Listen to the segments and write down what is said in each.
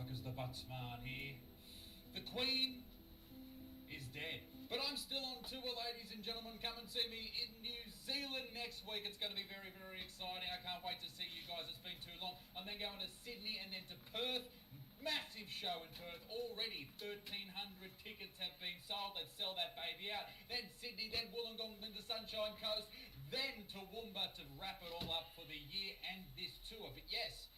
Ruckus the Buttsman here. The Queen is dead. But I'm still on tour, ladies and gentlemen. Come and see me in New Zealand next week. It's going to be very, very exciting. I can't wait to see you guys. It's been too long. I'm then going to Sydney and then to Perth. Massive show in Perth. Already 1,300 tickets have been sold. Let's sell that baby out. Then Sydney, then Wollongong, then the Sunshine Coast, then Toowoomba to wrap it all up for the year and this tour. But yes,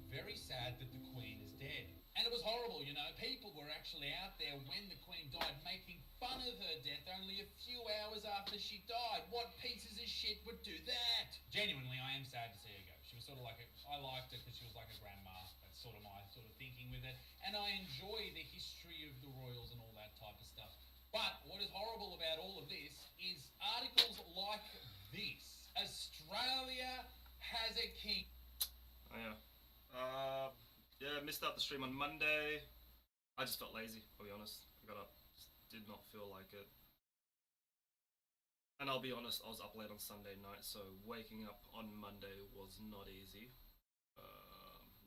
very sad that the Queen is dead. And it was horrible, you know. People were actually out there when the Queen died making fun of her death only a few hours after she died. What pieces of shit would do that? Genuinely, I am sad to see her go. She was sort of like I liked her because she was like a grandma. That's sort of my sort of thinking with it. And I enjoy the history of the royals and all that type of stuff. But what is horrible about all of this is articles like this. Australia has a king. Oh yeah. Yeah, missed out the stream on Monday. I just felt lazy, I'll be honest. I got up, just did not feel like it. And I'll be honest, I was up late on Sunday night, so waking up on Monday was not easy.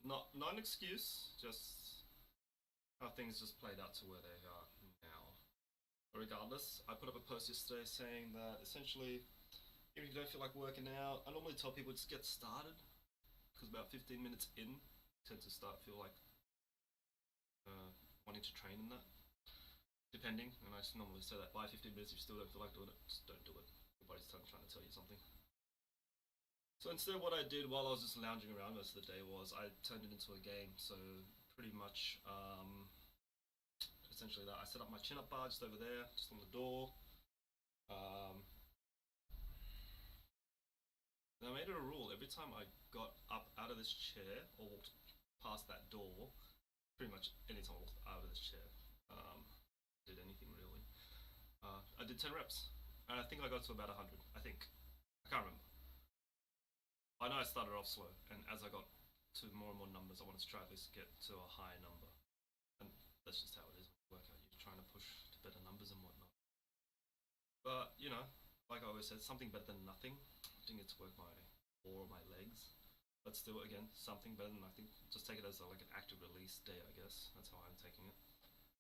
Not an excuse, just how things just played out to where they are now. But regardless, I put up a post yesterday saying that essentially, even if you don't feel like working out, I normally tell people just get started, because about 15 minutes in, tend to feel like wanting to train in that, depending. And I just normally say that by 15 minutes, if you still don't feel like doing it, just don't do it. Your body's trying to tell you something. So instead, what I did while I was just lounging around most of the day was I turned it into a game. So pretty much, essentially that I set up my chin-up bar just over there, just on the door. And I made it a rule, every time I got up out of this chair or walked past that door, pretty much any time I walked out of this chair, did anything really. I did 10 reps, and I think I got to about 100, I think. I can't remember. I know I started off slow, and as I got to more and more numbers, I wanted to try at least get to a higher number. And that's just how it is with workout, you're trying to push to better numbers and whatnot. But, you know, like I always said, something better than nothing. I didn't get to work my core or my legs, but still, again, something better than nothing. Just take it as like an active release day, I guess. That's how I'm taking it.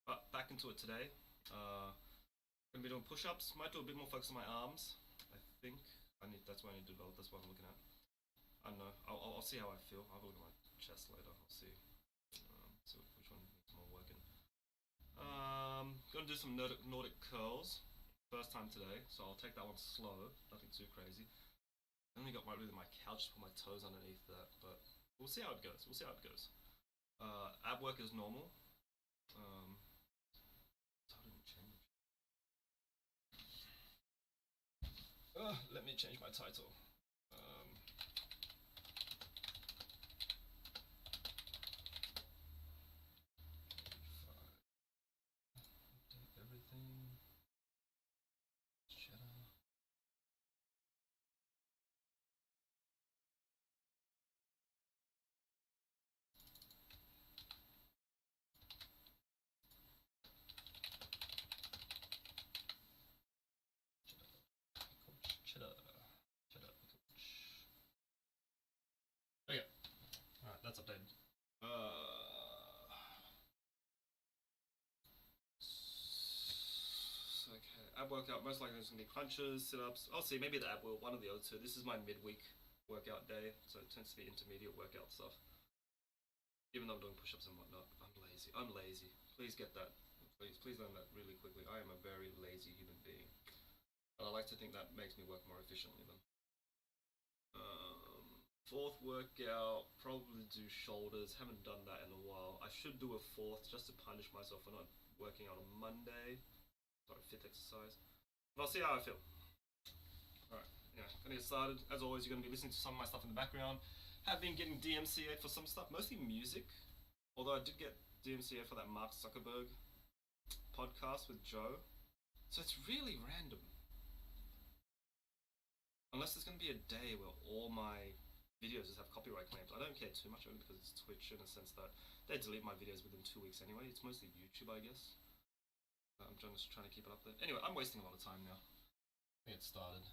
But back into it today. Gonna be doing push-ups. Might do a bit more focus on my arms. I think that's what I need to develop. That's what I'm looking at. I don't know. I'll see how I feel. I'll have a look at my chest later. I'll see. See which one needs more working. Gonna do some Nordic curls. First time today, so I'll take that one slow. Nothing too crazy. I only got rid of my couch to put my toes underneath that, but we'll see how it goes. We'll see how it goes. Ab work is normal. That didn't change. Let me change my title. Update everything. Cheddar. Coach. Okay. Alright, that's updated. Okay, ab workout, most likely it's going to be crunches, sit-ups. I'll see, maybe the ab will, one of the other two. This is my midweek workout day, so it tends to be intermediate workout stuff. Even though I'm doing push-ups and whatnot, I'm lazy. Please get that. Please learn that really quickly. I am a very lazy human being. But I like to think that makes me work more efficiently than. Fourth workout, probably do shoulders. Haven't done that in a while. I should do a fourth just to punish myself for not working out on Monday. Sorry, fifth exercise. But I'll see how I feel. Alright, yeah, gonna get started. As always, you're gonna be listening to some of my stuff in the background. Have been getting DMCA for some stuff, mostly music. Although I did get DMCA for that Mark Zuckerberg podcast with Joe. So it's really random. Unless there's gonna be a day where all my videos just have copyright claims. I don't care too much, only because it's Twitch in a sense that they delete my videos within 2 weeks anyway. It's mostly YouTube, I guess. I'm just trying to keep it up there. Anyway, I'm wasting a lot of time now. Get started.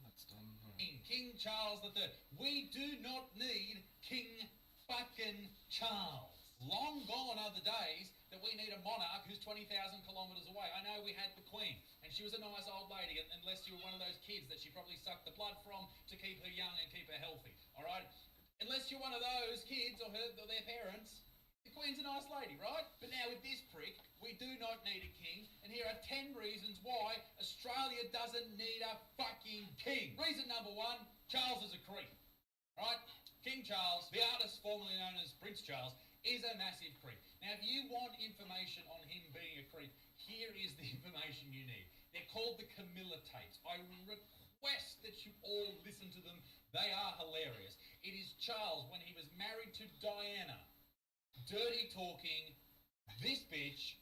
That's done. Right. King Charles III. We do not need King fucking Charles. Long gone are the days that we need a monarch who's 20,000 kilometres away. I know we had the Queen, and she was a nice old lady, unless you were one of those kids that she probably sucked the blood from to keep her young and keep her healthy, all right? Unless you're one of those kids or their parents, the Queen's a nice lady, right? But now with this prick, we do not need a king, and here are 10 reasons why Australia doesn't need a fucking king. Reason number 1, Charles is a creep, right? King Charles, the artist formerly known as Prince Charles, is a massive creep. Now, if you want information on him being a creep, here is the information you need. They're called the Camilla tapes. I request that you all listen to them. They are hilarious. It is Charles, when he was married to Diana, dirty talking this bitch,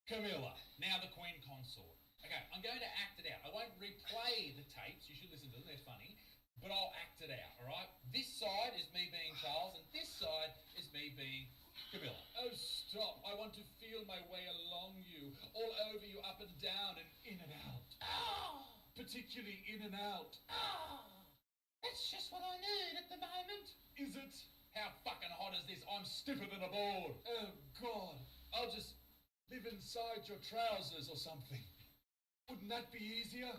Camilla, now the Queen Consort. Okay, I'm going to act it out. I won't replay the tapes. You should listen to them. They're funny. But I'll act it out, all right? This side is me being Charles, and this side is me being Camilla. Oh, stop. I want to feel my way along you, all over you, up and down and in and out. Ah! Particularly in and out. Ah! That's just what I need at the moment. Is it? How fucking hot is this? I'm stiffer than a board. Oh, God. I'll just live inside your trousers or something. Wouldn't that be easier?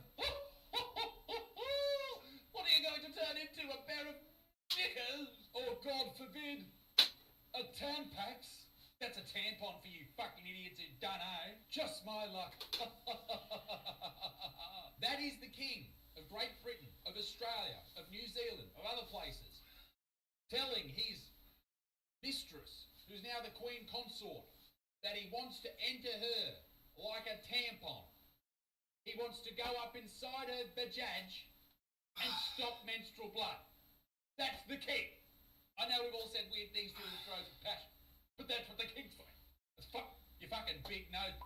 What are you going to turn into? A pair of knickers? Or, God forbid, a Tampax? That's a tampon for you fucking idiots who don't know. Just my luck. That is the king of Great Britain, of Australia, of New Zealand, of other places, telling his mistress, who's now the Queen Consort, that he wants to enter her like a tampon. He wants to go up inside her vajaj and stop menstrual blood. That's the king. I know we've all said weird things during the throes of passion, but that's what the king's for. That's you fucking big nose.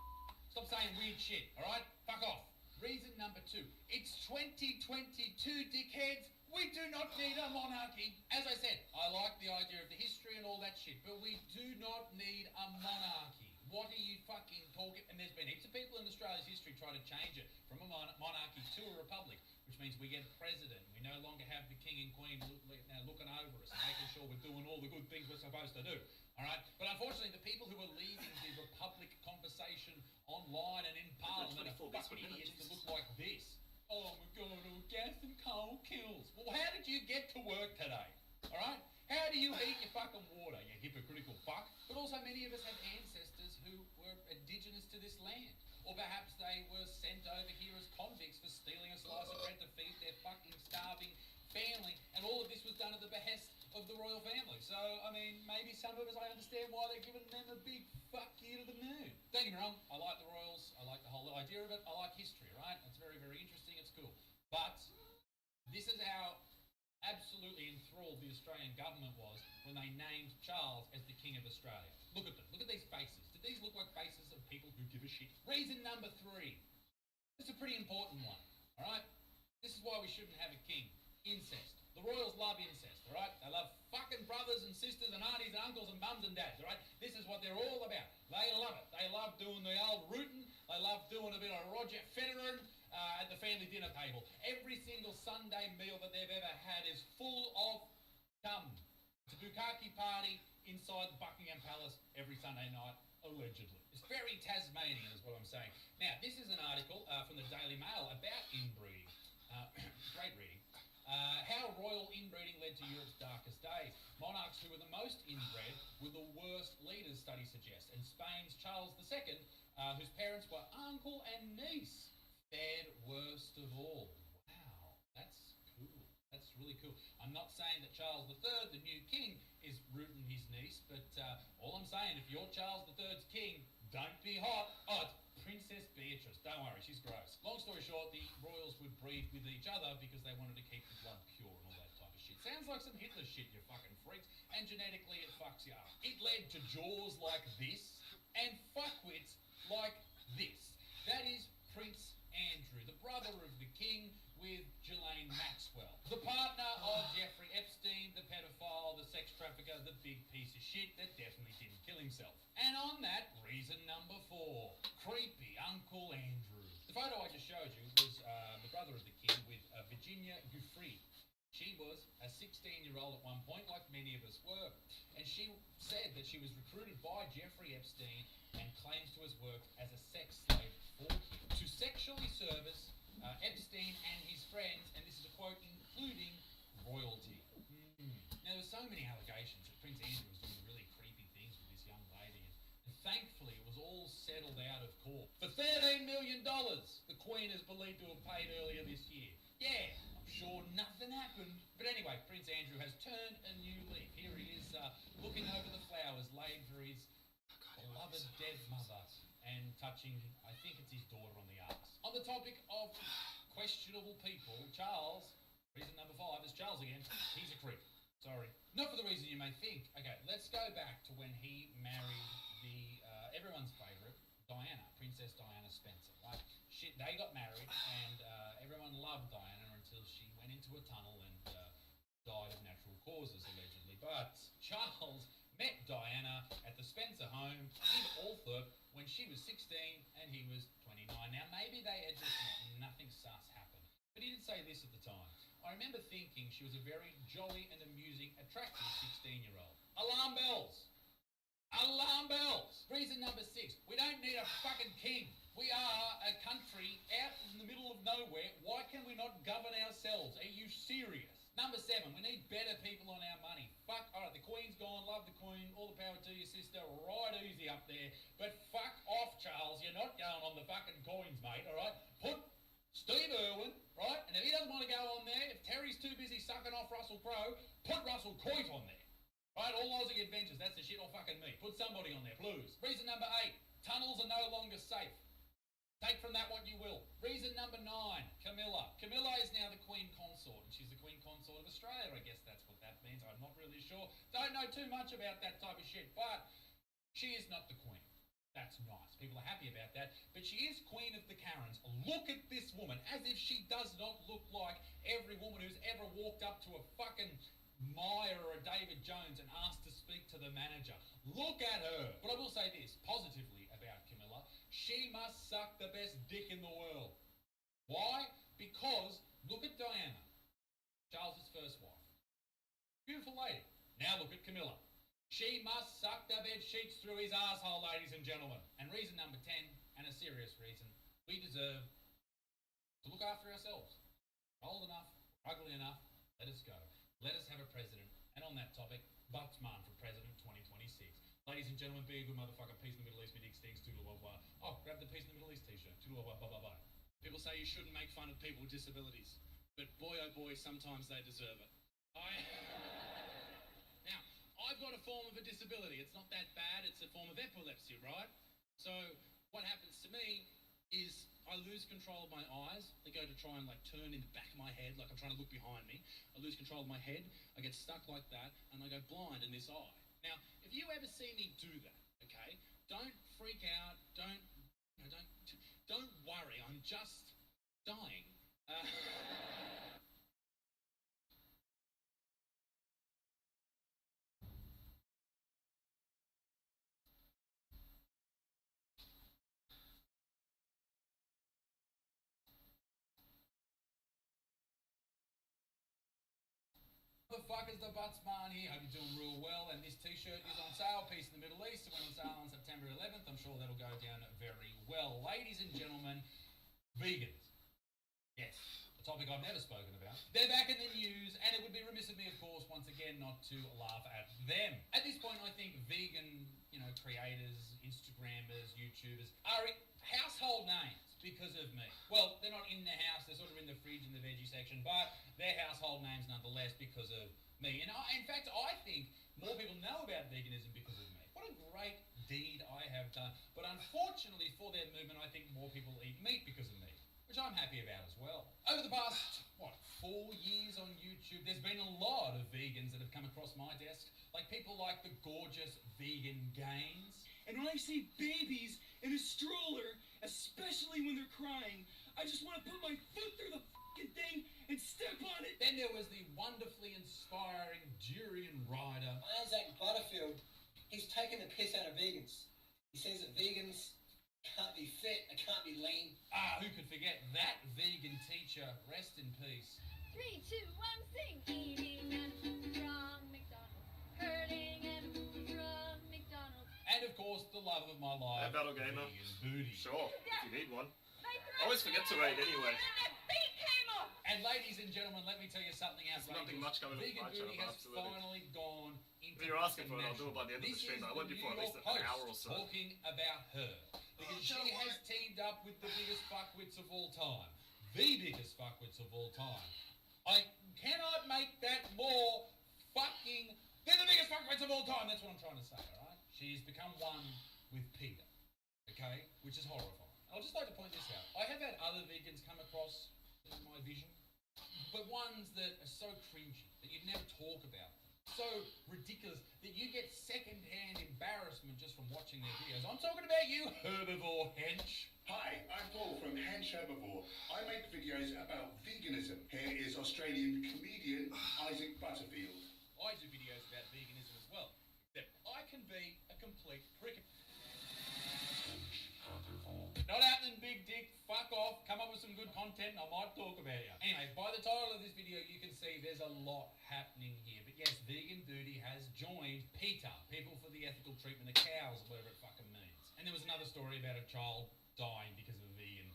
Stop saying weird shit, all right? Fuck off. Reason number 2. It's 2022, dickheads. We do not need a monarchy. As I said, I like the idea of the history and all that shit, but we do not need a monarchy. What are you fucking talking? And there's been heaps of people in Australia's history try to change it from a monarchy to a republic, which means we get a president. We no longer have the king and queen looking over us and making sure we're doing all the good things we're supposed to do. All right? But unfortunately, the people who are leading the republic conversation online and in Parliament are fucking idiots that look like this. Oh my God, gas and coal kills. Well, how did you get to work today? All right? How do you eat your fucking water, you hypocritical fuck? But also many of us have ancestors who were indigenous to this land. Or perhaps they were sent over here as convicts for stealing a slice of bread to feed their fucking starving family. And all of this was done at the behest of the royal family. So, I mean, maybe some of us, I understand why they're giving them a big fuck you to the moon. Don't get me wrong, I like the royals, I like the whole idea of it, I like history, right? It's very, very interesting, it's cool. But this is how absolutely enthralled the Australian government was when they named Charles as the King of Australia. Look at them. Look at these faces. Did these look like faces of people who give a shit? Reason number 3. This is a pretty important one, all right? This is why we shouldn't have a king. Incest. The royals love incest, all right? They love fucking brothers and sisters and aunties and uncles and mums and dads, all right? This is what they're all about. They love it. They love doing the old rootin'. They love doing a bit of Roger Federer at the family dinner table. Every single Sunday meal that they've ever had is full of cum. It's a bukkake party inside the Buckingham Palace every Sunday night, allegedly. It's very Tasmanian is what I'm saying. Now, this is an article from the Daily Mail about inbreeding. Great reading. How royal inbreeding led to Europe's darkest days. Monarchs who were the most inbred were the worst leaders, study suggests. And Spain's Charles II, whose parents were uncle and niece, fared worst of all. Wow, that's cool. That's really cool. I'm not saying that Charles III, the new king, is rooting his niece, but all I'm saying, if you're Charles III's king, don't be hot. Oh, it's Princess Beatrice. Don't worry, she's gross. Long story short, the royals would breed with each other because they wanted to keep the blood pure and all that type of shit. Sounds like some Hitler shit, you fucking freaks. And genetically, it fucks you up. It led to jaws like this and fuckwits like this. That is Prince Andrew, the brother of the king with Ghislaine Maxwell, the partner of Jeffrey Epstein, the pedophile, the sex trafficker, the big piece of shit that definitely didn't kill himself. And on that, reason number 4, creepy Uncle Andrew. The photo I just showed you was the brother of the king with Virginia Giuffre. She was a 16-year-old at one point, like many of us were. And she said that she was recruited by Jeffrey Epstein and claims to have worked as a sex slave for him to sexually service Epstein and his friends, and this is a quote, including royalty. Now, there's so many allegations that Prince Andrew was doing really creepy things with this young lady, and thankfully it was all settled out of court. For $13 million, the Queen is believed to have paid earlier this year. Yeah, I'm sure nothing happened. But anyway, Prince Andrew has turned a new leaf. Here he is looking over the flowers laid for his beloved dead mother and touching, I think it's his daughter on the arse. On the topic of questionable people, Charles, reason number 5 is Charles again, he's a creep. Sorry. Not for the reason you may think. Okay, let's go back to when he married the everyone's favourite, Diana, Princess Diana Spencer, right? They got married and everyone loved Diana until she went into a tunnel and died of natural causes, allegedly. But Charles met Diana at the Spencer home in Althorpe when she was 16 and he was 29. Now, maybe they had just met, nothing sus happened. But he didn't say this at the time. I remember thinking she was a very jolly and amusing, attractive 16-year-old. Alarm bells! Alarm bells! Reason number 6, we don't need a fucking king. We are a country out in the middle of nowhere. Why can we not govern ourselves? Are you serious? Number 7, we need better people on our money. Fuck, alright, the Queen's gone, love the Queen, all the power to your sister, right easy up there. But fuck off, Charles, you're not going on the fucking coins, mate, alright? Put Steve Irwin, right? And if he doesn't want to go on there, if Terry's too busy sucking off Russell Crowe, put Russell Coit on there. Right? All Aussie Adventures, that's the shit, or fucking me. Put somebody on there, please. Reason number 8, tunnels are no longer safe. Take from that what you will. Reason number 9, Camilla. Camilla is now the Queen Consort, and she's the Queen Consort of Australia. I guess that's what that means. I'm not really sure. Don't know too much about that type of shit, but she is not the Queen. That's nice. People are happy about that. But she is Queen of the Karens. Look at this woman, as if she does not look like every woman who's ever walked up to a fucking Maya or a David Jones and asked to speak to the manager. Look at her. But I will say this, positively about Camilla, she must suck the best dick in the world. Why? Because, look at Diana, Charles's first wife. Beautiful lady. Now look at Camilla. She must suck the bed sheets through his asshole, ladies and gentlemen. And reason number 10, and a serious reason, we deserve to look after ourselves. Old enough, ugly enough, let us go. Let us have a president. And on that topic, Buxman for president 2026. Ladies and gentlemen, be a good motherfucker. Peace in the Middle East, me dick stinks, toodle wah. Oh, grab the Peace in the Middle East t-shirt. Toodle wah, bye bye bye. People say you shouldn't make fun of people with disabilities, but boy oh boy, sometimes they deserve it. Now, I've got a form of a disability. It's not that bad. It's a form of epilepsy, right? So what happens to me is I lose control of my eyes. They go to try and turn in the back of my head, like I'm trying to look behind me. I lose control of my head. I get stuck like that, and I go blind in this eye. Now, if you ever see me do that, okay, don't freak out. Don't worry. I'm just dying. Motherfuckers, the Butsman here. Hope you're doing real well. And this t-shirt is on sale. Peace in the Middle East. It went on sale on September 11th. I'm sure that'll go down very well. Ladies and gentlemen, vegans. Yes, a topic I've never spoken about. They're back in the news, and it would be remiss of me, of course, once again, not to laugh at them. At this point, I think vegan, creators, Instagrammers, YouTubers are household names because of me. Well, they're not in the house, they're sort of in the fridge in the veggie section, but they're household names nonetheless because of me. And in fact, I think more people know about veganism because of me. What a great deed I have done. But unfortunately for their movement, I think more people eat meat because of me, which I'm happy about as well. Over the past, 4 years on YouTube, there's been a lot of vegans that have come across my desk, like people like the gorgeous Vegan Gains. And when I see babies in a stroller, especially when they're crying, I just want to put my foot through the fucking thing and step on it. Then there was the wonderfully inspiring Durian Rider. Isaac Butterfield, he's taking the piss out of vegans. He says that vegans can't be fit, they can't be lean. Who could forget that vegan teacher? Rest in peace. 3, 2, 1, sing. eating animals from McDonald's. Hurting animals from McDonald's. And of course, the love of my life, Battle Gamer. vegan booty. Sure, if you need one. They I always forget to rate anyway. and their feet came off. And ladies and gentlemen, let me tell you something There's outrageous. nothing much coming to Vegan my booty channel, has absolutely. finally gone into If you're asking for it, I'll do it by the end of the This stream. is I won't the be for at New least York an hour or Post so. talking about her. Because she has teamed up with the biggest fuckwits of all time. The biggest fuckwits of all time. I cannot make that more fucking... They're the biggest fuckwits of all time. That's what I'm trying to say, alright? She's become one with Peter. Okay? Which is horrifying. I'd just like to point this out. I have had other vegans come across in my vision, but ones that are so cringy that you'd never talk about them. So ridiculous that you get second-hand embarrassment just from watching their videos. I'm talking about you, herbivore hench. Hi, I'm Paul from Hench Herbivore. I make videos about veganism. Here is Australian comedian Isaac Butterfield. I do videos about veganism as well, except I can be a complete prick. Not happening, big dick. Fuck off. Come up with some good content and I might talk about you. Anyway, by the title of this video, you can see there's a lot happening here. But yes, Vegan Booty has joined PETA, People for the Ethical Treatment of Cows, or whatever it fucking means. And there was another story about a child dying because of a vegan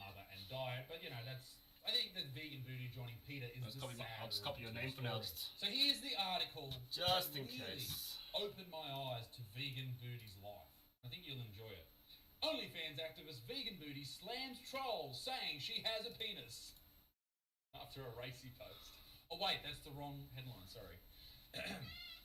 mother and diet. But, you know, that's... I think that Vegan Booty joining PETA is the I'll just copy your name for now. So here's the article Just that in really case. opened my eyes to Vegan Booty's life. I think you'll enjoy it. OnlyFans activist Vegan Booty slams trolls saying she has a penis after a racy post. Oh wait, that's the wrong headline, sorry.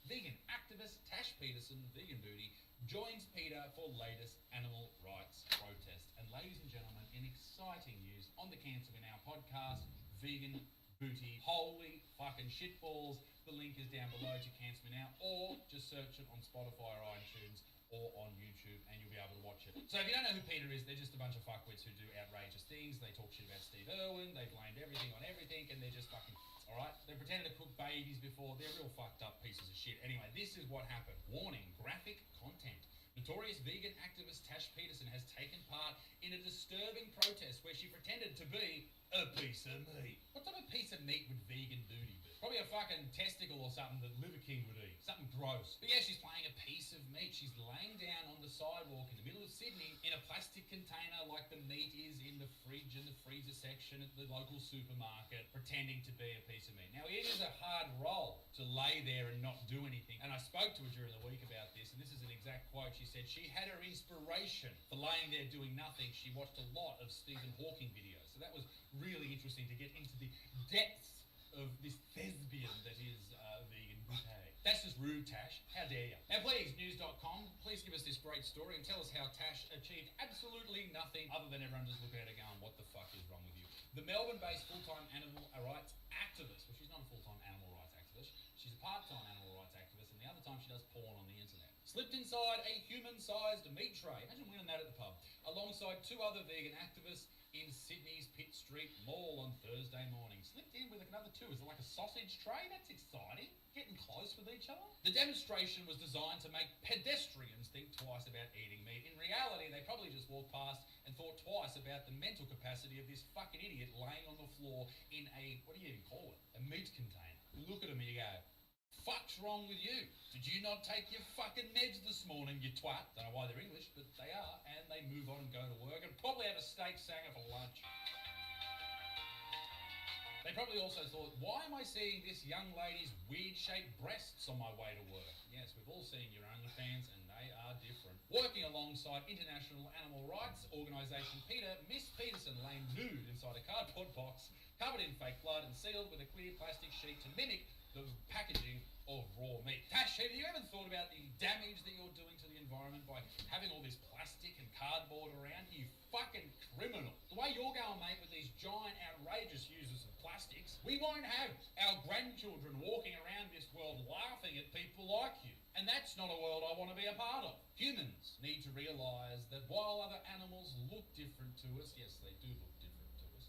Vegan activist Tash Peterson, Vegan Booty, joins PETA for latest animal rights protest. And ladies and gentlemen, in exciting news on the Cancer We Now podcast, Vegan Booty, holy fucking shitballs. The link is down below to Cancer We Now, or just search it on Spotify or iTunes or on YouTube and you'll be able to watch it. So if you don't know who PETA is, they're just a bunch of fuckwits who do outrageous things. They talk shit about Steve Irwin, they blamed everything on everything, and they're just fucking alright? They pretended to cook babies before. They're real fucked up pieces of shit. Anyway, this is what happened. Warning, graphic content. Notorious vegan activist Tash Peterson has taken part in a disturbing protest where she pretended to be a piece of meat. What type of piece of meat would Vegan Booty be? Probably a fucking testicle or something that Liver King would eat. Something gross. But yeah, she's playing a piece of meat. She's laying down on the sidewalk in the middle of Sydney in a plastic container like the meat is in the fridge and the freezer section at the local supermarket, pretending to be a piece of meat. Now, it is a hard role to lay there and not do anything. And I spoke to her during the week about this, and this is an exact quote. She said she had her inspiration for laying there doing nothing. She watched a lot of Stephen Hawking videos. So that was really interesting to get into the depths of this thespian that is Vegan Booty. That's just rude, Tash. How dare you? Now, please, news.com, please give us this great story and tell us how Tash achieved absolutely nothing other than everyone just looking at her going, what the fuck is wrong with you? The Melbourne-based full-time animal rights activist, well, she's not a full-time animal rights activist, she's a part-time animal rights activist, and the other time she does porn on the internet. Slipped inside a human-sized meat tray, imagine winning that at the pub, alongside two other vegan activists in Sydney's Pitt Street Mall on Thursday morning. Slipped in with another two. Is it like a sausage tray? That's exciting. Getting close with each other. The demonstration was designed to make pedestrians think twice about eating meat. In reality, they probably just walked past and thought twice about the mental capacity of this fucking idiot laying on the floor in a, what do you even call it? A meat container. You look at him and you go, fuck's wrong with you? Did you not take your fucking meds this morning, you twat? Don't know why they're English, but they are. And they move on and go to work and probably have a steak sanger for lunch. They probably also thought, why am I seeing this young lady's weird-shaped breasts on my way to work? Yes, we've all seen your OnlyFans, and they are different. Working alongside international animal rights organisation PETA, Miss Peterson lay nude inside a cardboard box, covered in fake blood and sealed with a clear plastic sheet to mimic the packaging of raw meat. Tash, have you ever thought about the damage that you're doing to the environment by having all this plastic and cardboard around? You fucking criminal. The way you're going, mate, with these giant, outrageous users of plastics, we won't have our grandchildren walking around this world laughing at people like you. And that's not a world I want to be a part of. Humans need to realise that while other animals look different to us, yes, they do look different to us,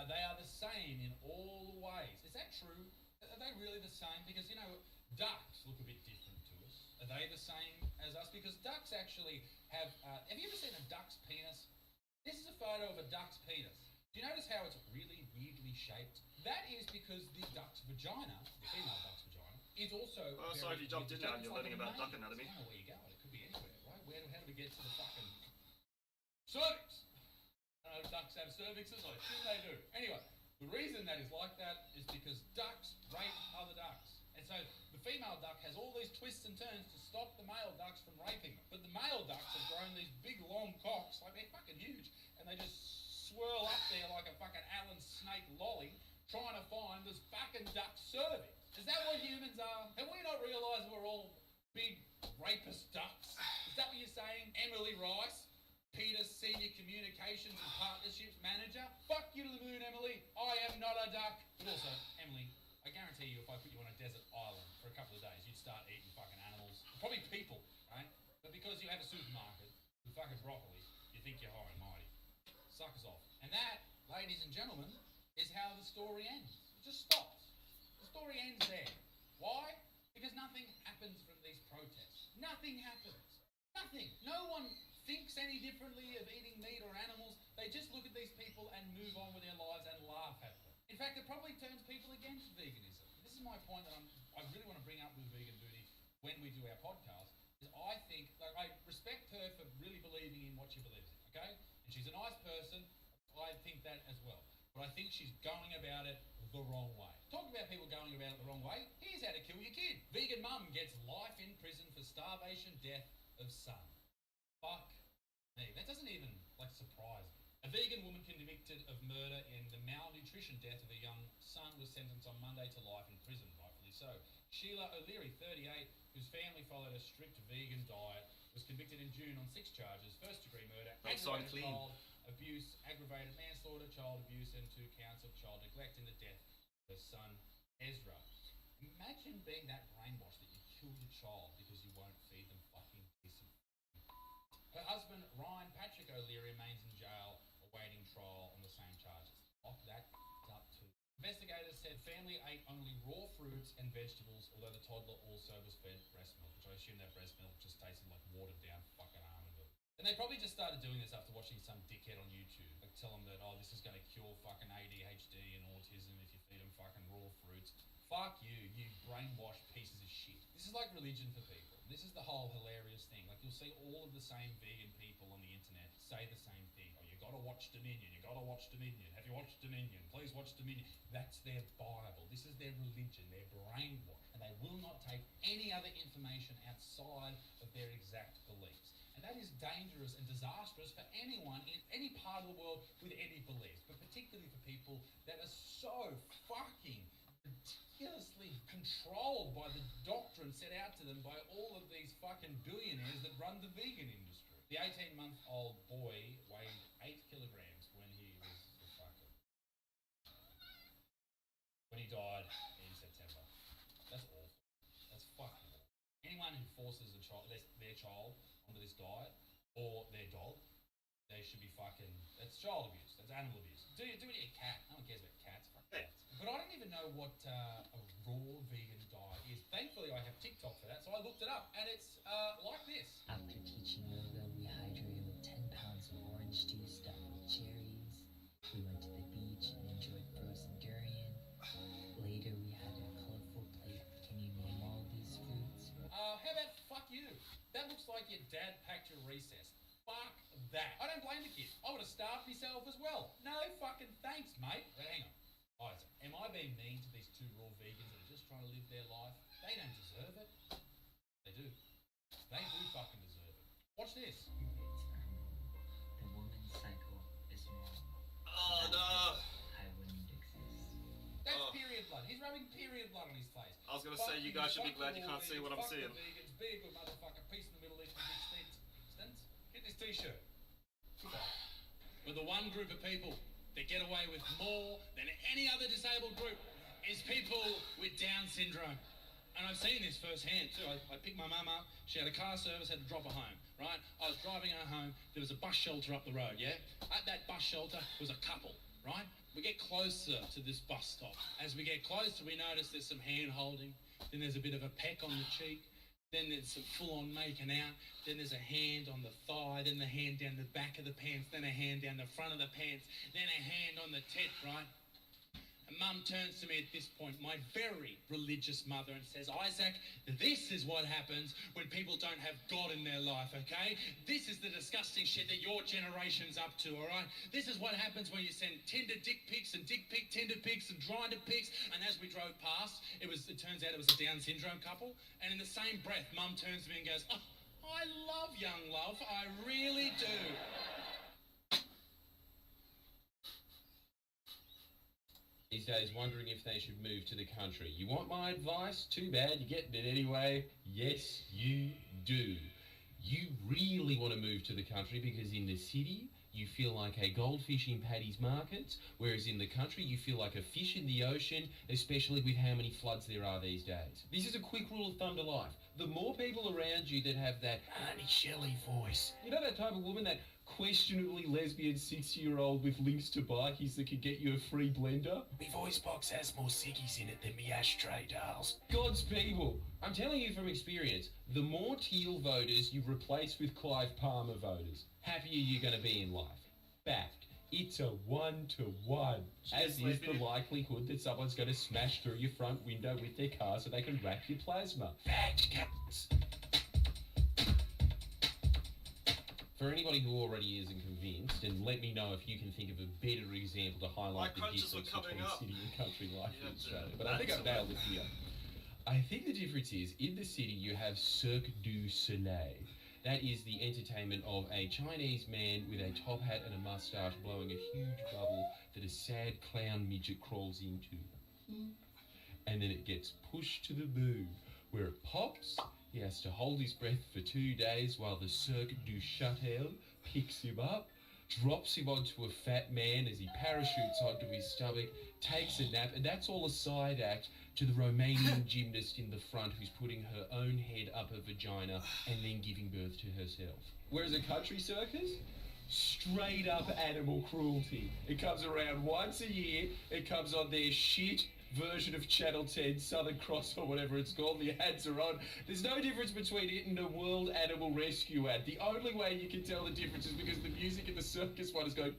they are the same in all ways. Is that true? Are they really the same? Because, you know, ducks look a bit different to us. Are they the same as us? Because ducks actually have you ever seen a duck's penis? This is a photo of a duck's penis. Do you notice how it's really weirdly shaped? that is because the duck's vagina, the female duck's vagina, is also. Oh, sorry if you jumped in now and you're learning about duck anatomy. I don't know where you're going. It could be anywhere, right? How do we get to the fucking cervix? I know ducks have cervixes. I assume they do. Anyway, the reason that is like that is because ducks rape other ducks. And so the female duck has all these twists and turns to stop the male ducks from raping them. But the male ducks have grown these big long cocks, like they're fucking huge, and they just swirl up there like a fucking Allen snake lolly, trying to find this fucking duck cervix. Is that what humans are? Have we not realised we're all big rapist ducks? Is that what you're saying? Emily Rice, Peter's Senior Communications and Partnerships Manager? Fuck you to the moon, Emily. I am not a duck. But also, Emily, I guarantee you if I put you on a desert island for a couple of days, you'd start eating fucking animals. Probably people, right? But because you have a supermarket with fucking broccoli, you think you're high and mighty. Suck us off. And that, ladies and gentlemen, is how the story ends. It just stops. The story ends there. Why? Because nothing happens from these protests. Nothing happens. Nothing. No one thinks any differently of eating meat or animals. They just look at these people and move on with their lives and laugh at them. In fact, it probably turns people against veganism. This is my point that I really want to bring up with Vegan Booty when we do our podcast, is I think, like, I respect her for really believing in what she believes in, okay? And she's a nice person. I think that as well. But I think she's going about it the wrong way. Talking about people going about it the wrong way, here's how to kill your kid. Vegan mum gets life in prison for starvation death of son. Fuck me. That doesn't even, like, surprise me. A vegan woman convicted of murder in the malnutrition death of a young son was sentenced on Monday to life in prison, rightfully so. Sheila O'Leary, 38, whose family followed a strict vegan diet, was convicted in June on 6 charges: first-degree murder, aggravated child abuse, aggravated manslaughter, child abuse, and 2 counts of child neglect in the death of her son, Ezra. Imagine being that brainwashed that you kill your child because you won't feed them fucking decent. Her husband, Ryan Patrick O'Leary, remains in jail awaiting trial on the same charges. Lock that up too. Investigators said family ate only raw fruits and vegetables, although the toddler also was fed breast milk, which I assume that breast milk just tasted like watered down fucking almond milk. And they probably just started doing this after watching some dickhead on YouTube, like tell them that, oh, this is going to cure fucking ADHD and autism if you feed them fucking raw fruits. Fuck you, you brainwashed pieces of shit. This is like religion for people. This is the whole hilarious thing. Like, you'll see all of the same vegan people on the internet say the same thing. Oh, you gotta watch Dominion, you gotta watch Dominion. Have you watched Dominion? Please watch Dominion. That's their Bible. This is their religion. They're brainwashed. And they will not take any other information outside of their exact beliefs. And that is dangerous and disastrous for anyone in any part of the world with any beliefs, but particularly for people that are so fucking ridiculously controlled by the doctrine set out to them by all of these fucking billionaires that run the vegan industry. The 18-month-old boy weighed 8 kilograms when he died in September. That's awful. That's fucking awful. Anyone who forces their child onto this diet, or their dog, they should be fucking... That's child abuse. That's animal abuse. Do it to your cat. No one cares about cats. Fuck cats. But I don't even know what a raw vegan diet is. Thankfully, I have TikTok for that, so I looked it up, and it's like this. After teaching yoga, we hydrated with 10 pounds of orange juice stuffed with cherries. We went to the beach and enjoyed frozen durian. Later, we had a colorful plate. Can you name all these foods? How about fuck you? That looks like your dad packed your recess. Fuck that. I don't blame the kid. I would have starved myself as well. No fucking thanks, mate. But hang on. Isaac, am I being mean to these 2 raw vegans that are just trying to live their life? They don't deserve it. They do. They do fucking deserve it. Watch this. The woman's cycle is normal. Oh no! I wouldn't exist. That's period blood. He's rubbing period blood on his face. I was gonna say, you guys should be glad you can't see what I'm seeing. Vegans, be a good motherfucker. Peace in the Middle East. Get this t-shirt. Goodbye. But the one group of people that get away with more than any other disabled group is people with Down syndrome. And I've seen this firsthand too. I picked my mum up. She had a car service, had to drop her home, right? I was driving her home. There was a bus shelter up the road, yeah? At that bus shelter was a couple, right? We get closer to this bus stop. As we get closer, we notice there's some hand holding. Then there's a bit of a peck on the cheek. Then there's some full-on making out. Then there's a hand on the thigh. Then the hand down the back of the pants. Then a hand down the front of the pants. Then a hand on the tit, right? And Mum turns to me at this point, my very religious mother, and says, Isaac, this is what happens when people don't have God in their life, okay? This is the disgusting shit that your generation's up to, all right? This is what happens when you send Tinder dick pics and dick pic Tinder pics and Grindr pics. And as we drove past, it turns out it was a Down syndrome couple. And in the same breath, Mum turns to me and goes, oh, I love young love, I really do. These days wondering if they should move to the country. You want my advice? Too bad, you're getting it anyway. Yes, you do. You really want to move to the country because in the city, you feel like a goldfish in Paddy's markets, whereas in the country, you feel like a fish in the ocean, especially with how many floods there are these days. This is a quick rule of thumb to life. The more people around you that have that Auntie Shelley voice, you know that type of woman, that questionably lesbian 60-year-old with links to bikies that could get you a free blender? Me voice box has more ciggies in it than me ashtray, Darls. God's people. I'm telling you from experience, the more teal voters you replace with Clive Palmer voters, happier you're going to be in life. Fact. It's a 1-to-1, as is the likelihood that someone's going to smash through your front window with their car so they can rack your plasma. Fact, cats. For anybody who already isn't convinced, and let me know if you can think of a better example to highlight the difference between city and country life in Australia. But I think I've nailed it here. I think the difference is, in the city you have Cirque du Soleil. That is the entertainment of a Chinese man with a top hat and a moustache blowing a huge bubble that a sad clown midget crawls into. And then it gets pushed to the moon, where it pops. He has to hold his breath for 2 days while the Cirque du Soleil picks him up, drops him onto a fat man as he parachutes onto his stomach, takes a nap, and that's all a side act to the Romanian gymnast in the front who's putting her own head up her vagina and then giving birth to herself. Whereas a country circus? Straight up animal cruelty. It comes around once a year, it comes on their shit version of Channel 10, Southern Cross or whatever it's called. The ads are on. There's no difference between it and a World Animal Rescue ad. The only way you can tell the difference is because the music in the circus one is going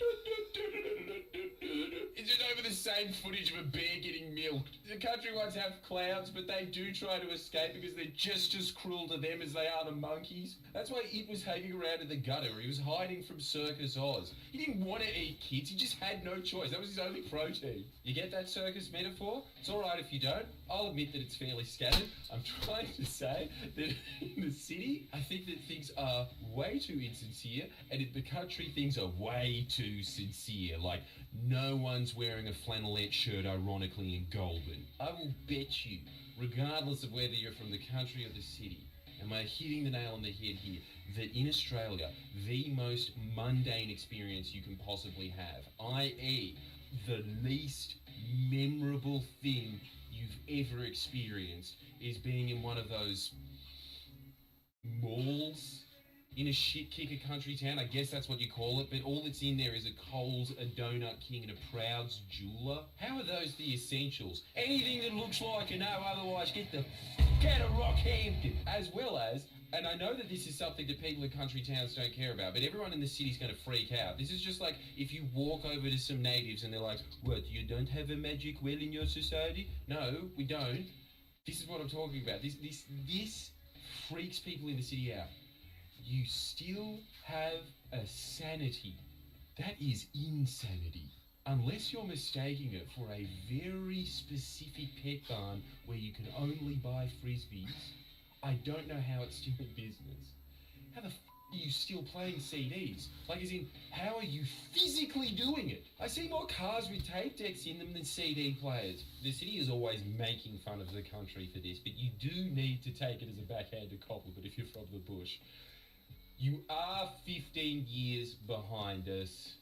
it's just over the same footage of a bear getting milked. The country ones have clowns, but they do try to escape because they're just as cruel to them as they are the monkeys. That's why It was hanging around in the gutter. He was hiding from Circus Oz. He didn't want to eat kids. He just had no choice. That was his only protein. You get that circus metaphor? It's all right if you don't. I'll admit that it's fairly scattered. I'm trying to say that in the city, I think that things are way too insincere, and in the country, things are way too sincere. Like, no one's wearing a flannelette shirt, ironically, in golden. I will bet you, regardless of whether you're from the country or the city, am I hitting the nail on the head here, that in Australia, the most mundane experience you can possibly have, i.e., the least memorable thing you've ever experienced, is being in one of those malls in a shit-kicker country town. I guess that's what you call it, but all that's in there is a Coles, a Donut King, and a Proud's jeweler. How are those the essentials? Anything that looks like an O, otherwise get the f*** out of Rockhampton. As well as, and I know that this is something that people in country towns don't care about, but everyone in the city's going to freak out. This is just like if you walk over to some natives and they're like, what, you don't have a magic well in your society? No, we don't. This is what I'm talking about. This freaks people in the city out. You still have a sanity. That is insanity. Unless you're mistaking it for a very specific pet barn where you can only buy frisbees, I don't know how it's still in business. How the f*** are you still playing CDs? Like, as in, how are you physically doing it? I see more cars with tape decks in them than CD players. The city is always making fun of the country for this, but you do need to take it as a backhanded compliment if you're from the bush. You are 15 years behind us,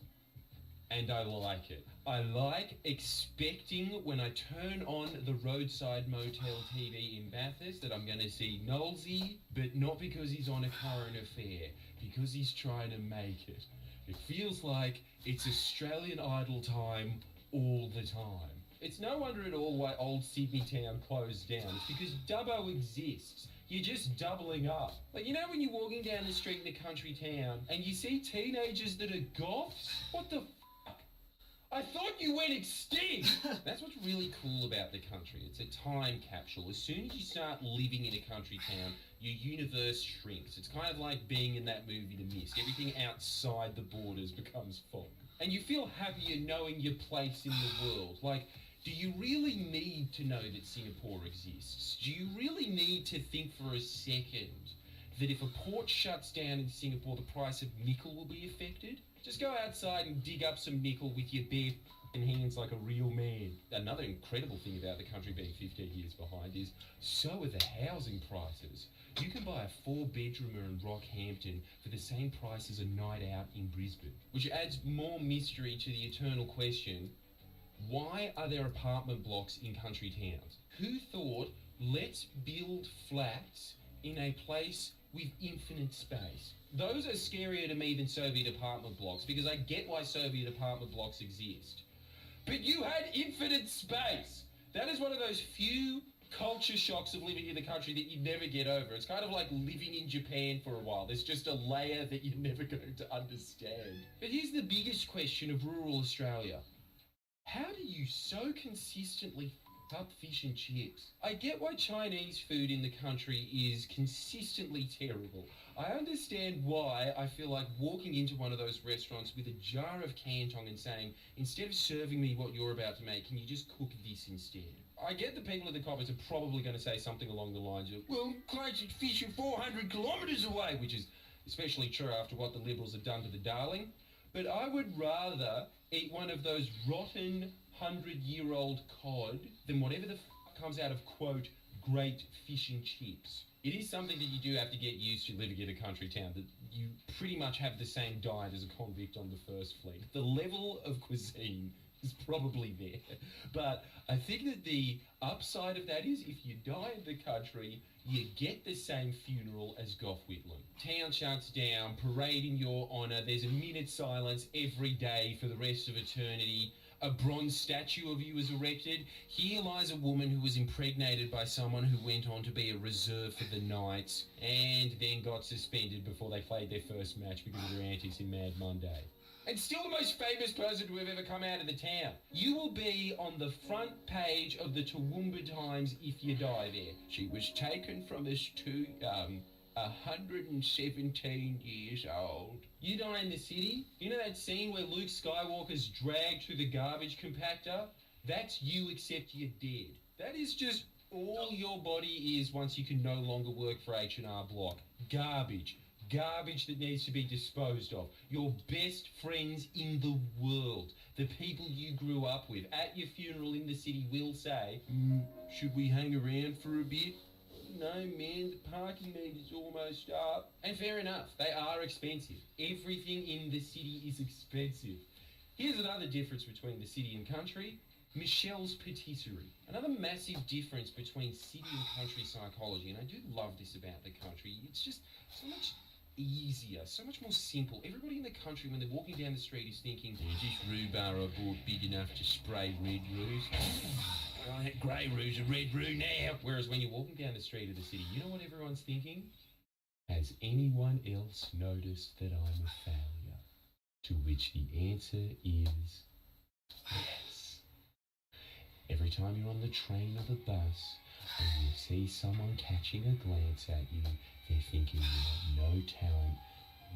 and I like it. I like expecting when I turn on the roadside motel TV in Bathurst that I'm going to see Knowlesy, but not because he's on a current affair, because he's trying to make it. It feels like it's Australian Idol time all the time. It's no wonder at all why old Sydney town closed down. It's because Dubbo exists. You're just doubling up. Like, you know when you're walking down the street in a country town and you see teenagers that are goths? What the f***? I thought you you went extinct. That's what's really cool about the country. It's a time capsule. As soon as you start living in a country town, your universe shrinks. It's kind of like being in that movie The Mist. Everything outside the borders becomes fog. And you feel happier knowing your place in the world. Like, do you really need to know that Singapore exists? Do you really need to think for a second that if a port shuts down in Singapore, the price of nickel will be affected? Just go outside and dig up some nickel with your bare hands like a real man. Another incredible thing about the country being 15 years behind is so are the housing prices. You can buy a 4-bedroomer in Rockhampton for the same price as a night out in Brisbane, which adds more mystery to the eternal question, why are there apartment blocks in country towns? Who thought, let's build flats in a place with infinite space? Those are scarier to me than Soviet apartment blocks, because I get why Soviet apartment blocks exist. But you had infinite space! That is one of those few culture shocks of living in the country that you never get over. It's kind of like living in Japan for a while. There's just a layer that you're never going to understand. But here's the biggest question of rural Australia. How do you so consistently f up fish and chips? I get why Chinese food in the country is consistently terrible. I understand why I feel like walking into one of those restaurants with a jar of Canton and saying, instead of serving me what you're about to make, can you just cook this instead? I get the people in the comments are probably going to say something along the lines of, well, closest fish are 400 kilometres away, which is especially true after what the Liberals have done to the Darling. But I would rather eat one of those rotten 100-year-old cod than whatever the f comes out of, quote, great fish and chips. It is something that you do have to get used to living in a country town, that you pretty much have the same diet as a convict on the First Fleet. The level of cuisine is probably there. But I think that the upside of that is if you die in the country, you get the same funeral as Gough Whitlam. Town shuts down, parade in your honour, there's a minute silence every day for the rest of eternity. A bronze statue of you is erected. Here lies a woman who was impregnated by someone who went on to be a reserve for the Knights and then got suspended before they played their first match because of their antics in Mad Monday. And still the most famous person to have ever come out of the town. You will be on the front page of the Toowoomba Times if you die there. She was taken from us too young, 117 years old. You die in the city? You know that scene where Luke Skywalker's dragged through the garbage compactor? That's you except you're dead. That is just all your body is once you can no longer work for H&R Block. Garbage. Garbage that needs to be disposed of. Your best friends in the world. The people you grew up with. At your funeral in the city will say, should we hang around for a bit? No, man, the parking meter's almost up. And fair enough, they are expensive. Everything in the city is expensive. Here's another difference between the city and country. Michelle's patisserie. Another massive difference between city and country psychology, and I do love this about the country. It's just so much easier, so much more simple. Everybody in the country, when they're walking down the street, is thinking, is this rhubarb I bought big enough to spray red roos? Oh, that grey roo's a red roo now. Whereas when you're walking down the street of the city, you know what everyone's thinking? Has anyone else noticed that I'm a failure? To which the answer is yes. Every time you're on the train or the bus and you see someone catching a glance at you, they're thinking you're no talent,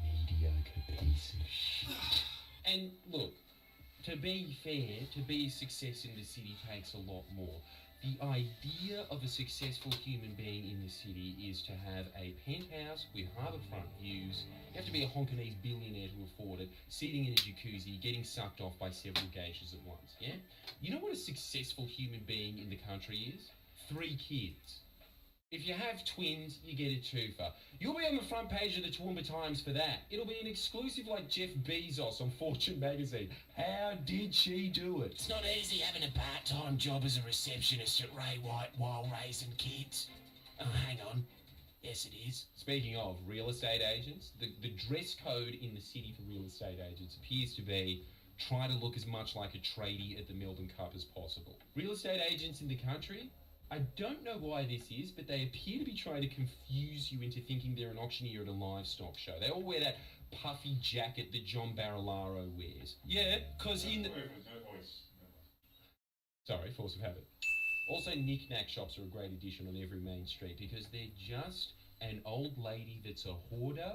mediocre piece of shit. And look, to be fair, to be a success in the city takes a lot more. The idea of a successful human being in the city is to have a penthouse with harbourfront views. You have to be a Honkanese billionaire to afford it, sitting in a jacuzzi, getting sucked off by several geishas at once, yeah? You know what a successful human being in the country is? 3 kids. If you have twins, you get a twofer. You'll be on the front page of the Toowoomba Times for that. It'll be an exclusive like Jeff Bezos on Fortune magazine. How did she do it? It's not easy having a part-time job as a receptionist at Ray White while raising kids. Oh, hang on. Yes, it is. Speaking of real estate agents, the dress code in the city for real estate agents appears to be try to look as much like a tradie at the Melbourne Cup as possible. Real estate agents in the country, I don't know why this is, but they appear to be trying to confuse you into thinking they're an auctioneer at a livestock show. They all wear that puffy jacket that John Barilaro wears. Yeah, because in the... Sorry, force of habit. Also, knick-knack shops are a great addition on every main street because they're just an old lady that's a hoarder,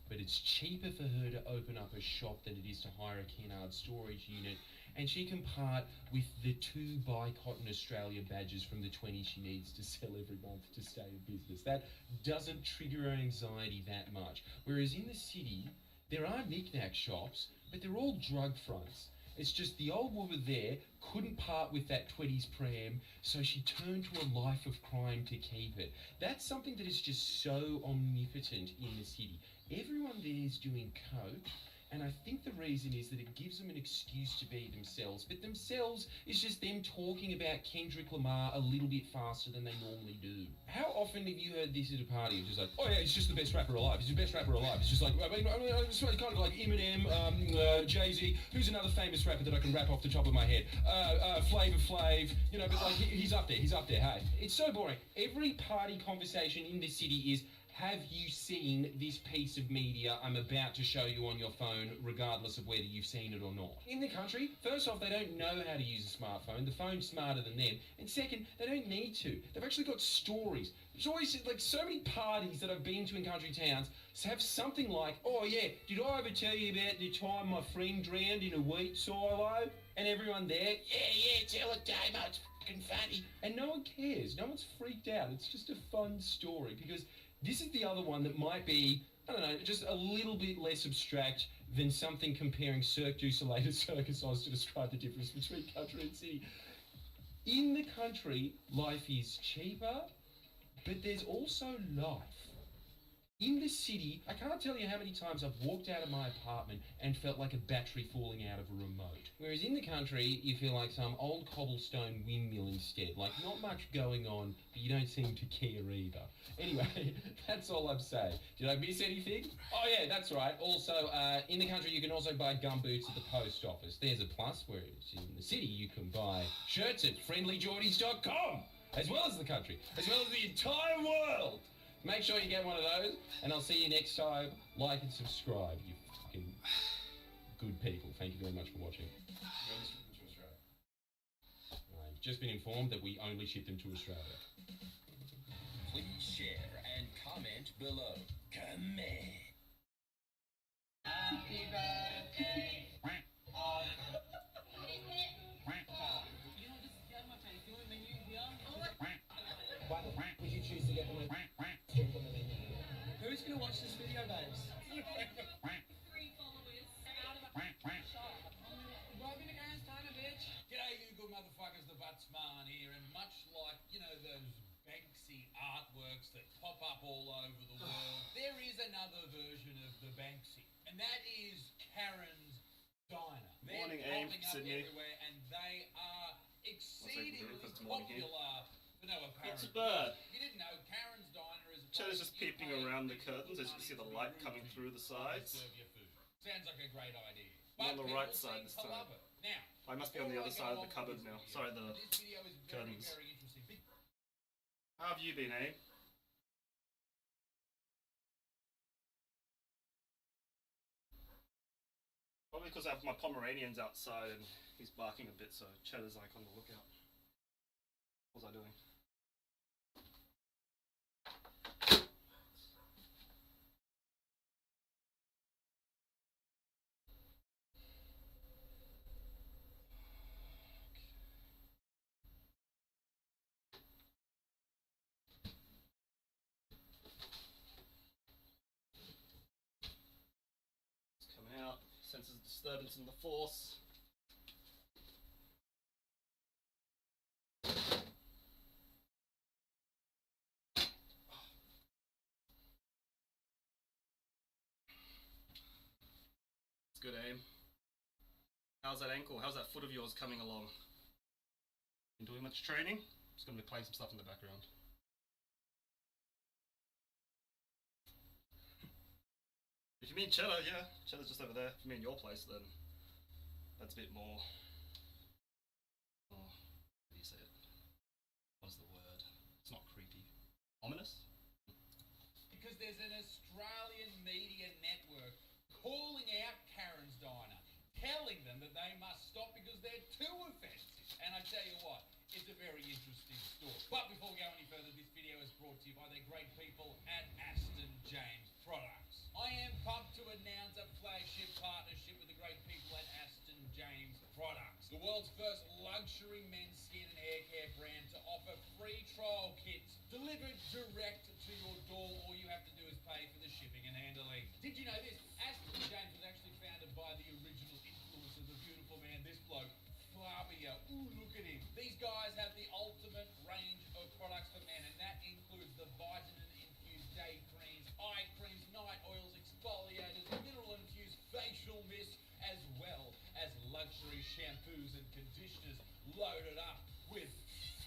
but it's cheaper for her to open up a shop than it is to hire a Kennard storage unit, and she can part with the 2 Buy Cotton Australia badges from the 20 she needs to sell every month to stay in business. That doesn't trigger her anxiety that much. Whereas in the city, there are knick-knack shops, but they're all drug fronts. It's just the old woman there couldn't part with that 20s pram, so she turned to a life of crime to keep it. That's something that is just so omnipotent in the city. Everyone there is doing coke, and I think the reason is that it gives them an excuse to be themselves. But themselves is just them talking about Kendrick Lamar a little bit faster than they normally do. How often have you heard this at a party? It's just like, oh yeah, he's just the best rapper alive. He's the best rapper alive. It's just like, it's kind of like Eminem, Jay-Z. Who's another famous rapper that I can rap off the top of my head? Flavor Flav. You know, but like, he's up there. He's up there. Hey, it's so boring. Every party conversation in the city is, have you seen this piece of media I'm about to show you on your phone, regardless of whether you've seen it or not? In the country, first off, they don't know how to use a smartphone. The phone's smarter than them. And second, they don't need to. They've actually got stories. There's always, like, so many parties that I've been to in country towns have something like, oh yeah, did I ever tell you about the time my friend drowned in a wheat silo? And everyone there, yeah, tell it, Damo, it's fucking funny. And no one cares. No one's freaked out. It's just a fun story because this is the other one that might be, I don't know, just a little bit less abstract than something comparing Cirque du Soleil to Circus Oz to describe the difference between country and city. In the country, life is cheaper, but there's also life. In the city, I can't tell you how many times I've walked out of my apartment and felt like a battery falling out of a remote. Whereas in the country, you feel like some old cobblestone windmill instead. Like, not much going on, but you don't seem to care either. Anyway, that's all I'm saying. Did I miss anything? Oh yeah, that's right. Also, in the country, you can also buy gumboots at the post office. There's a plus, whereas in the city, you can buy shirts at friendlyjordies.com, as well as the country, as well as the entire world. Make sure you get one of those, and I'll see you next time. Like and subscribe, you fucking good people. Thank you very much for watching. I've just been informed that we only ship them to Australia. Please share and comment below. Comment. Happy birthday. Would you choose to get the drink on the menu? Who's going to watch this video, babes? 3 followers out of a shop. Robbing a guy's time, bitch. G'day, you good motherfuckers, the Butsman here, and much like, you know, those Banksy artworks that pop up all over the world, there is another version of the Banksy, and that is Karen's Diner. They're Morning, Aim, popping up Sydney. everywhere, and they are exceedingly because it's morning here. popular for no apparent It's a bird. reason. You didn't know Karen's Diner is a Cheddar's place just you peeping pay around the big curtains, as you can money see the to light room coming in through the while they sides. serve your food. Sounds like a great idea. I'm on the people right side seem this to time. love it. Now, I must be on the before other I go side of on the with cupboard this now. video, Sorry, the this video is very, curtains. very interesting. How have you been, Aim? Probably because I have my Pomeranians outside and he's barking a bit, so Cheddar's like on the lookout. What was I doing? It's coming out, senses disturbance in the force. It's good, Aim. How's that ankle? How's that foot of yours coming along? Been doing much training? Just gonna be playing some stuff in the background. If you mean Cheddar, yeah, Cheddar's just over there. If you mean your place, then that's a bit more. Oh, how do you say it? What's the word? It's not creepy. Ominous? Because there's an Australian media network calling out Karen's Diner, telling them that they must stop because they're too offensive. And I tell you what, it's a very interesting story. But before we go any further, this video is brought to you by the great people at Aston James Products. I am pumped to announce a flagship partnership with the great people at Aston James Products, the world's first luxury men's skin and hair care brand to offer free trial kits delivered direct to your door. All you have to do is pay for the shipping and handling. Did you know this? Aston James was actually founded by the original influence of the beautiful man, this bloke, Flavio. Ooh, look at him. These guys have the ultimate range of products for men, and that includes the vitamin-infused day creams, eye creams, night oils, exfoliators, mineral-infused facial mist, as well as luxury shampoos and conditioners loaded up with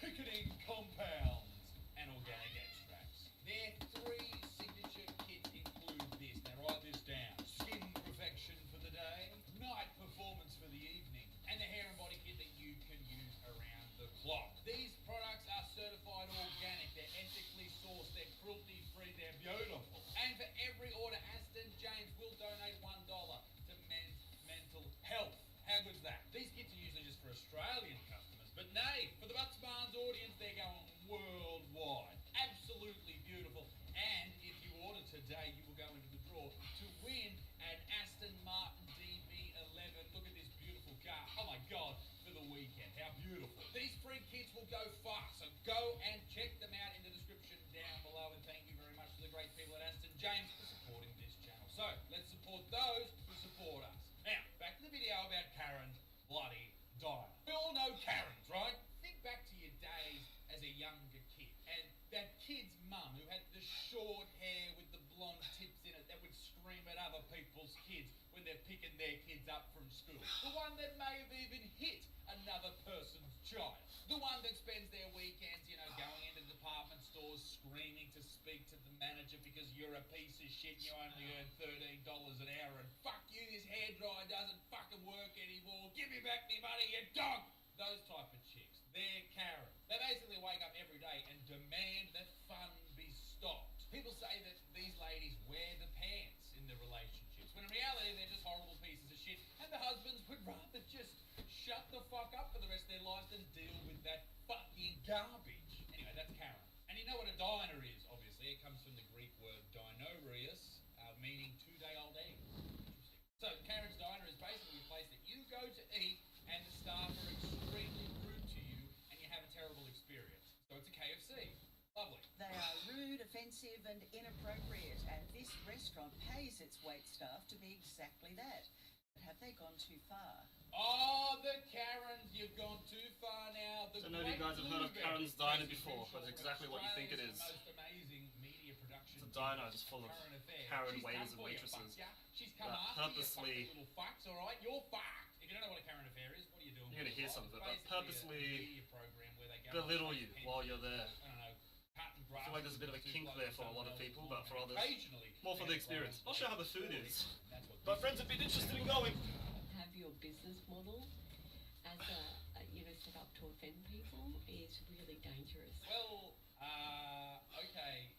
thickening compounds and organic extracts. Their three signature kits include this. Now write this down. Skin perfection for the day, night performance for the evening, and the hair and body kit that you can use around the clock. These products are certified organic, they're ethically sourced, they're cruelty-free, they're beautiful. And for every order, Aston James will donate $1 to men's mental health. How good's that? These kits are usually just for Australian customers, but nay, for the Butts Barnes audience, they're going worldwide. Absolutely beautiful. And if you order today, you will go into the draw to win an Aston Martin DB11. Look at this beautiful car. Oh my God, for the weekend. How beautiful. These free kits will go far, so go and check them out in the description down below. And thank you very much to the great people at Aston James for supporting this channel. So, let's support those who support us. Now, back to the video about Karen's bloody diner. We all know Karen's, right? Think back to your days as a younger kid, and that kid's mum who had the short hair with the blonde tips in it that would scream at other people's kids when they're picking their kids up from school. The one that may have even hit another person's child. The one that spends their weekends, going into department stores screaming to speak to the manager because you're a piece of shit, you only earn $13 an hour, and fuck you, this hairdryer doesn't fucking work anymore, give me back my money, you dog! Those type of chicks, they're Karen. They basically wake up every day and demand that fun be stopped. People say that these ladies wear the pants in their relationships, when in reality they're just horrible pieces of shit, and the husbands would rather just shut the fuck up for the rest of their lives than deal with that fucking garbage. Anyway, that's Karen. And you know what a diner is, obviously. It comes from the Greek word dinorius, meaning two-day-old egg. Interesting. So Karen's Diner is basically a place that you go to eat and the staff are extremely rude to you and you have a terrible experience. So it's a KFC. Lovely. They are rude, offensive and inappropriate, and this restaurant pays its wait staff to be exactly that. But have they gone too far? Oh, the Karens, you've gone too far now. I don't know if you guys have heard of Karen's Diner before, but it's exactly what you think it is. Most amazing media production. It's a diner just full of Karen waiters and waitresses She's come that after purposely... you, little fucks, all right? You're fucked. If you don't know what a Karen affair is, what are you doing? You're going to hear some of it, but purposely program where they go belittle you while you're there. I don't know. I feel like there's a bit of a kink there for a lot of people, but for others, more for the experience. Not sure how the food is, but friends have been interested in going. Have your business model as a set up to offend people is really dangerous. Well, okay,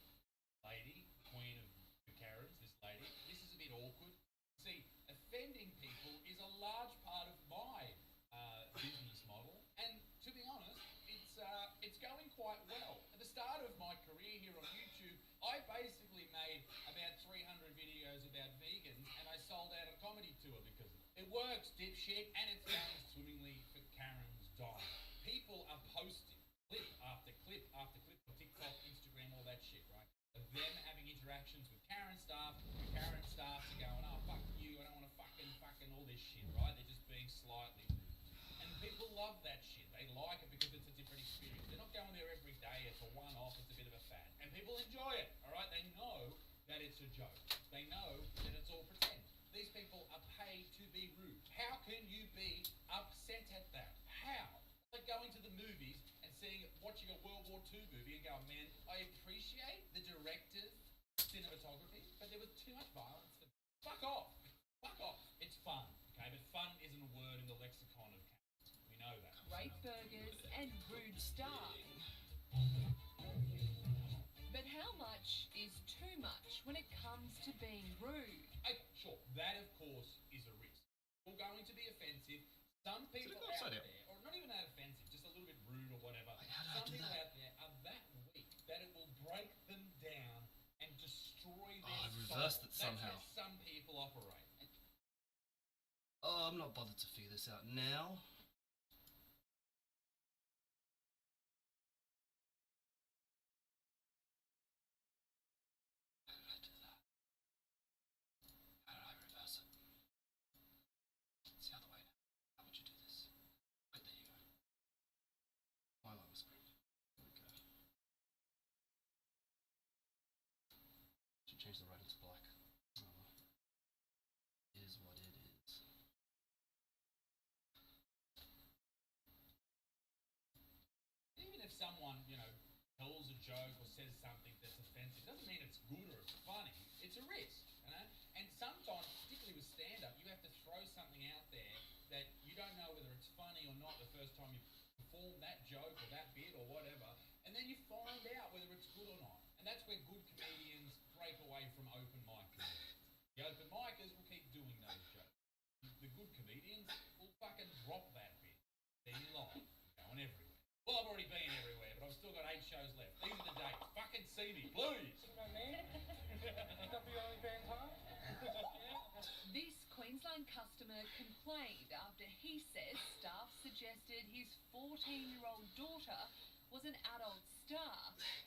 lady, queen of the Karens, this lady, this is a bit awkward. See, offending people is a large part of my business model, and to be honest, it's going quite well. At the start of my career here on YouTube, I basically made about 300 videos about vegans, and I sold out a comedy tour because of it. It works, dipshit, and it's going swimmingly for Karen's Diner. People are posting clip after clip after clip on TikTok, Instagram, all that shit, right? Of them having interactions with Karen staff. Karen staff are going, oh, fuck you, I don't want to fucking all this shit, right? They're just being slightly rude. And people love that shit. They like it because it's a different experience. They're not going there every day. It's a one-off. It's a bit of a fad. And people enjoy it, all right? They know that it's a joke. They know that it's all pretend. These people are paid to be rude. How can you be upset at that? How? Like going to the movies and watching a World War II movie and going, man, I appreciate the director's cinematography, but there was too much violence. Fuck off. Fuck off. It's fun, okay? But fun isn't a word in the lexicon of cats. We know that. Great burgers and rude staff. But how much is too much when it comes to being rude? Sure, that of course is a risk. We're going to be offensive. Some people out there, or not even that offensive, just a little reversed it somehow. That's how some people operate. Oh, I'm not bothered to figure this out now. How did I do that? How did I reverse it? It's the other way now. How would you do this? Wait, there you go. Highlight my screen. There we go. Should change the right to black. Is what it is. Even if someone, tells a joke or says something that's offensive, doesn't mean it's good or it's funny. It's a risk, And sometimes, particularly with stand-up, you have to throw something out there that you don't know whether it's funny or not the first time you perform that joke or that bit or whatever, and then you find out whether it's good or not. And that's where good comedians break away from open mic comedians. The open micers will keep doing those jokes. The good comedians will fucking drop that bit. Then you're live, going everywhere. Well, I've already been everywhere, but I've still got 8 shows left. These are the dates. Fucking see me, please. This Queensland customer complained after he says staff suggested his 14-year-old daughter was an adult star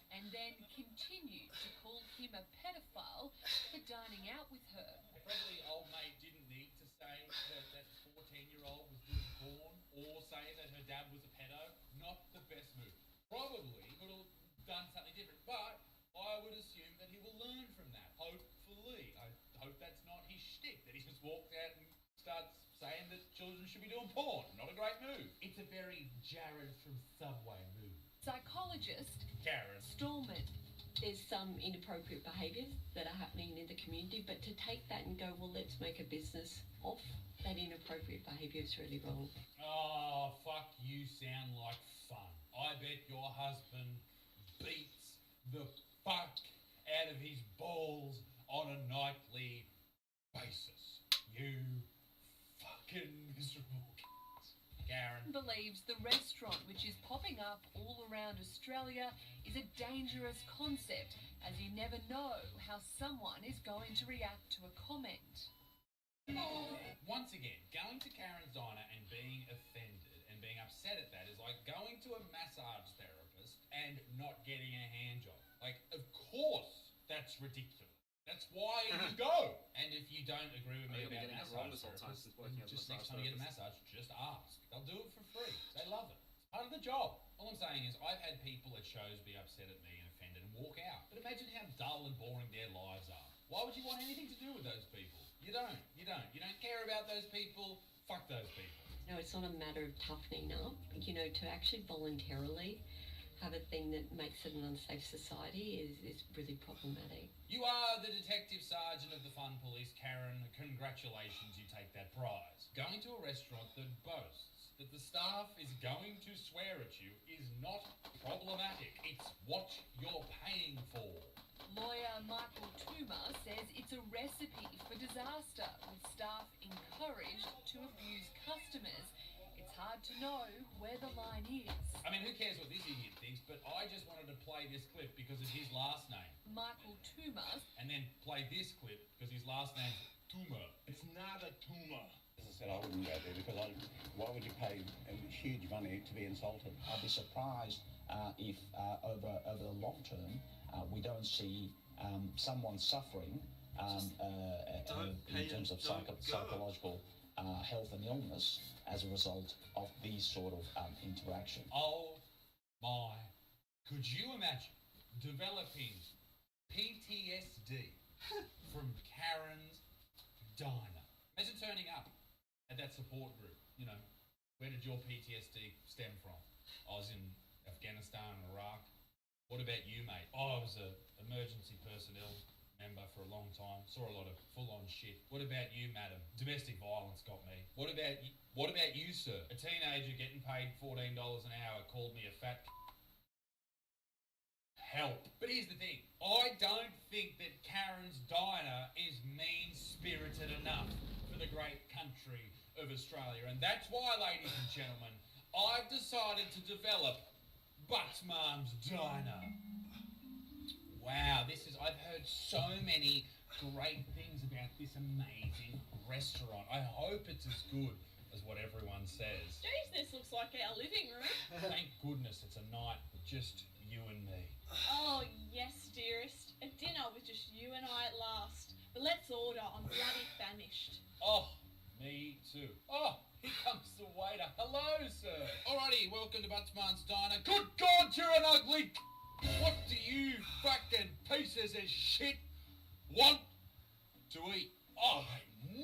and then continued to call him a pedophile for dining out with her. Probably old mate didn't need to say that 14-year-old was doing porn or say that her dad was a pedo. Not the best move. Probably would have done something different, but I would assume that he will learn from that. Hopefully. I hope that's not his shtick, that he just walks out and starts saying that children should be doing porn. Not a great move. It's a very Jared from Subway move. Psychologist Karen Stallman. There's some inappropriate behaviours that are happening in the community, but to take that and go, well, let's make a business off that inappropriate behaviour is really wrong. Oh, fuck, you sound like fun. I bet your husband beats the fuck out of his balls on a nightly basis. You fucking miserable Karen. Believes the restaurant, which is popping up all around Australia, is a dangerous concept, as you never know how someone is going to react to a comment. Once again, going to Karen's Diner and being offended and being upset at that is like going to a massage therapist and not getting a hand job. Like, of course, that's ridiculous. That's why you go. And if you don't agree with me about massage therapists, just next time you get a massage, just ask. They'll do it for free. They love it. It's part of the job. All I'm saying is I've had people at shows be upset at me and offended and walk out. But imagine how dull and boring their lives are. Why would you want anything to do with those people? You don't. You don't care about those people. Fuck those people. No, it's not a matter of toughening up. To actually voluntarily have a thing that makes it an unsafe society is really problematic. You are the detective sergeant of the Fun Police, Karen. Congratulations, you take that prize. Going to a restaurant that boasts that the staff is going to swear at you is not problematic. It's what you're paying for. Lawyer Michael Toomer says it's a recipe for disaster, with staff encouraged to abuse customers. It's hard to know where the line is. I mean, who cares what this idiot thinks, but I just wanted to play this clip because of his last name. Michael Toomer. And then play this clip because his last name's Toomer. It's not a tumor. As I said, I wouldn't go there because why would you pay huge money to be insulted? I'd be surprised if over the long term we don't see someone suffering in terms of psychological health and illness as a result of these sort of interaction. Oh my, could you imagine developing PTSD from Karen's Diner? Imagine turning up at that support group. Where did your PTSD stem from? I was in Afghanistan and Iraq. What about you, mate? I was an emergency personnel member for a long time. Saw a lot of full-on shit. What about you, madam? Domestic violence got me. What about you, sir? A teenager getting paid $14 an hour called me a fat help. But here's the thing. I don't think that Karen's Diner is mean-spirited enough for the great country of Australia. And that's why, ladies and gentlemen, I've decided to develop Buttmum's Diner. Wow, I've heard so many great things about this amazing restaurant. I hope it's as good as what everyone says. Geez, this looks like our living room. Thank goodness it's a night with just you and me. Oh, yes, dearest. A dinner with just you and I at last. But let's order. I'm bloody famished. Oh, me too. Oh, here comes the waiter. Hello, sir. Alrighty, welcome to Buttsman's Diner. Good God, you're an ugly What do you fucking pieces of shit want to eat? Oh,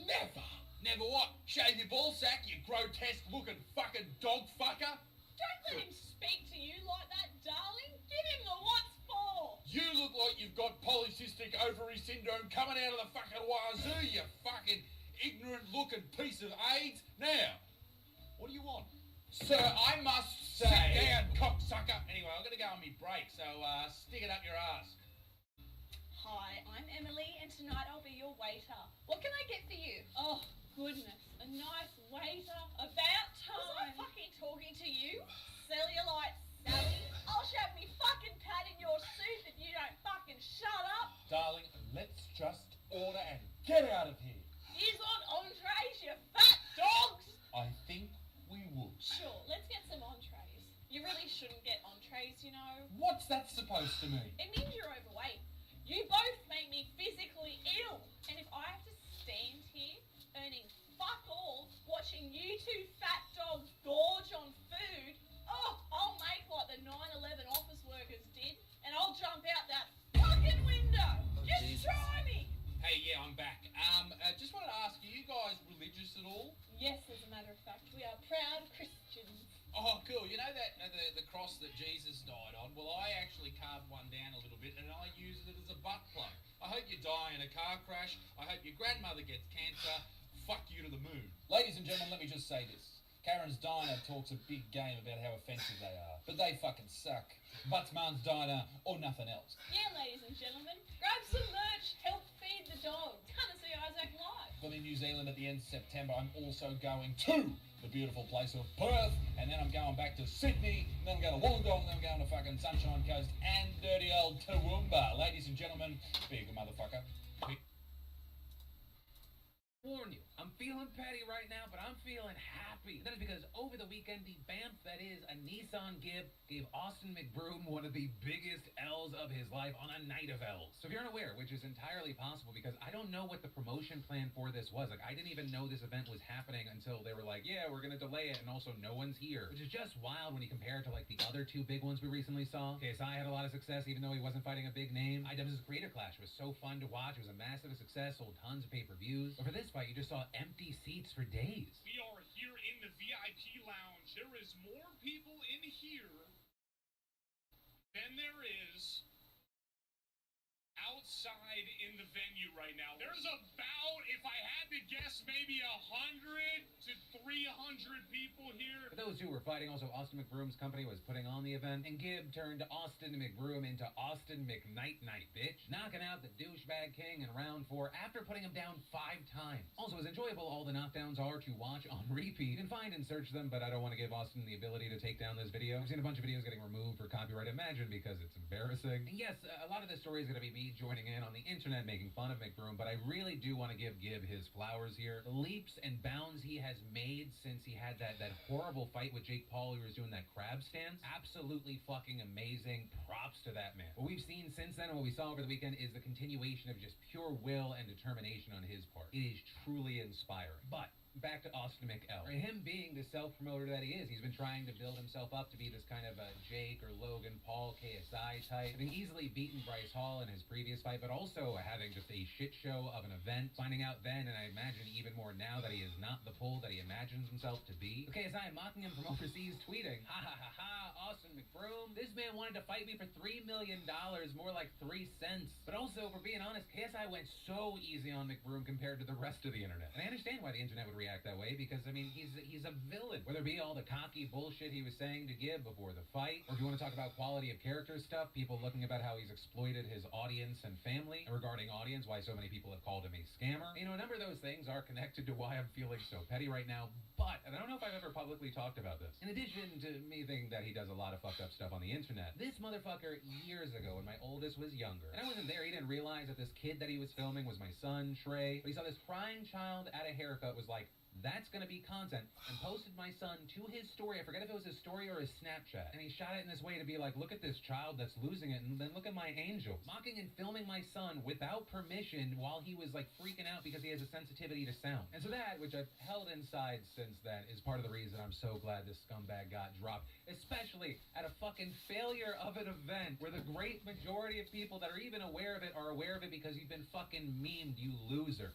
never. Never what? Shave your ball sack, you grotesque looking fucking dog fucker. Don't let him speak to you like that, darling. Give him the what's for. You look like you've got polycystic ovary syndrome coming out of the fucking wazoo, you fucking ignorant looking piece of AIDS. Now, what do you want? Sir, I must say... Sit down, cocksucker. Anyway, I'm going to go on my break, so stick it up your ass. Hi, I'm Emily, and tonight I'll be your waiter. What can I get for you? Oh, goodness. A nice waiter. About time. Was I fucking talking to you? Cellulite Sally? I'll shove me fucking pad in your suit if you don't fucking shut up. Darling, let's just order and get out of here. Here's on entrees, you fat dogs. I think we would. Sure, let's get some entrees. You really shouldn't get entrees, you know. What's that supposed to mean? It means you're overweight. You both make me physically ill. And if I have to stand here earning fuck all watching you two fat dogs gorge on food, oh, I'll make like the 9/11 office workers did, and I'll jump out that fucking window. Just try me. Hey, yeah, I'm back. Just wanted to ask, are you guys religious at all? Yes, as a matter of fact, we are proud Christians. Oh, cool. You know that the cross that Jesus died on? Well, I actually carved one down a little bit and I used it as a butt plug. I hope you die in a car crash. I hope your grandmother gets cancer. Fuck you to the moon. Ladies and gentlemen, let me just say this. Karen's Diner talks a big game about how offensive they are, but they fucking suck. Buttsman's Diner or nothing else. Yeah, ladies and gentlemen, grab some merch, help feed the dogs. Come and see Isaac live. I'm in New Zealand at the end of September. I'm also going to the beautiful place of Perth, and then I'm going back to Sydney, and then I'm going to Wollongong, and then I'm going to fucking Sunshine Coast and dirty old Toowoomba. Ladies and gentlemen, be a good motherfucker. Warn you, I'm feeling petty right now, but I'm feeling happy. That is because over the weekend, the BAMF, that is a Nissan Gib, gave Austin McBroom one of the biggest L's of his life on a night of L's. So if you're unaware, which is entirely possible because I don't know what the promotion plan for this was. Like, I didn't even know this event was happening until they were like, yeah, we're going to delay it, and also no one's here. Which is just wild when you compare it to, like, the other two big ones we recently saw. KSI had a lot of success, even though he wasn't fighting a big name. IW's Creator Clash was so fun to watch. It was a massive success, sold tons of pay-per-views. But for this fight, you just saw empty seats for days. We are here in the VIP lounge. There is more people in here than there is outside in the venue right now. There's about, if I had to guess, maybe 100 to 300 people here. For those who were fighting, also Austin McBroom's company was putting on the event, and Gib turned Austin McBroom into Austin McNight Night, bitch, knocking out the douchebag king in round 4 after putting him down 5 times. Also, as enjoyable all the knockdowns are to watch on repeat, you can find and search them, but I don't want to give Austin the ability to take down this video. I've seen a bunch of videos getting removed for copyright, imagine, because it's embarrassing. And yes, a lot of this story is going to be me joining in on the internet making fun of McBroom, but I really do want to give Gib his flowers here. The leaps and bounds he has made since he had that horrible fight with Jake Paul, who was doing that crab stance, absolutely fucking amazing. Props to that man. What we've seen since then and what we saw over the weekend is the continuation of just pure will and determination on his part. It is truly inspiring. But back to Austin McL. For him being the self-promoter that he is, he's been trying to build himself up to be this kind of a Jake or Logan Paul KSI type, having easily beaten Bryce Hall in his previous fight, but also having just a shit show of an event, finding out then, and I imagine even more now, that he is not the Paul that he imagines himself to be. The KSI mocking him from overseas, tweeting, ha ha ha ha, Austin McBroom, this man wanted to fight me for $3 million, more like 3 cents. But also, for being honest, KSI went so easy on McBroom compared to the rest of the internet. And I understand why the internet would react react that way because, I mean, he's a villain. Whether it be all the cocky bullshit he was saying to Gibb before the fight, or if you want to talk about quality of character stuff, people looking about how he's exploited his audience and family, and regarding audience, why so many people have called him a scammer. You know, a number of those things are connected to why I'm feeling so petty right now, but, and I don't know if I've ever publicly talked about this, in addition to me thinking that he does a lot of fucked up stuff on the internet, this motherfucker years ago when my oldest was younger, and I wasn't there, he didn't realize that this kid that he was filming was my son, Trey, but he saw this crying child at a haircut, was like, that's gonna be content, and posted my son to his story. I forget if it was his story or his Snapchat. And he shot it in this way to be like, look at this child that's losing it, and then look at my angels. Mocking and filming my son without permission while he was like freaking out because he has a sensitivity to sound. And so that, which I've held inside since then, is part of the reason I'm so glad this scumbag got dropped. Especially at a fucking failure of an event where the great majority of people that are even aware of it are aware of it because you've been fucking memed, you loser.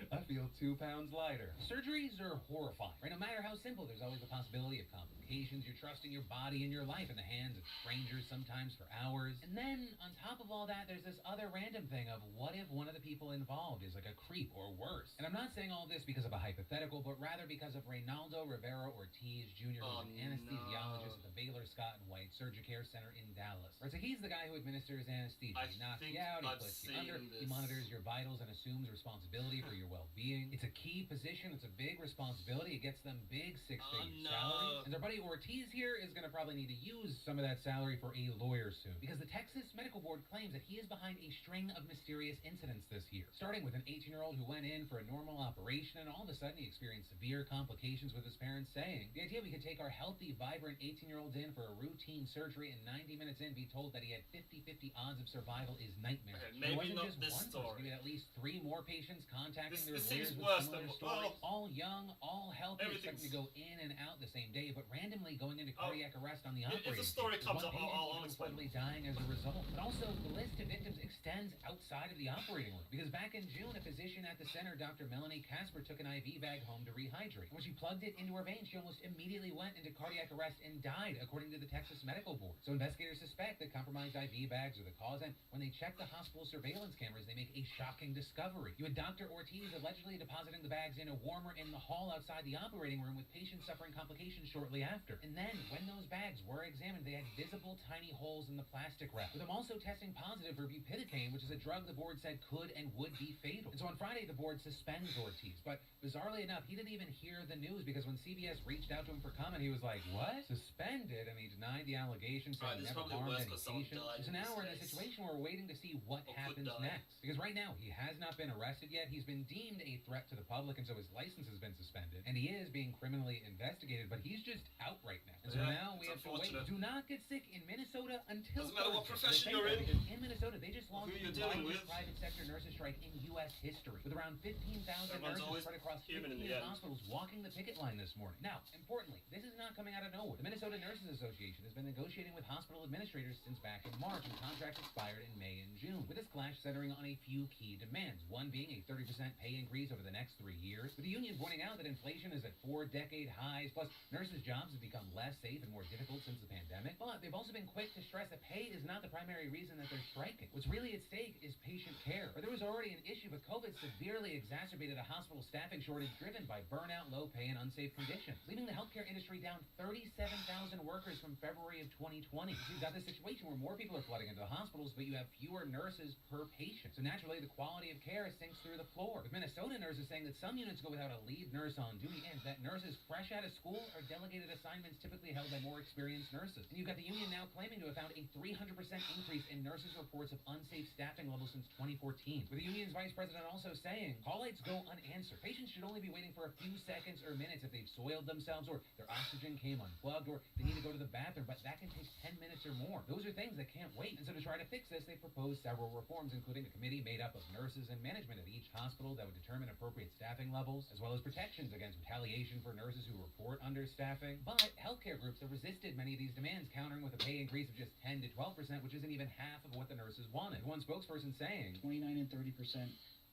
I feel 2 pounds lighter. Surgeries are horrifying, right? No matter how simple, there's always the possibility of complications. You're trusting your body and your life in the hands of strangers, sometimes for hours. And then, on top of all that, there's this other random thing of what if one of the people involved is like a creep or worse? And I'm not saying all this because of a hypothetical, but rather because of Reynaldo Rivera Ortiz Jr., who's an anesthesiologist at the Baylor Scott and White Surgicare Center in Dallas. Right, so he's the guy who administers anesthesia. He knocks you out, he puts you under, he monitors your vitals and assumes responsibility for your well-being. It's a key position. It's a big responsibility. It gets them big six-figure salaries. And their buddy Ortiz here is going to probably need to use some of that salary for a lawyer soon, because the Texas Medical Board claims that he is behind a string of mysterious incidents this year, starting with an 18-year-old who went in for a normal operation and all of a sudden he experienced severe complications, with his parents saying the idea we could take our healthy, vibrant 18-year-olds in for a routine surgery and 90 minutes in be told that he had 50-50 odds of survival is nightmare. Okay, maybe not this story. We had at least 3 more patients contacting their this lawyers seems with worse similar than stories. All young, all healthy, expecting everything's- to go in and out the same day, but randomly going into cardiac arrest on the If operating the story table. comes One up, patient I'll was explain. reportedly dying as a result. But also, the list of victims extends outside of the operating room, because back in June, a physician at the center, Dr. Melanie Casper, took an IV bag home to rehydrate. When she plugged it into her veins, she almost immediately went into cardiac arrest and died, according to the Texas Medical Board. So investigators suspect that compromised IV bags are the cause, and when they check the hospital surveillance cameras, they make a shocking discovery. You had Dr. Ortiz allegedly depositing the bags in a warmer in the hall outside the operating room, with patients suffering complications shortly after. And then, when those bags were examined, they had visible tiny holes in the plastic wrap, with them also testing positive for bupivacaine, which is a drug the board said could and would be fatal. And so on Friday, the board suspends Ortiz, but bizarrely enough, he didn't even hear the news, because when CBS reached out to him for comment, he was like, what? Suspended? And he denied the allegations, saying he never harmed any patients. So now we're in a situation where we're waiting to see what happens next. Because right now, he has not been arrested yet. He's been deemed a threat to the public, and so his license has been suspended. And he is being criminally investigated, but he's just out right now. And so now we have to wait. Do not get sick in Minnesota until Doesn't matter what Thursday. profession you're in. Because in Minnesota, they just launched Who you're the dealing largest with. private sector nurses strike in U.S. history, with around 15,000 Everyone's nurses always spread across human in 15 the end. hospitals walking the picket line this morning. Now, importantly, this is not coming out of nowhere. The Minnesota Nurses Association has been negotiating with hospital administrators since back in March, and contracts expired in May and June, with this clash centering on a few key demands. One being a 30% pay increase over the next 3 years, with the union pointing out that inflation is at 4-decade highs, plus nurses' jobs have become less safe and more difficult since the pandemic. But they've also been quick to stress that pay is not the primary reason that they're striking. What's really at stake is patient care. But there was already an issue, but COVID severely exacerbated a hospital staffing shortage driven by burnout, low pay, and unsafe conditions, leaving the healthcare industry down 37,000 workers from February of 2020. So you've got this situation where more people are flooding into the hospitals, but you have fewer nurses per patient. So naturally, the quality of care sinks through the floor, with Minnesota nurses saying that some units go without a lead nurse on duty, and that nurses fresh out of school are delegated assignments typically held by more experienced nurses. And you've got the union now claiming to have found a 300% increase in nurses' reports of unsafe staffing levels since 2014, with the union's vice president also saying call-outs go unanswered. Patients should only be waiting for a few seconds or minutes if they've soiled themselves, or their oxygen came unplugged, or they need to go to the bathroom, but that can take 10 minutes or more. Those are things that can't wait. And so to try to fix this, they proposed several reforms, including a committee made up of nurses and management at each hospital that would determine appropriate staffing levels, as well as protections against retaliation for nurses who report understaffing. But healthcare groups have resisted many of these demands, countering with a pay increase of just 10 to 12%, which isn't even half of what the nurses wanted. One spokesperson saying, 29 and 30%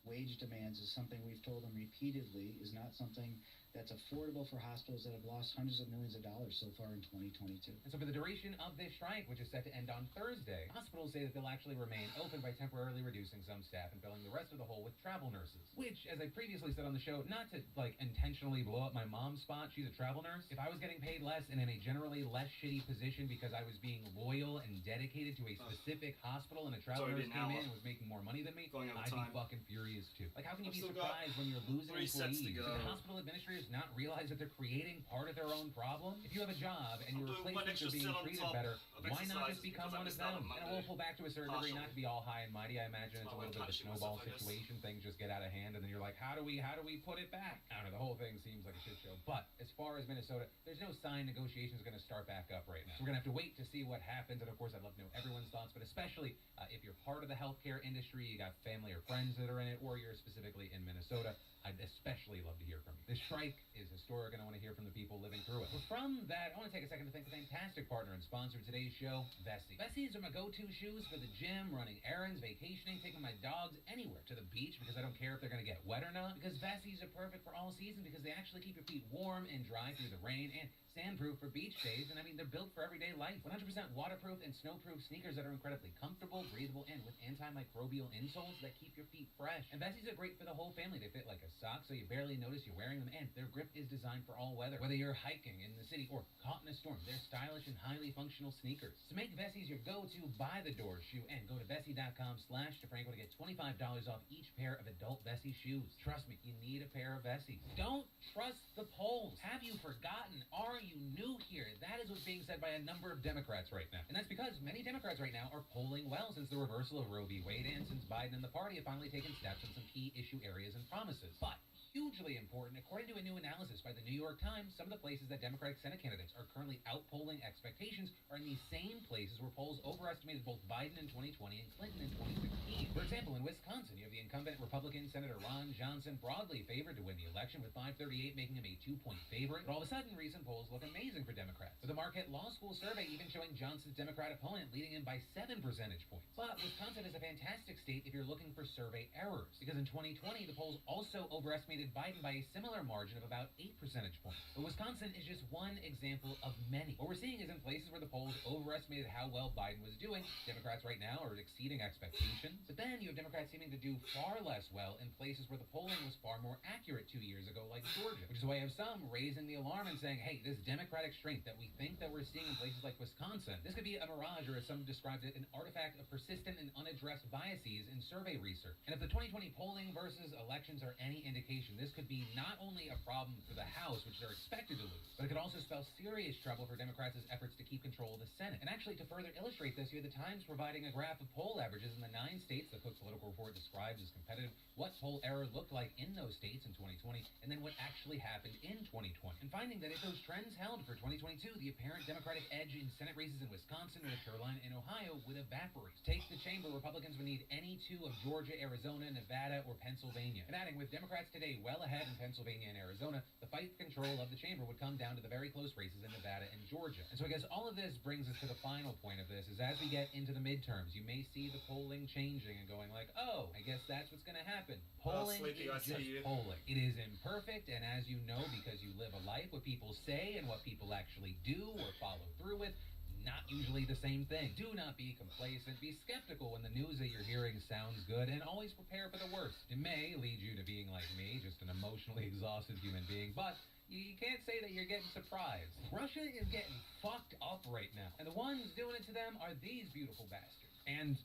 wage demands is something we've told them repeatedly is not something that's affordable for hospitals that have lost hundreds of millions of dollars so far in 2022. And so for the duration of this strike, which is set to end on Thursday, hospitals say that they'll actually remain open by temporarily reducing some staff and filling the rest of the hole with travel nurses. Which, as I previously said on the show, not to like intentionally blow up my mom's spot, she's a travel nurse. If I was getting paid less and in a generally less shitty position because I was being loyal and dedicated to a specific hospital and a travel nurse came in and was making more money than me, I'd be fucking furious too. Like, how can you be surprised when you're losing employees? Do the hospital administrators not realize that they're creating part of their own problem? If you have a job and your replacements are being treated better, why not just become one of them? And we'll pull back to a certain degree, not to be all high and mighty. I imagine it's a little bit of a snowball situation. Things just get out of hand, and then you're like, how do we put it back? I don't know. The whole thing seems like a shit show. But as far as Minnesota, there's no sign negotiations are going to start back up right now. So we're going to have to wait to see what happens. And of course, I'd love to know everyone's thoughts, but especially if you're part of the healthcare industry, you got family or friends that are in it, or you're specifically in Minnesota, I'd especially love to hear from you. This strike is historic, and I want to hear from the people living through it. But from that, I want to take a second to thank the fantastic partner and sponsor of today's show, Vessi. Vessis are my go-to shoes for the gym, running errands, vacationing, taking my dogs anywhere to the beach because I don't care if they're going to get wet or not. Because Vessis are perfect for all seasons because they actually keep your feet warm and dry through the rain and sandproof for beach days. And I mean, they're built for everyday life. 100% waterproof and snowproof sneakers that are incredibly comfortable, breathable, and with antimicrobial insoles that keep your feet fresh. And Vessis are great for the whole family. They fit like a sock, so you barely notice you're wearing them, and their grip is designed for all weather. Whether you're hiking in the city or caught in a storm, they're stylish and highly functional sneakers. So make Vessis your go-to by-the-door shoe, and go to Vessi.com/DeFranco to get $25 off each pair of adult Vessi shoes. Trust me, you need a pair of Vessis. Don't trust the polls. Have you forgotten? Are you new here? That is what's being said by a number of Democrats right now. And that's because many Democrats right now are polling well since the reversal of Roe v. Wade and since Biden and the party have finally taken steps in some key issue areas and promises. But hugely important, according to a new analysis by the New York Times, some of the places that Democratic Senate candidates are currently outpolling expectations are in the same places where polls overestimated both Biden in 2020 and Clinton in 2016. For example, in Wisconsin, you have the incumbent Republican Senator Ron Johnson broadly favored to win the election, with 538 making him a 2-point favorite. But all of a sudden, recent polls look amazing for Democrats, with the Marquette Law School survey even showing Johnson's Democrat opponent leading him by 7 percentage points. But Wisconsin is a fantastic state if you're looking for survey errors, because in 2020, the polls also overestimated Biden by a similar margin of about 8 percentage points. But Wisconsin is just one example of many. What we're seeing is in places where the polls overestimated how well Biden was doing, Democrats right now are exceeding expectations. But then you have Democrats seeming to do far less well in places where the polling was far more accurate 2 years ago, like Georgia. Which is why you have some raising the alarm and saying, hey, this Democratic strength that we think that we're seeing in places like Wisconsin, this could be a mirage, or as some described it, an artifact of persistent and unaddressed biases in survey research. And if the 2020 polling versus elections are any indication, this could be not only a problem for the House, which they're expected to lose, but it could also spell serious trouble for Democrats' efforts to keep control of the Senate. And actually, to further illustrate this, you had the Times providing a graph of poll averages in the 9 states the Cook Political Report describes as competitive, what poll error looked like in those states in 2020, and then what actually happened in 2020. And finding that if those trends held for 2022, the apparent Democratic edge in Senate races in Wisconsin, North Carolina, and Ohio would evaporate. Take the chamber, Republicans would need any 2 of Georgia, Arizona, Nevada, or Pennsylvania. And adding, with Democrats today well ahead in Pennsylvania and Arizona, the fight for control of the chamber would come down to the very close races in Nevada and Georgia. And so I guess all of this brings us to the final point of this, is as we get into the midterms, you may see the polling changing and going like, oh, I guess that's what's going to happen. Polling Sleepy, is just polling. It is imperfect, and as you know, because you live a life, what people say and what people actually do or follow through with, not usually the same thing. Do not be complacent. Be skeptical when the news that you're hearing sounds good, and always prepare for the worst. It may lead you to being like me, just an emotionally exhausted human being, but you can't say that you're getting surprised. Russia is getting fucked up right now, and the ones doing it to them are these beautiful bastards. And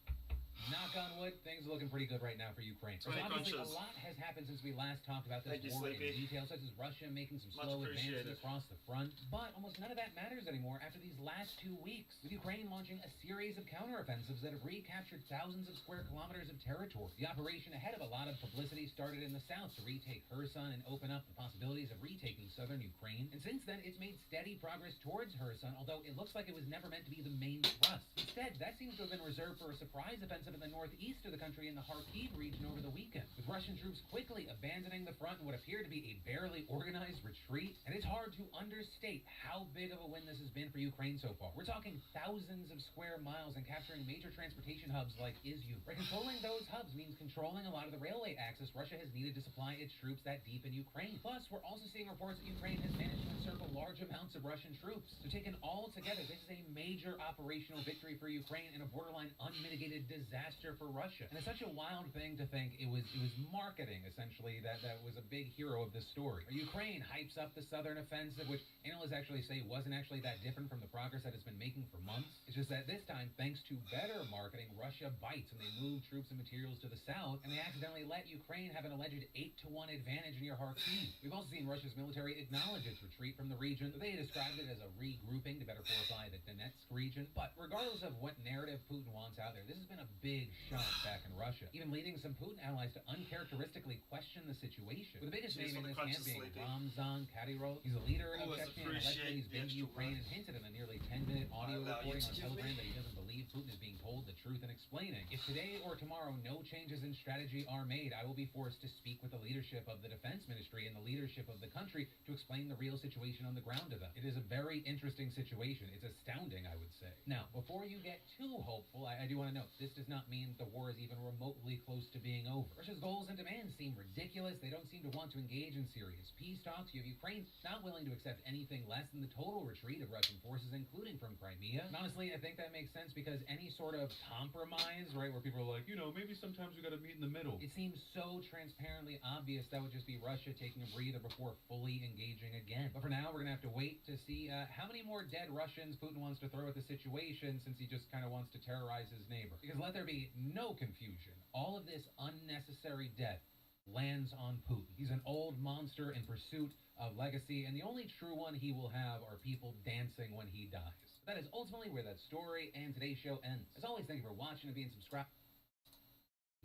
knock on wood, things are looking pretty good right now for Ukraine. So obviously a lot has happened since we last talked about this war in detail, such as Russia making some slow advances across the front. But almost none of that matters anymore after these last 2 weeks, with Ukraine launching a series of counteroffensives that have recaptured thousands of square kilometers of territory. The operation, ahead of a lot of publicity, started in the south to retake Kherson and open up the possibilities of retaking southern Ukraine. And since then, it's made steady progress towards Kherson, although it looks like it was never meant to be the main thrust. Instead, that seems to have been reserved for a surprise offensive offensive in the northeast of the country in the Kharkiv region over the weekend, with Russian troops quickly abandoning the front in what appeared to be a barely organized retreat. And it's hard to understate how big of a win this has been for Ukraine so far. We're talking thousands of square miles and capturing major transportation hubs like Izium. Right, controlling those hubs means controlling a lot of the railway access Russia has needed to supply its troops that deep in Ukraine. Plus, we're also seeing reports that Ukraine has managed to encircle large amounts of Russian troops. So taken all together, this is a major operational victory for Ukraine and a borderline unmitigated disaster for Russia. And it's such a wild thing to think it was marketing, essentially, that was a big hero of this story. Ukraine hypes up the southern offensive, which analysts actually say wasn't actually that different from the progress that it's been making for months. It's just that this time, thanks to better marketing, Russia bites and they move troops and materials to the south, and they accidentally let Ukraine have an alleged 8-to-1 advantage near Kharkiv. We've also seen Russia's military acknowledge its retreat from the region. They described it as a regrouping to better fortify the Donetsk region. But regardless of what narrative Putin wants out there, this has been a big shot back in Russia, even leading some Putin allies to uncharacteristically question the situation. With the biggest name in this camp being Ramzan Kadyrov. He's a leader of Chechnya, and allegedly he's been to Ukraine and hinted in a nearly 10-minute audio recording on Telegram that he doesn't believe Putin is being told the truth and explaining. If today or tomorrow no changes in strategy are made, I will be forced to speak with the leadership of the defense ministry and the leadership of the country to explain the real situation on the ground to them. It is a very interesting situation. It's astounding, I would say. Now, before you get too hopeful, I do want to note, this does not mean the war is even remotely close to being over. Russia's goals and demands seem ridiculous. They don't seem to want to engage in serious peace talks. You have Ukraine not willing to accept anything less than the total retreat of Russian forces, including from Crimea. And honestly, I think that makes sense because any sort of compromise, right, where people are like, maybe sometimes we got to meet in the middle. It seems so transparently obvious that would just be Russia taking a breather before fully engaging again. But for now, we're going to have to wait to see how many more dead Russians Putin wants to throw at the situation, since he just kind of wants to terrorize his neighbor. Because let there be no confusion, all of this unnecessary death lands on Putin. He's an old monster in pursuit of legacy, and the only true one he will have are people dancing when he dies. That is ultimately where that story and today's show ends. As always, thank you for watching and being subscribed.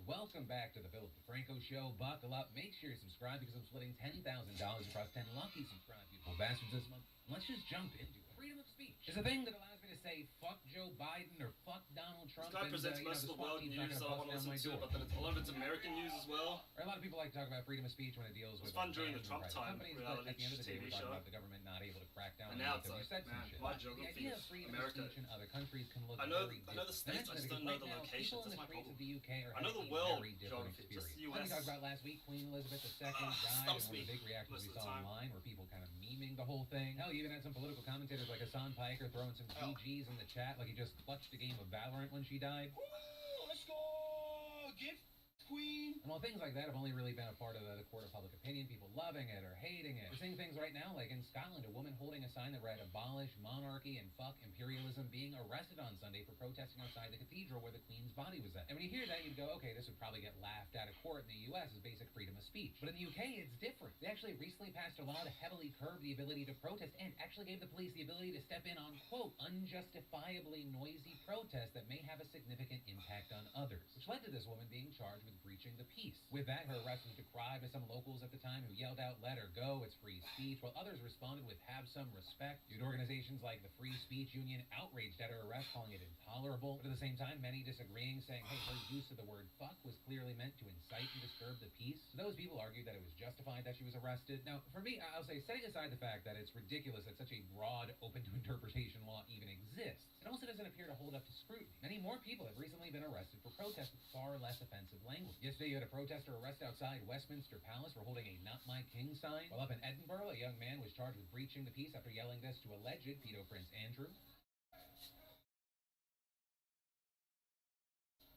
Welcome back to the Philip DeFranco Show. Buckle up. Make sure you subscribe because I'm splitting $10,000 across 10 lucky subscribe beautiful bastards this month. And let's just jump into it. Freedom of speech is a thing that allows me to say fuck Joe Biden or fuck Donald Trump. This guy presents most of the world news I want to listen to, but then a lot of it's American news as well. Or a lot of people like to talk about freedom of speech when it deals with fun during the Trump time companies, but at the end of the day, we're talking about the government not able to crack down on you because you said some shit. The idea of freedom of speech in other countries can look very different. I know the states, I just don't know the locations. That's my problem. I know the world geography, just the US. Like we talked about last week, Queen Elizabeth II died, and one of the big reactions we saw online were people kind of memeing the whole thing. Hell, you even had some political commentators like Hassan Piker throwing some GGs in the chat like he just clutched a game of Valorant when she died. Ooh, let's go! Give Queen! And while things like that have only really been a part of the court of public opinion, people loving it or hating it, we're seeing things right now like in Scotland, a woman holding a sign that read "Abolish monarchy and fuck imperialism" being arrested on Sunday for protesting outside the cathedral where the Queen's body was at. And when you hear that, you'd go, okay, this would probably get laughed out of court in the US as basic freedom of speech. But in the UK, it's different. They actually recently passed a law to heavily curb the ability to protest and actually gave the police the ability to step in on, quote, unjustifiably noisy protests that may have a significant impact on others, which led to this woman being charged with breaching the peace. With that, her arrest was decried by some locals at the time who yelled out, "Let her go, it's free speech," while others responded with "Have some respect." You had organizations like the Free Speech Union outraged at her arrest, calling it intolerable, but at the same time, many disagreeing, saying, hey, her use of the word fuck was clearly meant to incite and disturb the peace. So those people argued that it was justified that she was arrested. Now, for me, I'll say, setting aside the fact that it's ridiculous that such a broad, open-to-interpretation law even exists, it also doesn't appear to hold up to scrutiny. Many more people have recently been arrested for protests with far less offensive language. Yesterday, you had a protester arrested outside Westminster Palace for holding a "Not My King" sign, while up in Edinburgh, a young man was charged with breaching the peace after yelling this to alleged pedo Prince Andrew.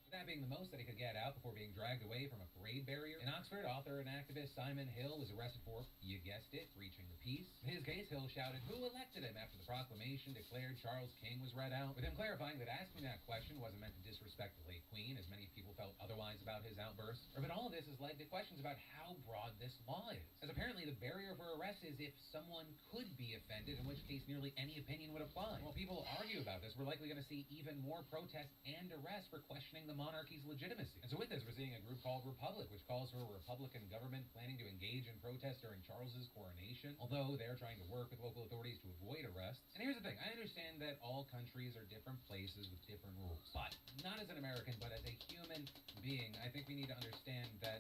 That being the most that he could get out before being dragged away from a parade barrier. In Oxford, author and activist Simon Hill was arrested for, you guessed it, breaching the peace. In his case, Hill shouted who elected him after the proclamation declared Charles King was read out, with him clarifying that asking that question wasn't meant to disrespect the late Queen, as many people felt otherwise about his outburst. But all of this has led to questions about how broad this law is, as apparently the barrier for arrest is if someone could be offended, in which case nearly any opinion would apply. And while people argue about this, we're likely going to see even more protests and arrests for questioning the monarchy's legitimacy. And so with this, we're seeing a group called Republic, which calls for a Republican government planning to engage in protest during Charles's coronation, although they're trying to work with local authorities to avoid arrests. And here's the thing, I understand that all countries are different places with different rules, but not as an American, but as a human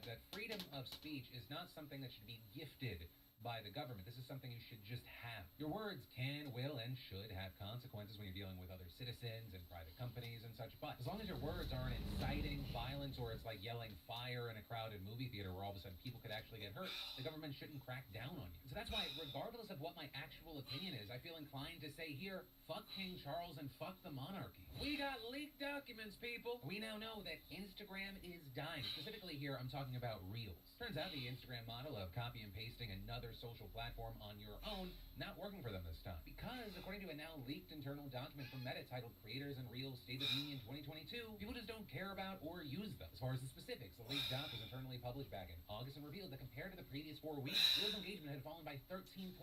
that freedom of speech is not something that should be gifted by the government. This is something you should just have. Your words can, will, and should have consequences when you're dealing with other citizens and private companies and such, but as long as your words aren't inciting violence or it's like yelling fire in a crowded movie theater where all of a sudden people could actually get hurt, the government shouldn't crack down on you. So that's why, regardless of what my actual opinion is, I feel inclined to say here, fuck King Charles and fuck the monarchy. We got leaked documents, people. We now know that Instagram is dying. Specifically here, I'm talking about Reels. Turns out the Instagram model of copy and pasting another social platform on your own not working for them this time. Because, according to a now leaked internal document from Meta titled Creators and Reels State of the Union 2022, people just don't care about or use them. As far as the specifics, the leaked doc was internally published back in August and revealed that compared to the previous 4 weeks, Reels engagement had fallen by 13.6%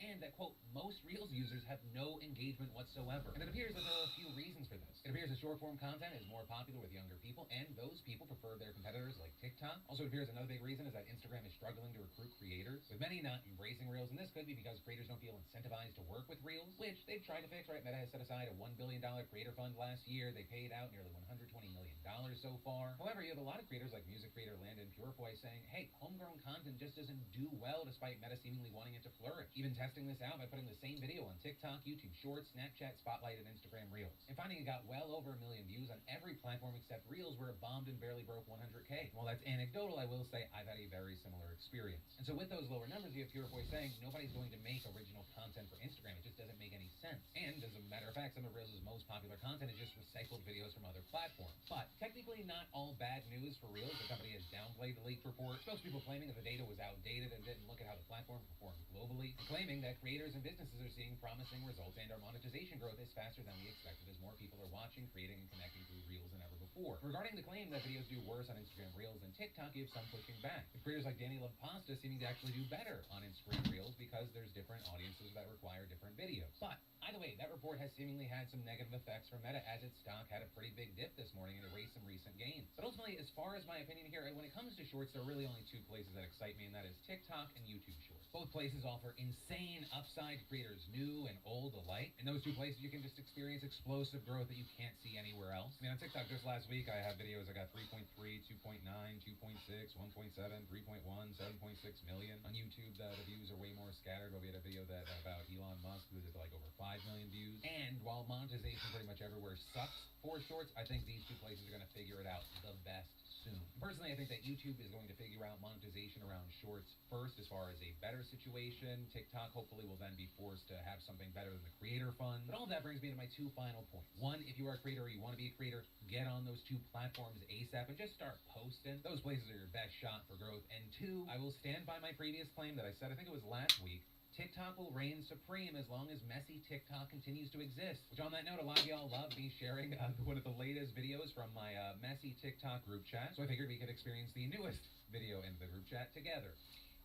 and that, quote, most Reels users have no engagement whatsoever. And it appears that there are a few reasons for this. It appears that short-form content is more popular with younger people, and those people prefer their competitors like TikTok. Also, it appears another big reason is that Instagram is struggling to recruit creators, with many not embracing Reels, and this could be because creators don't feel incentivized to work with Reels, which they've tried to fix, right? Meta has set aside a $1 billion creator fund last year. They paid out nearly $120 million so far. However, you have a lot of creators like music creator Landon Purefoy saying, hey, homegrown content just doesn't do well despite Meta seemingly wanting it to flourish. Even testing this out by putting the same video on TikTok, YouTube Shorts, Snapchat, Spotlight, and Instagram Reels, and finding it got well over 1 million views on every platform except Reels, where it bombed and barely broke 100K. While that's anecdotal, I will say I've had a very similar experience. And so with those lower numbers, you have Purefoy saying nobody's going to make original content for Instagram. It just doesn't make any sense. And as a matter of fact, some of Reels' most popular content is just recycled videos from other platforms. But technically not all bad news for Reels. The company has downplayed the leaked report. Spokespeople claiming that the data was outdated and didn't look at how the platform performed globally, and claiming that creators and businesses are seeing promising results and our monetization growth is faster than we expected as more people are watching, creating, and connecting through Reels than ever before. Regarding the claim that videos do worse on Instagram Reels than TikTok, you have some pushing back, with creators like Danny Love Pasta seeming to actually do better on Instagram Reels because there's different audiences that require different videos. But either way, that report has seemingly had some negative effects for Meta, as its stock had a pretty big dip this morning and erased some recent gains. But ultimately, as far as my opinion here, when it comes to shorts, there are really only 2 places that excite me, and that is TikTok and YouTube Shorts. Both places offer insane upside to creators new and old alike. In those 2 places, you can just experience explosive growth that you can't see anywhere else. I mean, on TikTok, just last week, I have videos that got 3.3, 2.9, 2.6, 1.7, 3.1, 7.6 million. On YouTube, the views are way more scattered, but we had a video that about Elon Musk who did like over 5 million views. And while monetization pretty much everywhere sucks for shorts, I think these 2 places are going to figure it out the best soon. Personally, I think that YouTube is going to figure out monetization around shorts first as far as a better situation. TikTok hopefully will then be forced to have something better than the creator fund. But all of that brings me to my 2 final points. 1, if you are a creator or you want to be a creator, get on those 2 platforms ASAP and just start posting. Those places are your best shot for growth. And 2, I will stand by my previous claim that I said, I think it was last week, TikTok will reign supreme as long as messy TikTok continues to exist. Which, on that note, a lot of y'all love me sharing one of the latest videos from my messy TikTok group chat. So I figured we could experience the newest video in the group chat together.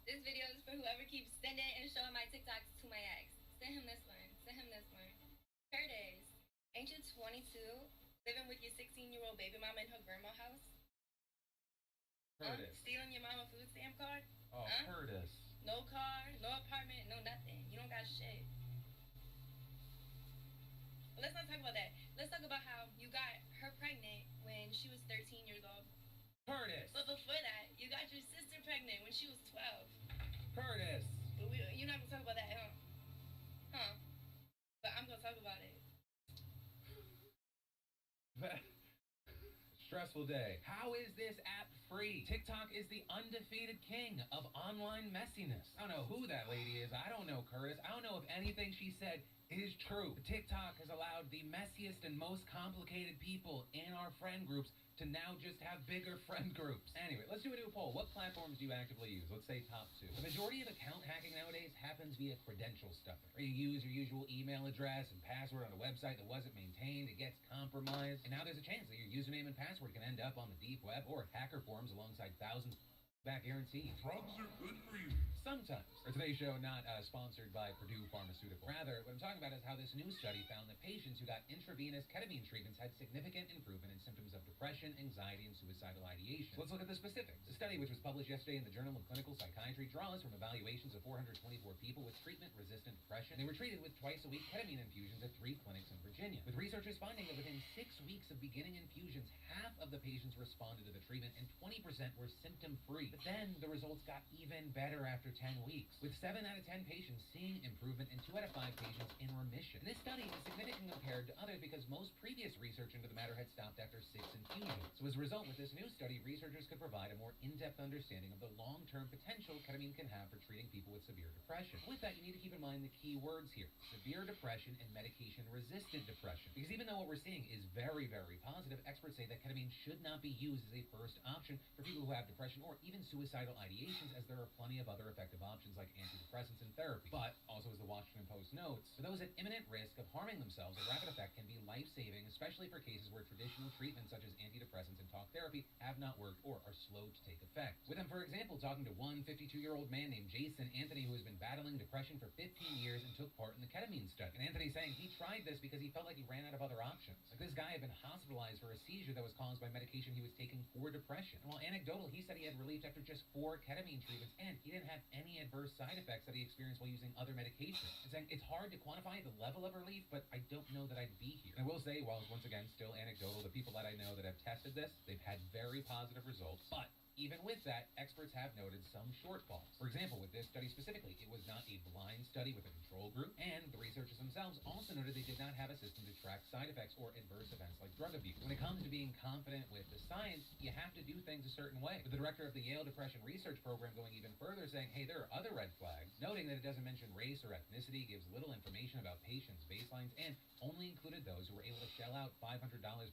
This video is for whoever keeps sending and showing my TikToks to my ex. Send him this one. Send him this one. Curtis, ain't you 22, living with your 16-year-old baby mama in her grandma's house? Curtis. Stealing your mama food stamp card? Oh, Curtis. No car, no apartment, no nothing. You don't got shit. But let's not talk about that. Let's talk about how you got her pregnant when she was 13 years old. Curtis. But before that, you got your sister pregnant when she was 12. Curtis. But you're not gonna talk about that, huh? Huh? But I'm gonna talk about it. Stressful day. How is this app free? TikTok is the undefeated king of online messiness. I don't know who that lady is. I don't know Curtis. I don't know if anything she said is true. But TikTok has allowed the messiest and most complicated people in our friend groups to now just have bigger friend groups. Anyway, let's do a new poll. What platforms do you actively use? Let's say top 2. The majority of account hacking nowadays happens via credential stuffing, where you use your usual email address and password on a website that wasn't maintained, it gets compromised, and now there's a chance that your username and password can end up on the deep web or hacker forums alongside thousands back guaranteed. Drugs are good for you. sometimes. Or today's show not sponsored by Purdue Pharmaceutical. Rather, what I'm talking about is how this new study found that patients who got intravenous ketamine treatments had significant improvement in symptoms of depression, anxiety, and suicidal ideation. So let's look at the specifics. The study, which was published yesterday in the Journal of Clinical Psychiatry, draws from evaluations of 424 people with treatment-resistant depression. They were treated with twice-a-week ketamine infusions at 3 clinics in Virginia, with researchers finding that within 6 weeks of beginning infusions, half of the patients responded to the treatment and 20% were symptom-free. But then the results got even better after 10 weeks, with 7 out of 10 patients seeing improvement and 2 out of 5 patients in remission. And this study is significant compared to others because most previous research into the matter had stopped after 6 infusions. So as a result, with this new study, researchers could provide a more in-depth understanding of the long-term potential ketamine can have for treating people with severe depression. With that, you need to keep in mind the key words here: severe depression and medication-resistant depression. Because even though what we're seeing is very, very positive, experts say that ketamine should not be used as a first option for people who have depression or even suicidal ideations, as there are plenty of other effective options like antidepressants and therapy. But, also as the Washington Post notes, for those at imminent risk of harming themselves, a rapid effect can be life-saving, especially for cases where traditional treatments such as antidepressants and talk therapy have not worked or are slow to take effect. With them, for example, talking to one 52-year-old man named Jason Anthony who has been battling depression for 15 years and took part in the ketamine study. And Anthony saying he tried this because he felt like he ran out of other options. Like, this guy had been hospitalized for a seizure that was caused by medication he was taking for depression. And while anecdotal, he said he had relief after just 4 ketamine treatments and he didn't have any adverse side effects that he experienced while using other medications. And saying it's hard to quantify the level of relief, but I don't know that I'd be here. And I will say, while once again still anecdotal, the people that I know that have tested this, they've had very positive results. But even with that, experts have noted some shortfalls. For example, with this study specifically, it was not a blind study with a control group, and the researchers themselves also noted they did not have a system to track side effects or adverse events like drug abuse. When it comes to being confident with the science, you have to do things a certain way. With the director of the Yale Depression Research Program going even further, saying, hey, there are other red flags, noting that it doesn't mention race or ethnicity, gives little information about patients' baselines, and only included those who were able to shell out $500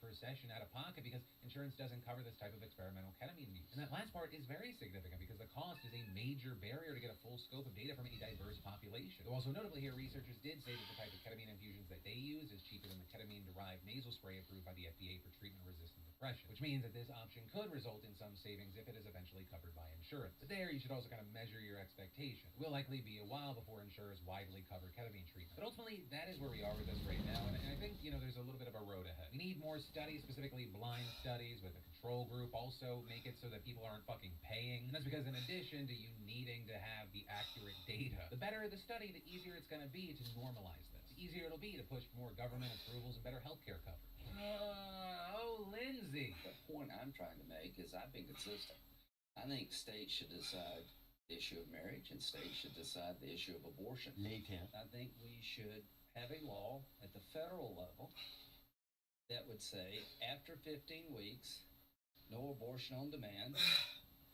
per session out of pocket because insurance doesn't cover this type of experimental ketamine use. And that last part is very significant because the cost is a major barrier to get a full scope of data from a diverse population. Though also notably here, researchers did say that the type of ketamine infusions that they use is cheaper than the ketamine-derived nasal spray approved by the FDA for treatment-resistant depression, which means that this option could result in some savings if it is eventually covered by insurance. But there, you should also kind of measure your expectation. It will likely be a while before insurers widely cover ketamine treatment. But ultimately, that is where we are with this right now, and I think, there's a little bit of a road ahead. We need more studies, specifically blind studies with a control group. Also, make it so that people aren't fucking paying. And that's because in addition to you needing to have the accurate data, the better the study, the easier it's going to be to normalize this. The easier it'll be to push more government approvals and better healthcare coverage. Lindsay. The point I'm trying to make is I've been consistent. I think states should decide the issue of marriage and states should decide the issue of abortion. Later. I think we should have a law at the federal level that would say after 15 weeks, no abortion on demand,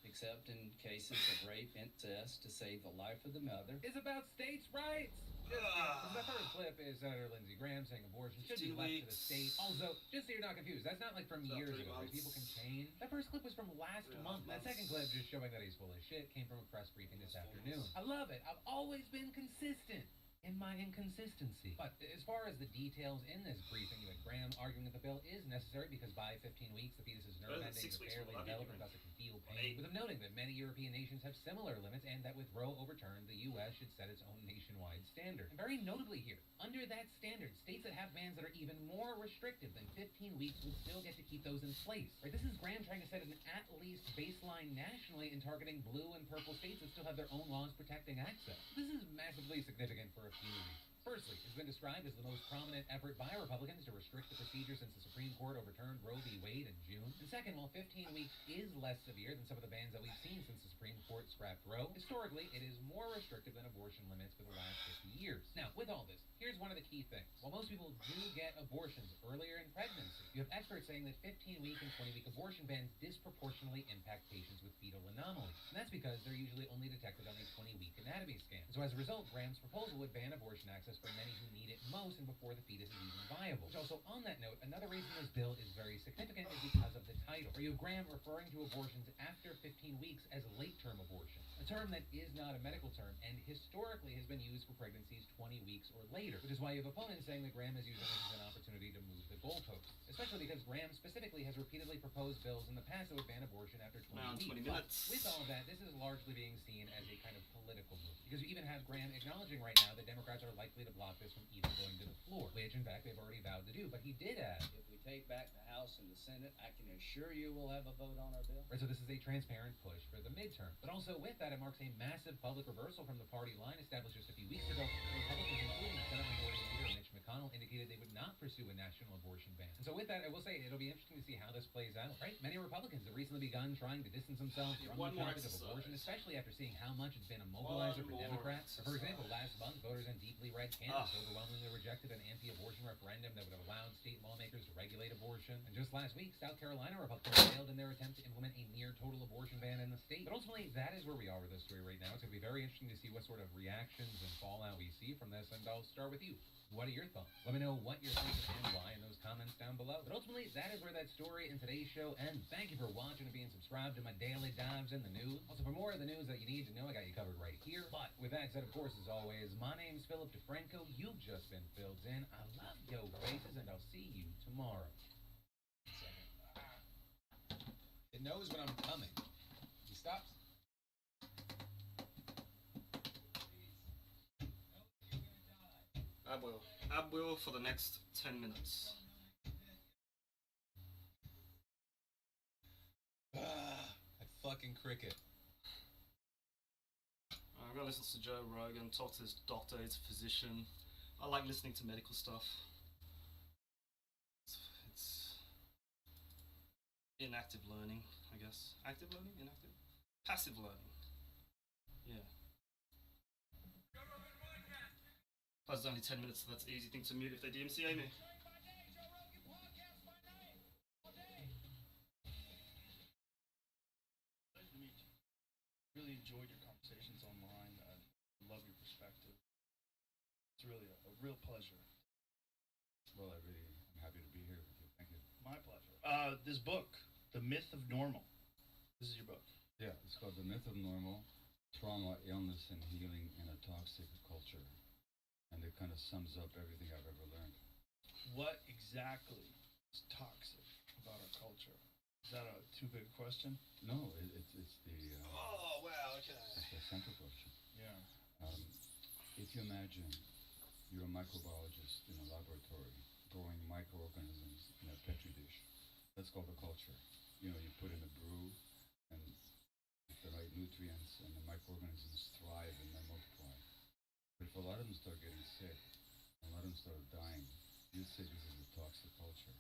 except in cases of rape, incest, to save the life of the mother. It's about states' rights. The first clip is Senator Lindsey Graham saying abortion should be left to the state. Also, just so you're not confused, that's not like from years ago. Right? People can change. That first clip was from last month. That second clip, just showing that he's full of shit, came from a press briefing this afternoon. I love it. I've always been consistent in my inconsistency. But as far as the details in this briefing, you had Graham arguing that the bill is necessary because by 15 weeks, the fetus's nerve endings are barely developed and thus it can feel pain. With him noting that many European nations have similar limits and that with Roe overturned, the U.S. should set its own nationwide standard. And very notably here, under that standard, states that have bans that are even more restrictive than 15 weeks would still get to keep those in place. Right? This is Graham trying to set an at-least baseline nationally and targeting blue and purple states that still have their own laws protecting access. This is massively significant for a few reasons. Firstly, it's been described as the most prominent effort by Republicans to restrict the procedure since the Supreme Court overturned Roe v. Wade in June. And second, while 15 weeks is less severe than some of the bans that we've seen since the Supreme Court scrapped Roe, historically, it is more restrictive than abortion limits for the last 50 years. Now, with all this, here's one of the key things. While most people do get abortions earlier in pregnancy, you have experts saying that 15-week and 20-week abortion bans disproportionately impact patients with fetal anomalies. And that's because they're usually only detected on a 20-week anatomy scan. So as a result, Graham's proposal would ban abortion access access for many who need it most and before the fetus is even viable. Which also, on that note, another reason this bill is very significant is because of the title, where you have Graham referring to abortions after 15 weeks as late-term abortion, a term that is not a medical term and historically has been used for pregnancies 20 weeks or later, which is why you have opponents saying that Graham is using this as an opportunity to move the goalposts, especially because Graham specifically has repeatedly proposed bills in the past that would ban abortion after 20 Around weeks. 20 minutes. But with all of that, this is largely being seen as a kind of political move, because you even have Graham acknowledging right now that Democrats are likely to block this from even going to the floor, which in fact they've already vowed to do. But he did add, If we take back the House and the Senate, I can assure you we'll have a vote on our bill. right, so this is a transparent push for the midterm. But also with that, it marks a massive public reversal from the party line established just a few weeks ago. Republicans, including Senate Minority Leader Mitch McConnell, indicated they would not pursue a national abortion ban. And so with that, I will say it'll be interesting to see how this plays out, right? Many Republicans have recently begun trying to distance themselves from One the more topic of exercise. abortion, especially after seeing how much it's been a mobilizer for One more Democrats. For example, exercise. last month, voters in deeply red Kansas overwhelmingly rejected an anti-abortion referendum that would have allowed state lawmakers to regulate abortion. And just last week, South Carolina Republicans failed in their attempt to implement a near total abortion ban in the state. But ultimately, that is where we are with this story right now. It's going to be very interesting to see what sort of reactions and fallout we see from this, and I'll start with you. What are your thoughts? Let me know what you're thinking and why in those comments down below. But ultimately, that is where that story in today's show ends. Thank you for watching and being subscribed to my daily dives in the news. Also, for more of the news that you need to know, I got you covered right here. But with that said, of course, as always, my name's Philip DeFranco. You've just been filled in. I love yo faces, and I'll see you tomorrow. It knows when I'm coming. He stops. I will. I will for the next 10 minutes. That fucking cricket. I'm gonna listen to Joe Rogan, talk to his doctor, his physician. I like listening to medical stuff. It's inactive learning, I guess. Active learning? Inactive? Passive learning. Yeah. Plus, it's only 10 minutes, so that's an easy thing to mute if they DMCA me. Nice to meet you. Really enjoyed your conversations online. I love your perspective. It's really a real pleasure. Well, I'm happy to be here with you. Thank you. My pleasure. This book, The Myth of Normal. This is your book. Yeah, it's called The Myth of Normal, Trauma, Illness, and Healing in a Toxic Culture. And it kind of sums up everything I've ever learned. What exactly is toxic about our culture? Is that a too big a question? No, it's the... Oh, wow, okay. It's the central question. Yeah. If you imagine you're a microbiologist in a laboratory growing microorganisms in a petri dish, that's called a culture. You know, you put in a brew and with the right nutrients and the microorganisms thrive and they multiply. But if a lot of them start getting sick, and a lot of them start dying, you'd say this is a toxic culture.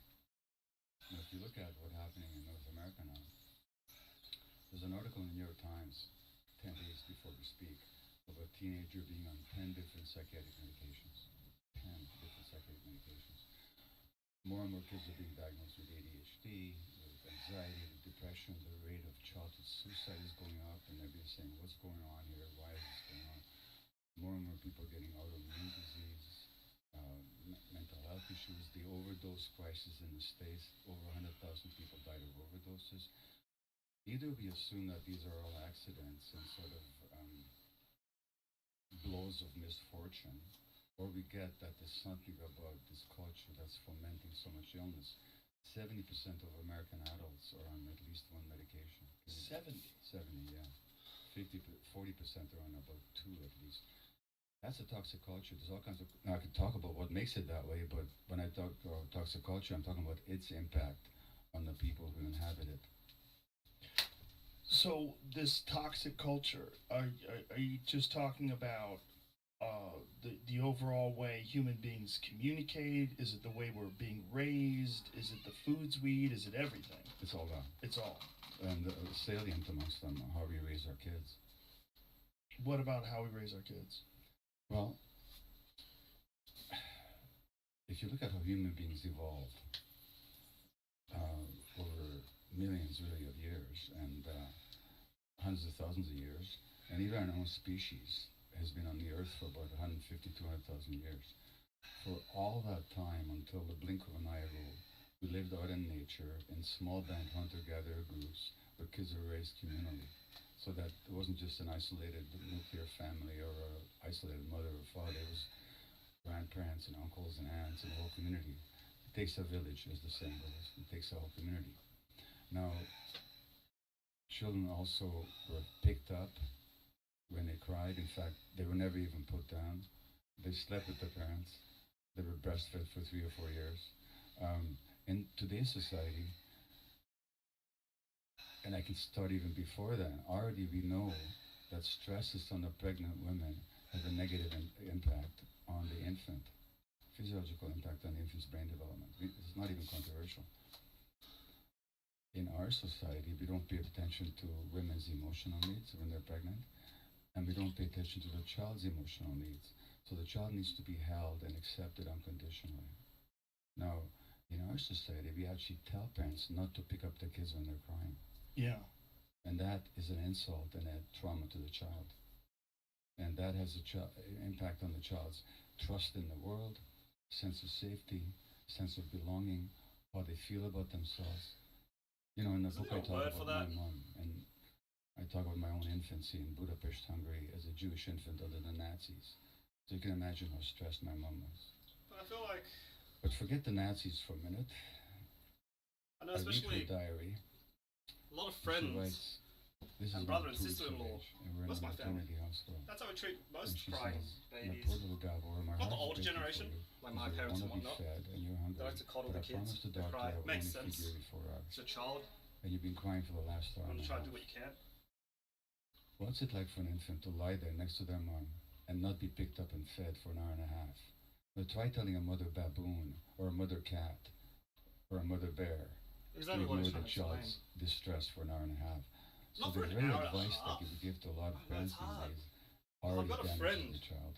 Now, if you look at what's happening in North America now, there's an article in the New York Times 10 days before we speak of a teenager being on 10 different psychiatric medications. 10 different psychiatric medications. More and more kids are being diagnosed with ADHD, with anxiety, with depression. The rate of childhood suicide is going up, and everybody's saying, what's going on here? Why is this going on? More and more people are getting autoimmune disease, mental health issues, the overdose crisis in the States. Over 100,000 people died of overdoses. Either we assume that these are all accidents and sort of blows of misfortune, or we get that there's something about this culture that's fomenting so much illness. 70% of American adults are on at least one medication. 70? 70, yeah. 40% are on about 2 at least. That's a toxic culture. There's all kinds of... Now, I could talk about what makes it that way, but when I talk about toxic culture, I'm talking about its impact on the people who inhabit it. So, this toxic culture, are you just talking about the overall way human beings communicate? Is it the way we're being raised? Is it the foods we eat? Is it everything? It's all that. It's all. And salient amongst them, how we raise our kids. What about how we raise our kids? Well, if you look at how human beings evolved over millions, really, of years, and hundreds of thousands of years, and even our own species has been on the earth for about 150, 200,000 years. For all that time, until the blink of an eye ago, we lived out in nature in small band hunter-gatherer groups where kids were raised communally. So that it wasn't just an isolated nuclear family or an isolated mother or father. It was grandparents and uncles and aunts and the whole community. It takes a village, as the saying goes. It takes a whole community. Now, children also were picked up when they cried. In fact, they were never even put down. They slept with their parents. They were breastfed for 3 or 4 years. In today's society, and I can start even before then, already we know that stresses on the pregnant women have a negative impact on the infant, physiological impact on the infant's brain development. It's not even controversial. In our society, we don't pay attention to women's emotional needs when they're pregnant, and we don't pay attention to the child's emotional needs. So the child needs to be held and accepted unconditionally. Now, in our society, we actually tell parents not to pick up the kids when they're crying. Yeah. And that is an insult and a trauma to the child. And that has an impact on the child's trust in the world, sense of safety, sense of belonging, how they feel about themselves. You know, in the book I talk about my mom, and I talk about my own infancy in Budapest, Hungary, as a Jewish infant under the Nazis. So you can imagine how stressed my mom was. But I feel like... But forget the Nazis for a minute. I know, especially... I read her diary. A lot of friends writes, this and is brother and sister-in-law. Most my family. Hospital. That's how we treat most She crying says, babies. "My poor little Gabor, my Not the heart older is breaking generation, for you, like my because parents you and want to be whatnot. fed and you're hungry. They like to coddle But the I kids. promised the They doctor cry. I would Makes only feed sense. you every 4 hours. It's a child. And you've been crying for the last hour You want and to a try half. to do what you can. What's it like for an infant to lie there next to their mom and not be picked up and fed for an hour and a half? Now try telling a mother baboon or a mother cat or a mother bear Exactly to what I was ignore the trying to child's distress for an hour and a half. So Not for the an very hour and a advice half. that you would give to a lot of I know, parents it's these hard. days I've already got a damages friend. the child.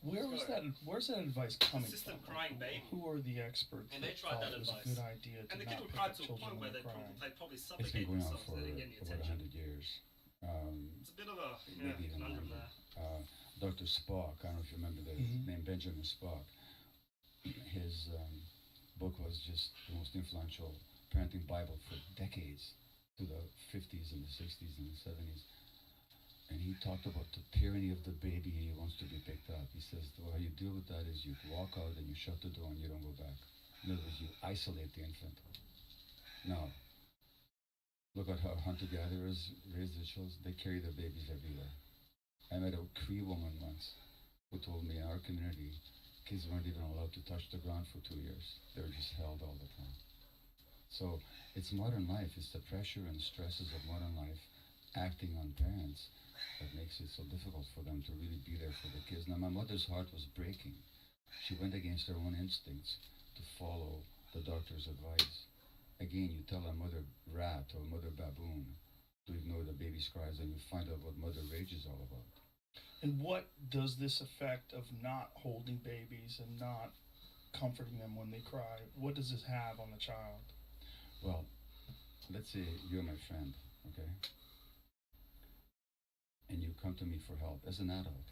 Where's that advice coming Consistent from? crying baby. Who are the experts And they that tried thought that it was a advice. good idea to And the not kid would pick cry up to a children point when where they're crying? they'd probably It's suffocate been going on themselves for if they didn't get any about attention. 100 years. It's a bit of a Maybe even conundrum longer. there. Dr. Spock, I don't know if you remember the name Benjamin Spock. His book was just the most influential parenting Bible for decades, to the 50s and the 60s and the 70s. And he talked about the tyranny of the baby who wants to be picked up. He says, well, how you deal with that is you walk out and you shut the door and you don't go back. In other words, you isolate the infant. Now, look at how hunter-gatherers raise their children. They carry their babies everywhere. I met a Cree woman once who told me in our community, kids weren't even allowed to touch the ground for 2 years. They were just held all the time. So it's modern life. It's the pressure and stresses of modern life acting on parents that makes it so difficult for them to really be there for the kids. Now, my mother's heart was breaking. She went against her own instincts to follow the doctor's advice. Again, you tell a mother rat or a mother baboon to ignore the baby's cries, and you find out what mother rage is all about. And what does this effect of not holding babies and not comforting them when they cry, what does this have on the child? Well, let's say you're my friend, okay? And you come to me for help as an adult,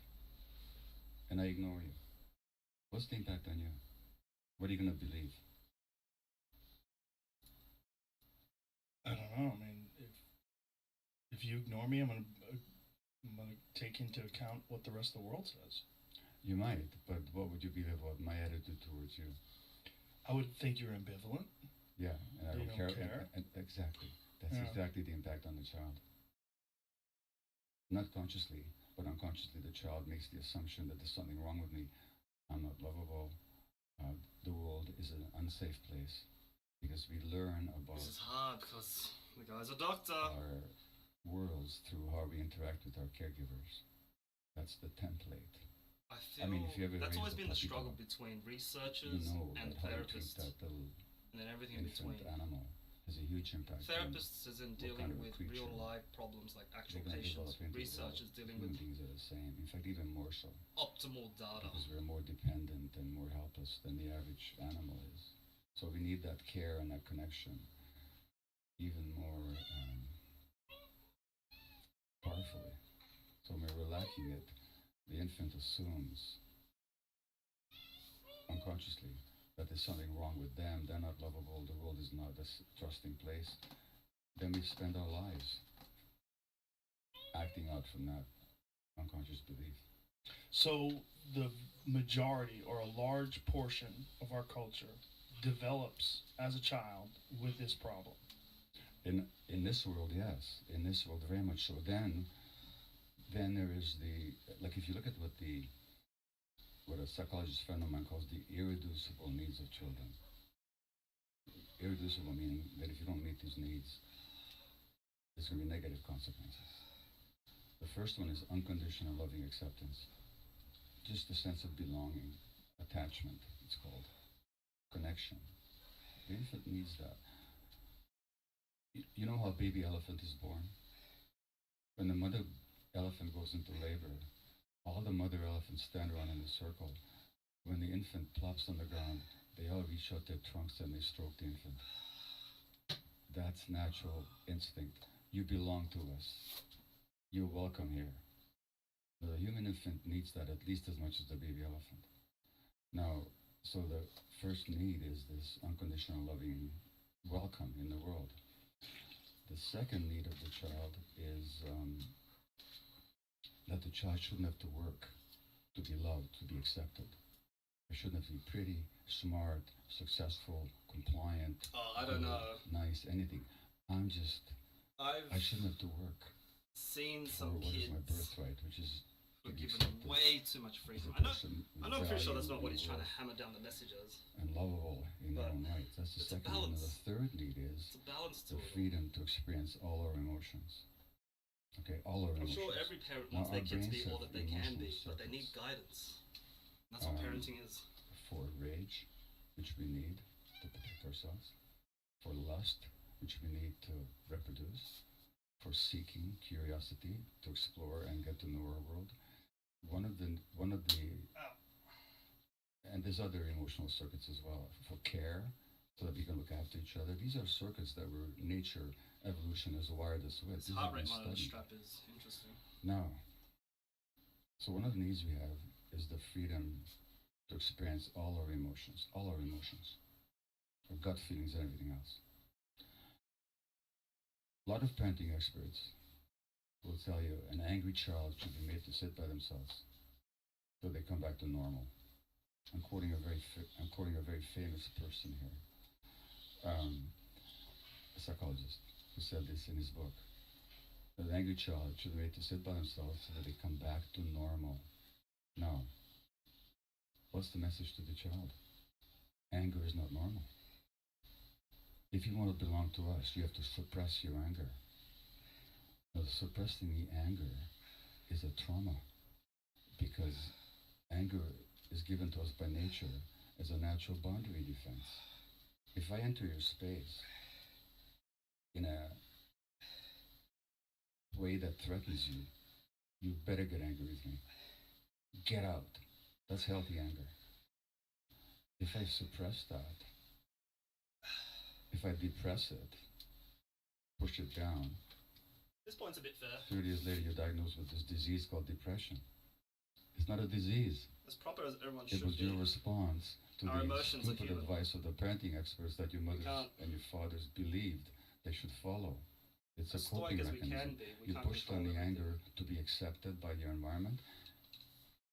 and I ignore you. What's the impact on you? What are you going to believe? I don't know. I mean, if you ignore me, I'm gonna take into account what the rest of the world says. You might, but what would you believe about my attitude towards you? I would think you're ambivalent. Yeah, and I You don't don't care. care? Exactly. That's Yeah. exactly the impact on the child. Not consciously, but unconsciously, the child makes the assumption that there's something wrong with me. I'm not lovable. The world is an unsafe place because we learn about This is hard because the guy's a doctor. our worlds through how we interact with our caregivers. That's the template. I feel mean, if you ever that's raised always a been the puppy struggle dog, between you researchers know and that how you treat therapists, that little and then everything in infant between. animal has a huge impact. Therapists is in what dealing kind of a with creature real life problems like actual they're gonna patients. develop into. Researchers dealing Human with beings are the same. In fact, even more so. optimal data. Because we're more dependent and more helpless than the average animal is. So we need that care and that connection even more powerfully. So when we're lacking it, the infant assumes unconsciously that there's something wrong with them, they're not lovable, the world is not a trusting place, then we spend our lives acting out from that unconscious belief. So the majority or a large portion of our culture develops as a child with this problem. In this world, yes. In this world, very much so. Then there is like if you look at what a psychologist friend of mine calls the irreducible needs of children. Irreducible meaning that if you don't meet these needs, there's going to be negative consequences. The first one is unconditional loving acceptance. Just a sense of belonging, attachment, it's called. Connection. The infant needs that. You know how a baby elephant is born? When the mother elephant goes into labor, all the mother elephants stand around in a circle. When the infant plops on the ground, they all reach out their trunks and they stroke the infant. That's natural instinct. You belong to us. You're welcome here. The human infant needs that at least as much as the baby elephant. Now, so the first need is this unconditional loving welcome in the world. The second need of the child is that the child shouldn't have to work to be loved, to be accepted. I shouldn't have to be pretty, smart, successful, compliant, I don't know. nice, anything. I shouldn't have to work. Seen for some what is kids my birthright, which is who to are be given accepted way too much freedom. as a person I know I'm pretty sure that's valued not what in he's the trying to world hammer down the messages. and lovable in their But own right. That's the it's a second one. And the balance. third need is It's a balance to the it all. freedom to experience all our emotions. Okay, all our I'm emotions. sure every parent Now, wants their our kid to be brains all have that they can be, emotional but they need circuits. guidance. That's what parenting is. For rage, which we need to protect ourselves. For lust, which we need to reproduce. For seeking, curiosity, to explore and get to know our world. One of the, and there's other emotional circuits as well. For care, so that we can look after each other. These are circuits that nature, evolution has wired us with. This These heart have been rate monitor studied. strap is interesting. Now, so one of the needs we have is the freedom to experience all our emotions, our gut feelings and everything else. A lot of parenting experts will tell you an angry child should be made to sit by themselves so they come back to normal. I'm quoting a very famous person here, a psychologist who said this in his book. An angry child should be made to sit by themselves so that they come back to normal. Now, what's the message to the child? Anger is not normal. If you want to belong to us, you have to suppress your anger. Now, suppressing the anger is a trauma because anger is given to us by nature as a natural boundary defense. If I enter your space in a way that threatens you, you better get angry with me. Get out. That's healthy anger. If I suppress that, if I depress it, push it down, This point's a bit fair. 30 years later you're diagnosed with this disease called depression. It's not a disease. As proper as everyone It should was be. your response to Our the emotions are stupid human. advice of the parenting experts that your mothers can't- and your fathers believed they should follow. It's a As coping stoic as we mechanism. can be, we You can't push down control the anger to be accepted by your environment,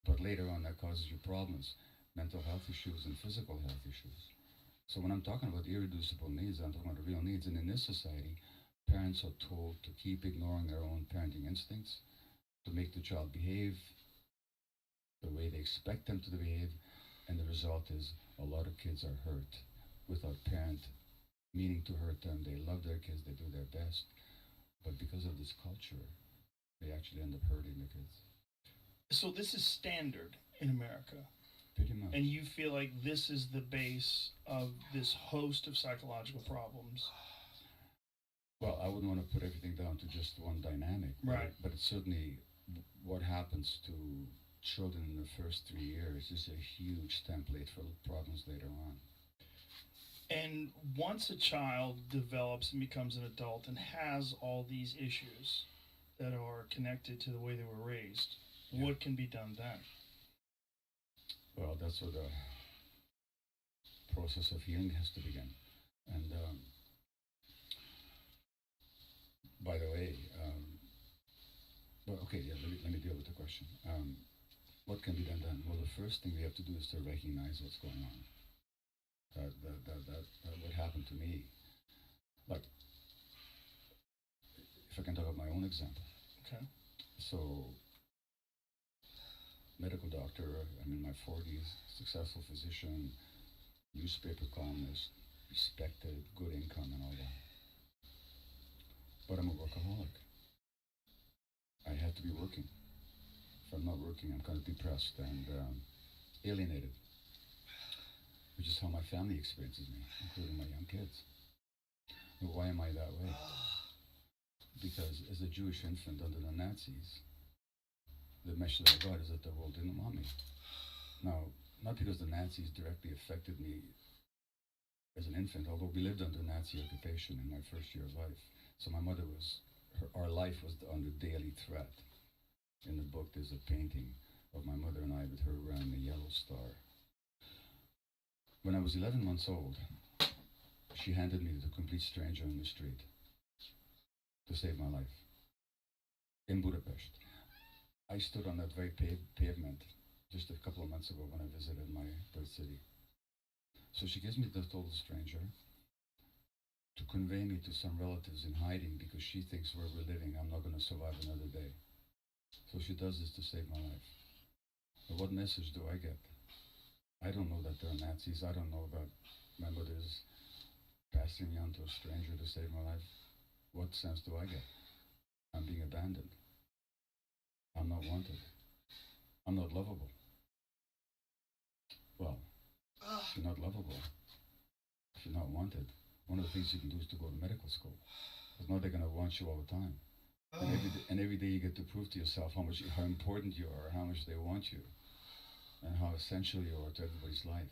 but later on that causes you problems, mental health issues and physical health issues. So when I'm talking about irreducible needs, I'm talking about real needs. And in this society, parents are told to keep ignoring their own parenting instincts, to make the child behave the way they expect them to behave, and the result is a lot of kids are hurt without parent meaning to hurt them. They love their kids, they do their best, but because of this culture, they actually end up hurting the kids. So this is standard in America. Pretty much. And you feel like this is the base of this host of psychological problems. Well, I wouldn't want to put everything down to just one dynamic, Right. But it's certainly what happens to children in the first 3 years is a huge template for problems later on. And once a child develops and becomes an adult and has all these issues that are connected to the way they were raised, What can be done then? Well, that's where the process of healing has to begin. And by the way, well, okay, yeah, let me deal with the question. What can be done then? Well, the first thing we have to do is to recognize what's going on. That what happened to me. Like, if I can talk about my own example. Okay. So, medical doctor, I'm in my 40s, successful physician, newspaper columnist, respected, good income and all that. But I'm a workaholic. I have to be working. If I'm not working, I'm kind of depressed and alienated, which is how my family experiences me, including my young kids. But why am I that way? Because as a Jewish infant under the Nazis, the message that I got is that the world didn't want me. Now, not because the Nazis directly affected me as an infant, although we lived under Nazi occupation in my first year of life. So my mother was, our life was under daily threat. In the book, there's a painting of my mother and I with her wearing a yellow star. When I was 11 months old, she handed me to a complete stranger in the street to save my life in Budapest. I stood on that very pavement just a couple of months ago when I visited my birth city. So she gives me to the total stranger to convey me to some relatives in hiding because she thinks where we're living, I'm not going to survive another day. So she does this to save my life. But what message do I get? I don't know that they're Nazis. I don't know that my mother's passing me on to a stranger to save my life. What sense do I get? I'm being abandoned. I'm not wanted. I'm not lovable. Well, if you're not lovable, if you're not wanted, one of the things you can do is to go to medical school. Because now they're going to want you all the time. And every day you get to prove to yourself how important you are, how much they want you, and how essential you are to everybody's life.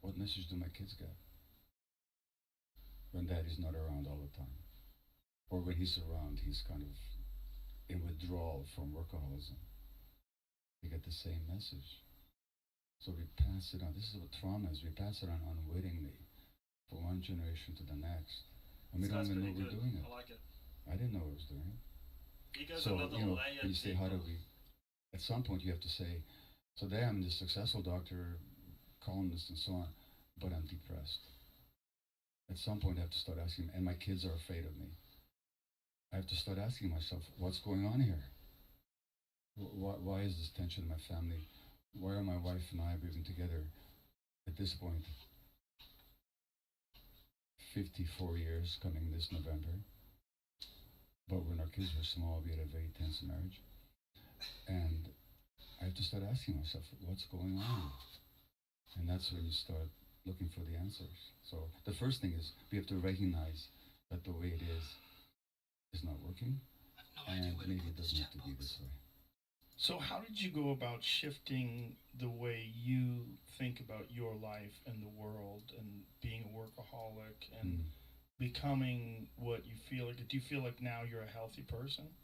What message do my kids get when daddy's not around all the time? Or when he's around, he's kind of in withdrawal from workaholism. They get the same message. So we pass it on. This is what trauma is. We pass it on unwittingly from one generation to the next. And we don't even know we're doing it. I like it. I didn't know I was doing it. He goes So, another you know, layer when you say, how do we, at some point you have to say, so there I'm the successful doctor, columnist and so on, but I'm depressed. At some point I have to start asking, and my kids are afraid of me. I have to start asking myself, what's going on here? Why is this tension in my family? Why are my wife and I living together at this point? 54 years coming this November. But when our kids were small, we had a very tense marriage. And I have to start asking myself, what's going on? And that's when you start looking for the answers. So the first thing is we have to recognize that the way it is not working, and maybe it doesn't have to be this way. So how did you go about shifting the way you think about your life and the world and being a workaholic and becoming what you feel like? Do you feel like now you're a healthy person?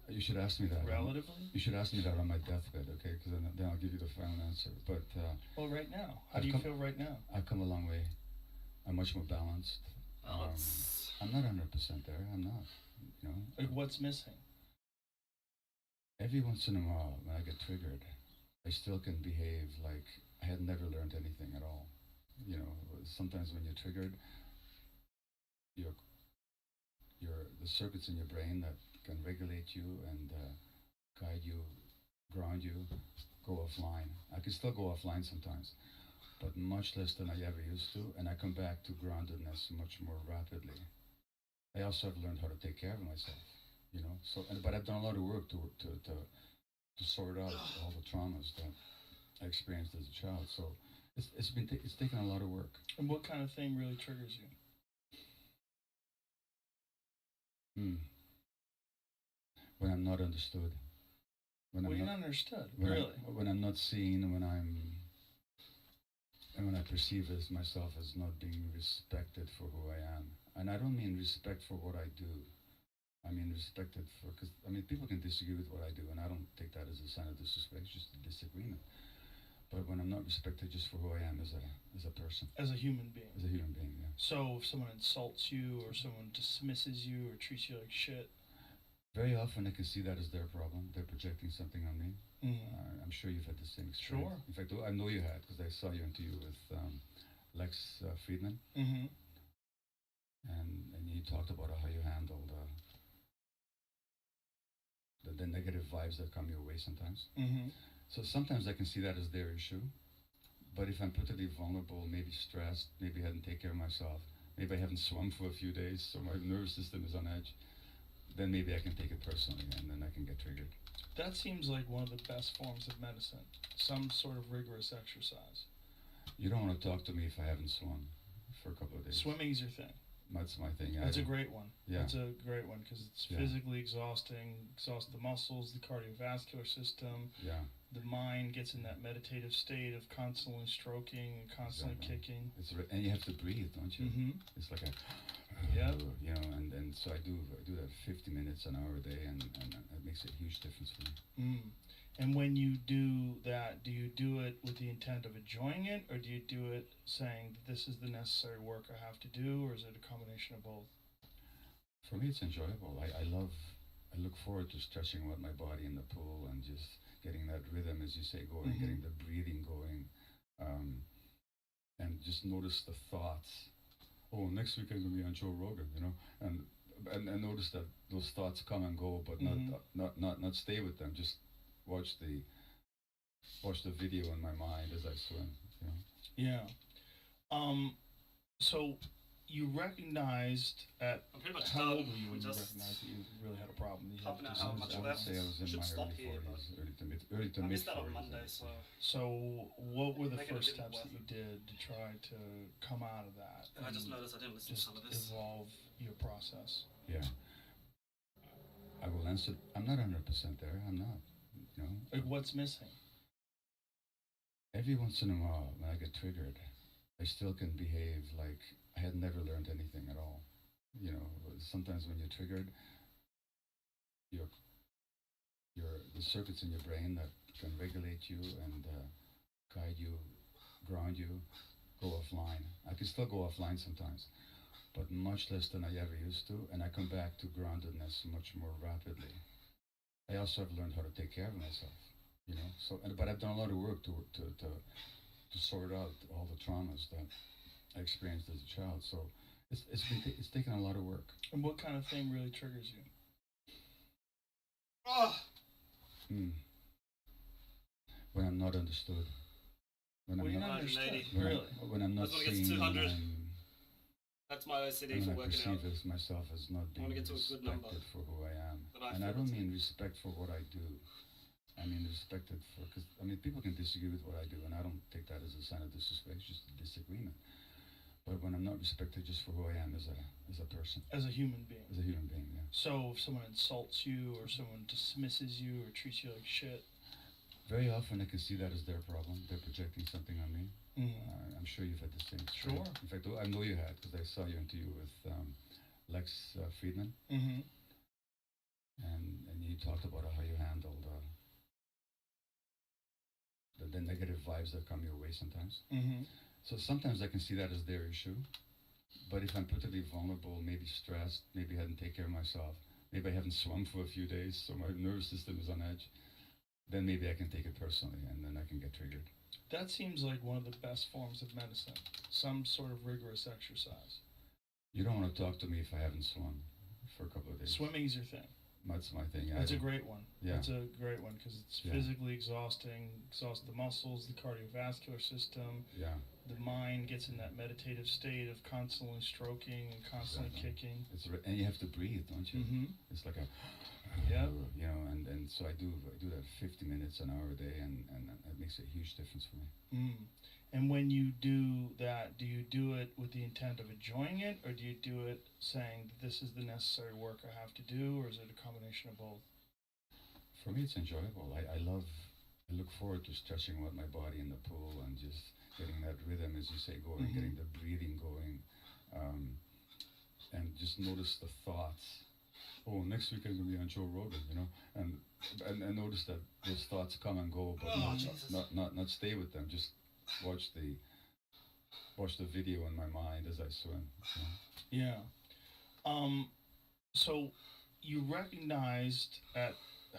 You should ask me that. Relatively? You should ask me that on my deathbed, okay? Because then I'll give you the final answer. But well, right now, how do you feel right now? I've come a long way. I'm much more balanced. I'm not 100% there. I'm not. You know. Like, what's missing? Every once in a while, when I get triggered, I still can behave like I had never learned anything at all. You know, sometimes when you're triggered, the circuits in your brain that can regulate you and guide you, ground you, go offline. I can still go offline sometimes, but much less than I ever used to, and I come back to groundedness much more rapidly. I also have learned how to take care of myself, you know. So, but I've done a lot of work to sort out all the traumas that I experienced as a child. So it's taken a lot of work. And what kind of thing really triggers you? When I'm not understood. When you're not understood, when really? When I'm not seen, when I perceive as myself as not being respected for who I am. And I don't mean respect for what I do. I mean, respected for, because, I mean, people can disagree with what I do, and I don't take that as a sign of disrespect, it's just a disagreement. But when I'm not respected just for who I am as a person. As a human being. As a human being, yeah. So if someone insults you or someone dismisses you or treats you like shit. Very often I can see that as their problem. They're projecting something on me. Mhm. I'm sure you've had the same experience. Sure. In fact, I know you had, because I saw your interview with Lex Friedman. Mhm. And you talked about how you handled the negative vibes that come your way sometimes. Mhm. So sometimes I can see that as their issue. But if I'm particularly vulnerable, maybe stressed, maybe I hadn't taken care of myself, maybe I haven't swum for a few days, so my nervous system is on edge, then maybe I can take it personally, and then I can get triggered. That seems like one of the best forms of medicine. Some sort of rigorous exercise. You don't want to talk to me if I haven't swum for a couple of days. Swimming's your thing. That's my thing. That's a great one. Yeah. That's a great one because it's Yeah. physically exhausting, exhausts the muscles, the cardiovascular system. Yeah. The mind gets in that meditative state of constantly stroking and constantly kicking. And you have to breathe, don't you? Mhm. It's like a, Yep. you know, and so I do that 50 minutes, an hour a day, and it makes a huge difference for me. Mm. And when you do that, do you do it with the intent of enjoying it, or do you do it saying that this is the necessary work I have to do, or is it a combination of both? For me, it's enjoyable. I look forward to stretching out my body in the pool and just getting that rhythm, as you say, going, Mhm. getting the breathing going, and just notice the thoughts. Oh, next week I'm going to be on Joe Rogan, you know, and notice that those thoughts come and go, but Mhm. not stay with them. Just watch the video in my mind as I swim, you know. Yeah. So you recognized at I'm pretty much how done. old were you when you Just recognized that you really had a problem? You half had an to hour, do much something. left. I was in Should my stop early here, 40s, early to mid I missed that on 40s. Monday, so So what were the Make it a first bit steps worth that you it. did to try to come out of that? And I just noticed I didn't listen to just some of this. evolve your process. Yeah. I will answer. I'm not 100% there. I'm not. You know. Like what's missing? Every once in a while, when I get triggered, I still can behave like I had never learned anything at all. You know, sometimes when you're triggered, your the circuits in your brain that can regulate you and guide you, ground you, go offline. I can still go offline sometimes, but much less than I ever used to, and I come back to groundedness much more rapidly. I also have learned how to take care of myself, you know. So, but I've done a lot of work to sort out all the traumas that I experienced as a child. So it's taken a lot of work. And what kind of thing really triggers you? When I'm not understood. When Well, I'm you're not not understood. when, Really? when I'm not That's when it gets seen, 200. and That's my OCD when for I working perceive out. as myself as not I wanna being get to a good number. respected for who I am. But I And I feel don't it's- mean respect for what I do. I mean respected for, because I mean people can disagree with what I do, and I don't take that as a sign of disrespect. It's just a disagreement. But when I'm not respected just for who I am as a person, As a human being. as a human being, yeah. So if someone insults you or someone dismisses you or treats you like shit. Very often I can see that as their problem. They're projecting something on me. Mhm. I'm sure you've had the same experience. Sure. In fact, I know you had, because I saw your interview with Lex Friedman. Mhm. And you talked about how you handled the negative vibes that come your way sometimes. Mhm. So sometimes I can see that as their issue. But if I'm particularly vulnerable, maybe stressed, maybe I hadn't taken care of myself, maybe I haven't swum for a few days, so my nervous system is on edge, then maybe I can take it personally, and then I can get triggered. That seems like one of the best forms of medicine. Some sort of rigorous exercise. You don't want to talk to me if I haven't swum for a couple of days. Swimming's your thing. That's my thing. That's a great one. Yeah. That's a great one because it's Yeah. physically exhausting, exhausts the muscles, the cardiovascular system. Yeah. The mind gets in that meditative state of constantly stroking and constantly kicking. And you have to breathe, don't you? Mhm. It's like a, Yep. you know, and so I do that 50 minutes, an hour a day, and it makes a huge difference for me. Mm. And when you do that, do you do it with the intent of enjoying it, or do you do it saying that this is the necessary work I have to do, or is it a combination of both? For me, it's enjoyable. I look forward to stretching out my body in the pool and just getting that rhythm, as you say, going, Mhm. getting the breathing going, and just notice the thoughts. oh, next week I'm gonna be on Joe Rogan, you know, and notice that those thoughts come and go, but Oh, not stay with them. Just watch the video in my mind as I swim. You know? Yeah. So you recognized at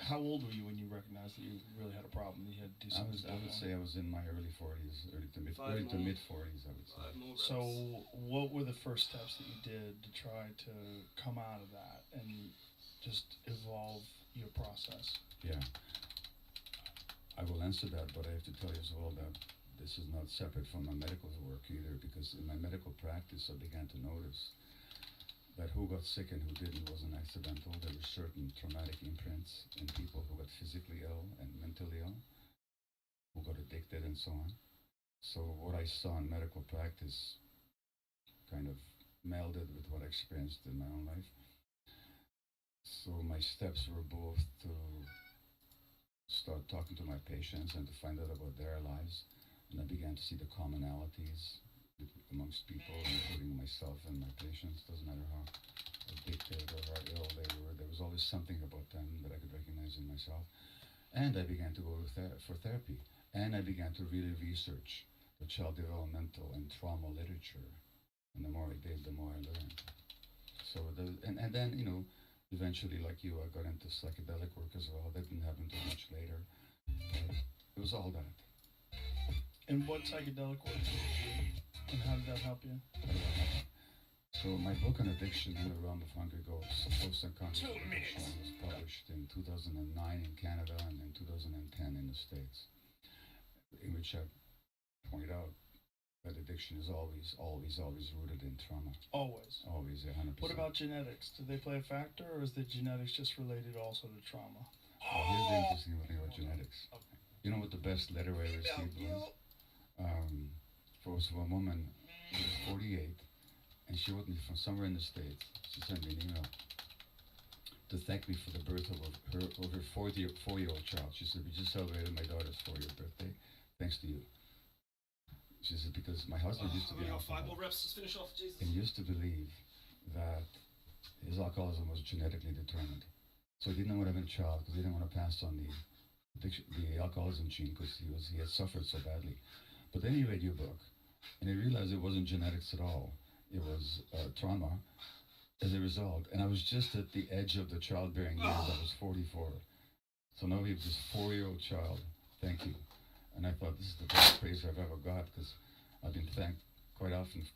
how old were you when you recognized that you really had a problem? You had to do something. I would say I was in my early 40s, early to mid 40s, I would say. So what were the first steps that you did to try to come out of that and just evolve your process? Yeah. I will answer that, but I have to tell you as well that this is not separate from my medical work either, because in my medical practice I began to notice that who got sick and who didn't wasn't accidental. There were certain traumatic imprints in people who got physically ill and mentally ill, who got addicted and so on. So what I saw in medical practice kind of melded with what I experienced in my own life. So my steps were both to start talking to my patients and to find out about their lives. And I began to see the commonalities amongst people, including myself and my patients. Doesn't matter how addicted or how ill they were, there was always something about them that I could recognize in myself. And I began to go for therapy. And I began to really research the child developmental and trauma literature. And the more I did, the more I learned. So, and then, you know, eventually, like you, I got into psychedelic work as well. That didn't happen until much later. But it was all that. And what psychedelic work did you do? And how did that help you? So my book on addiction and the realm of hungry ghosts, post-unconscious addiction, was published in 2009 in Canada and in 2010 in the States, in which I point out that addiction is always rooted in trauma. Always? Always, 100%. What about genetics? Do they play a factor, or is the genetics just related also to trauma? Well, here's the interesting thing about genetics. Okay. You know what the best letter I received was? For a woman who was 48, and she wrote me from somewhere in the States. She sent me an email to thank me for the birth of her 4-year-old child. She said, we just celebrated my daughter's 4-year birthday, thanks to you. She said, because my husband used to be an got 5 more alcoholic, reps to finish off, Jesus. and he used to believe that his alcoholism was genetically determined. So he didn't want to have a child because he didn't want to pass on the alcoholism gene because he had suffered so badly. But then he read your book, and he realized it wasn't genetics at all. It was trauma as a result. And I was just at the edge of the childbearing years. I was 44. So now he was this 4-year-old child. Thank you. And I thought, this is the best praise I've ever got, because I've been thanked quite often.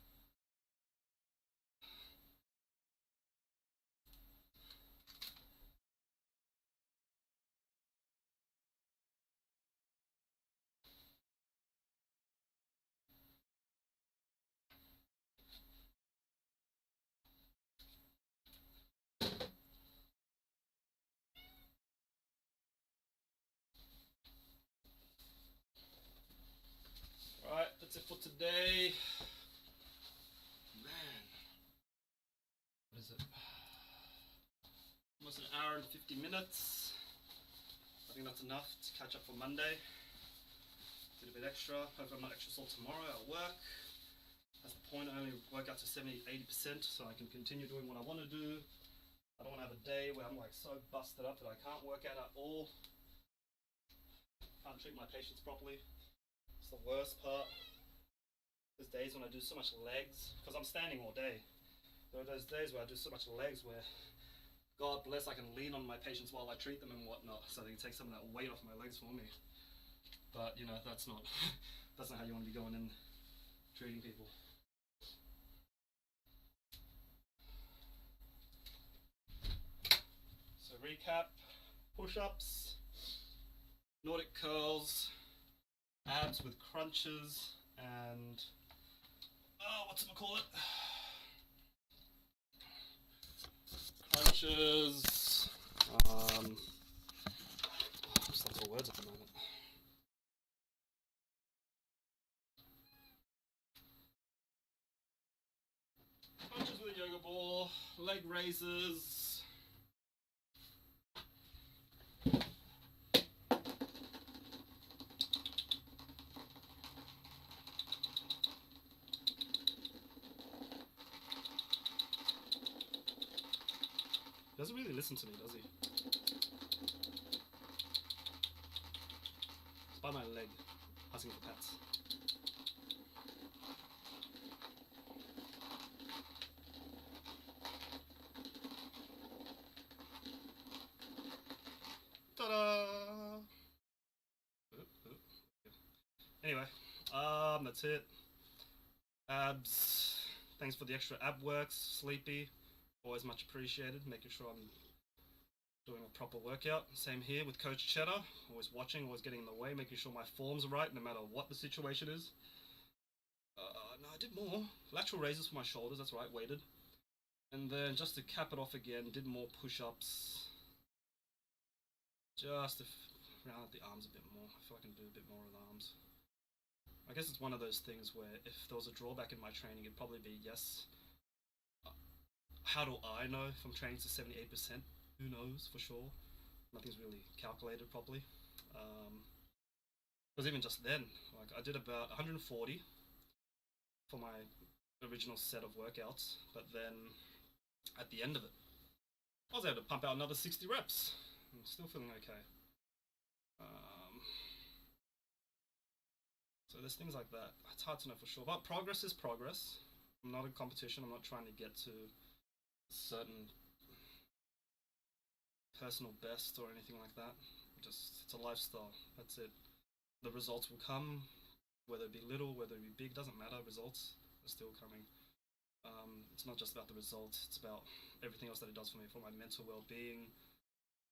Alright, that's it for today. Man. What is it? Almost an hour and 50 minutes. I think that's enough to catch up for Monday. Did a bit extra. Hope I'm not extra sore tomorrow at work. That's the point. I only work out to 70-80% so I can continue doing what I want to do. I don't want to have a day where I'm like so busted up that I can't work out at all. Can't treat my patients properly. It's the worst part. There's days when I do so much legs, because I'm standing all day. There are those days where I do so much legs where, God bless, I can lean on my patients while I treat them and whatnot, so they can take some of that weight off my legs for me. But, you know, that's not how you want to be going in treating people. So recap, push-ups, Nordic curls, abs with crunches, and crunches. I'm just looking for words at the moment. Crunches with a yoga ball, leg raises. doesn't really listen to me, does he? It's by my leg, asking for pats. Ta-da! Anyway, that's it. Abs. Thanks for the extra ab works. Sleepy. Always much appreciated. Making sure I'm doing a proper workout. Same here with Coach Cheddar. Always watching, always getting in the way, making sure my form's are right no matter what the situation is. No, I did more. Lateral raises for my shoulders, that's right, weighted. And then just to cap it off again, did more push-ups. Just to round out the arms a bit more. I feel I can do a bit more with arms. I guess it's one of those things where if there was a drawback in my training, it'd probably be, yes, how do I know if I'm training to 78%? Who knows for sure? Nothing's really calculated properly. Because even just then, like I did about 140 for my original set of workouts, but then at the end of it, I was able to pump out another 60 reps. I'm still feeling okay. So there's things like that. It's hard to know for sure, but progress is progress. I'm not in competition. I'm not trying to get to a certain personal best or anything like that. It's a lifestyle. That's it. The results will come, whether it be little, whether it be big, doesn't matter. Results are still coming. It's not just about the results. It's about everything else that it does for me, for my mental well-being,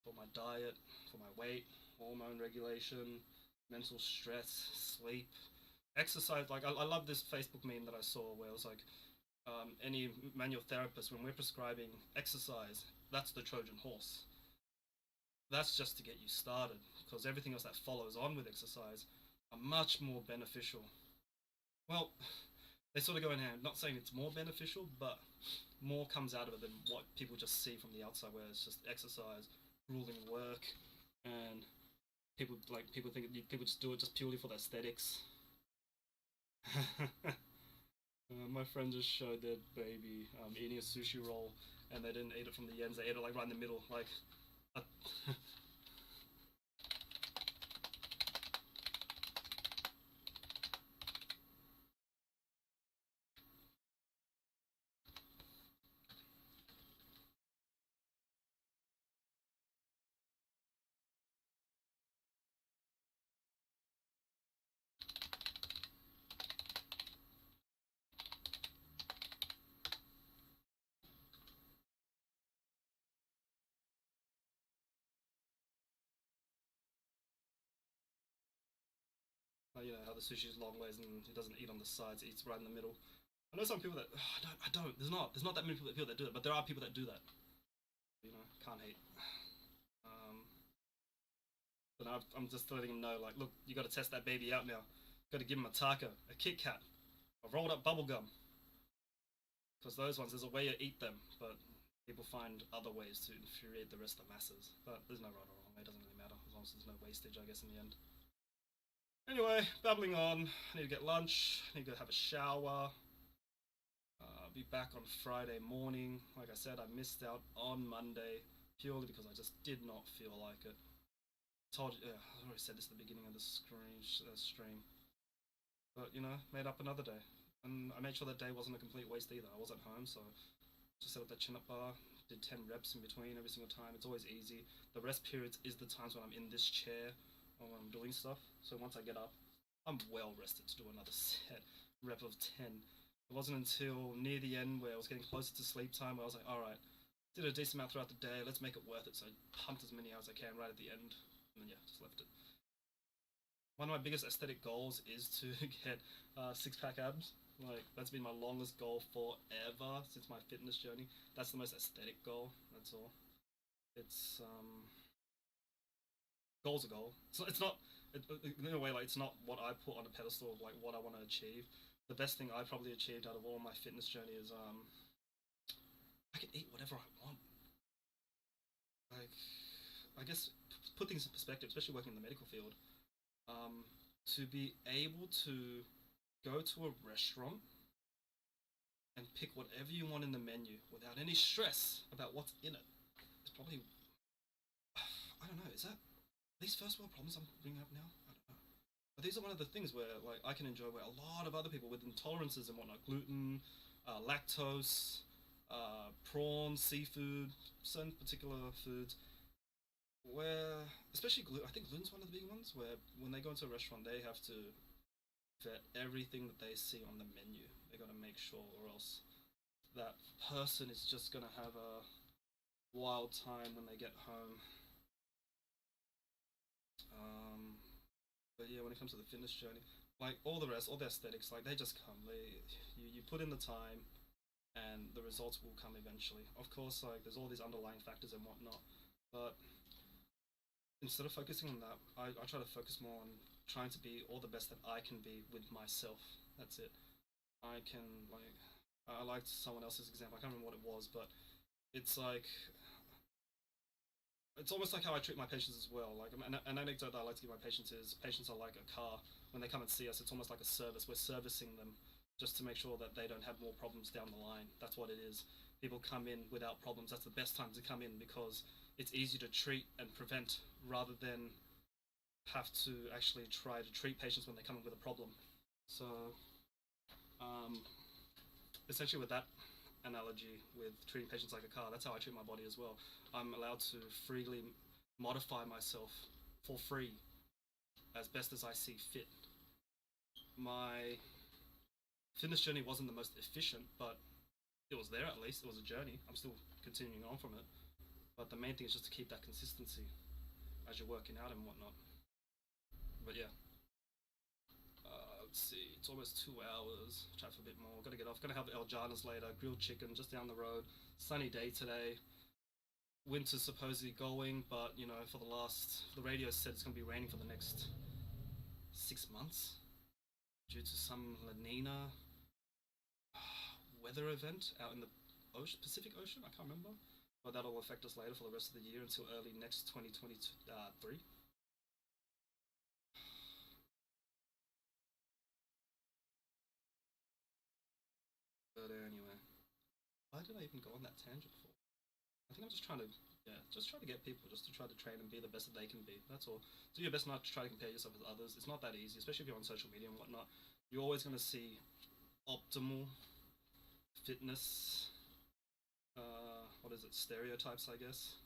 for my diet, for my weight, hormone regulation, mental stress, sleep, exercise. Like I love this Facebook meme that I saw where it was like, any manual therapist, when we're prescribing exercise, that's the Trojan horse. That's just to get you started, because everything else that follows on with exercise are much more beneficial. Well, they sort of go in hand. Not saying it's more beneficial, but more comes out of it than what people just see from the outside, where it's just exercise, grueling work, and people think people just do it just purely for the aesthetics. My friend just showed their baby eating a sushi roll, and they didn't eat it from the ends. They ate it like right in the middle, like. You know how the sushi is long ways and he doesn't eat on the sides; he eats right in the middle. I know some people that I don't. There's not that many people that do that, but there are people that do that. You know, can't hate. But I'm just letting him know, like, look, you got to test that baby out now. Got to give him a taco, a Kit Kat, a rolled up bubble gum. Because those ones, there's a way to eat them, but people find other ways to infuriate the rest of the masses. But there's no right or wrong. It doesn't really matter as long as there's no wastage, I guess, in the end. Anyway, babbling on. I need to get lunch. I need to go have a shower. Be back on Friday morning. Like I said, I missed out on Monday purely because I just did not feel like it. I already said this at the beginning of the stream. But, you know, made up another day. And I made sure that day wasn't a complete waste either. I wasn't home, so just set up that chin-up bar. Did 10 reps in between every single time. It's always easy. The rest periods is the times when I'm in this chair or when I'm doing stuff. So once I get up, I'm well rested to do another set rep of 10. It wasn't until near the end where I was getting closer to sleep time where I was like, alright, did a decent amount throughout the day, let's make it worth it. So I pumped as many hours as I can right at the end, and then yeah, just left it. One of my biggest aesthetic goals is to get six-pack abs. Like, that's been my longest goal forever since my fitness journey. That's the most aesthetic goal, that's all. It's, goal's a goal. It's not, in a way, like, it's not what I put on a pedestal of, like, what I want to achieve. The best thing I've probably achieved out of all my fitness journey is, I can eat whatever I want. Like, I guess, put things in perspective, especially working in the medical field, to be able to go to a restaurant and pick whatever you want in the menu without any stress about what's in it. it's probably, I don't know, is that these first world problems I'm bringing up now? I don't know. But these are one of the things where like I can enjoy where a lot of other people with intolerances and whatnot, gluten, lactose, prawns, seafood, certain particular foods, where especially gluten, I think gluten's one of the big ones where when they go into a restaurant they have to vet everything that they see on the menu. They got to make sure, or else that person is just gonna have a wild time when they get home. But yeah, when it comes to the fitness journey, like all the rest, all the aesthetics, like they just come. You put in the time, and the results will come eventually. Of course, like there's all these underlying factors and whatnot, but instead of focusing on that, I try to focus more on trying to be all the best that I can be with myself. That's it. I can like I liked someone else's example. I can't remember what it was, but it's like it's almost like how I treat my patients as well. Like an anecdote that I like to give my patients is patients are like a car. When they come and see us, it's almost like a service. We're servicing them just to make sure that they don't have more problems down the line. That's what it is. People come in without problems. That's the best time to come in because it's easy to treat and prevent rather than have to actually try to treat patients when they come in with a problem. So essentially with that analogy with treating patients like a car, that's how I treat my body as well. I'm allowed to freely modify myself for free as best as I see fit. My fitness journey wasn't the most efficient, but it was there at least. It was a journey. I'm still continuing on from it. But the main thing is just to keep that consistency as you're working out and whatnot. But yeah. Let's see, it's almost 2 hours. Chat for a bit more. Gotta get off. Gonna have El Jana's later. Grilled chicken just down the road. Sunny day today. Winter's supposedly going, but you know, the radio said it's gonna be raining for the next 6 months due to some La Nina weather event out in the Pacific Ocean. I can't remember, but that'll affect us later for the rest of the year until early next 2023. But anyway, why did I even go on that tangent for? I think I'm just trying to, just try to get people just to try to train and be the best that they can be. That's all. Do your best not to try to compare yourself with others. It's not that easy, especially if you're on social media and whatnot. You're always going to see optimal fitness, stereotypes, I guess.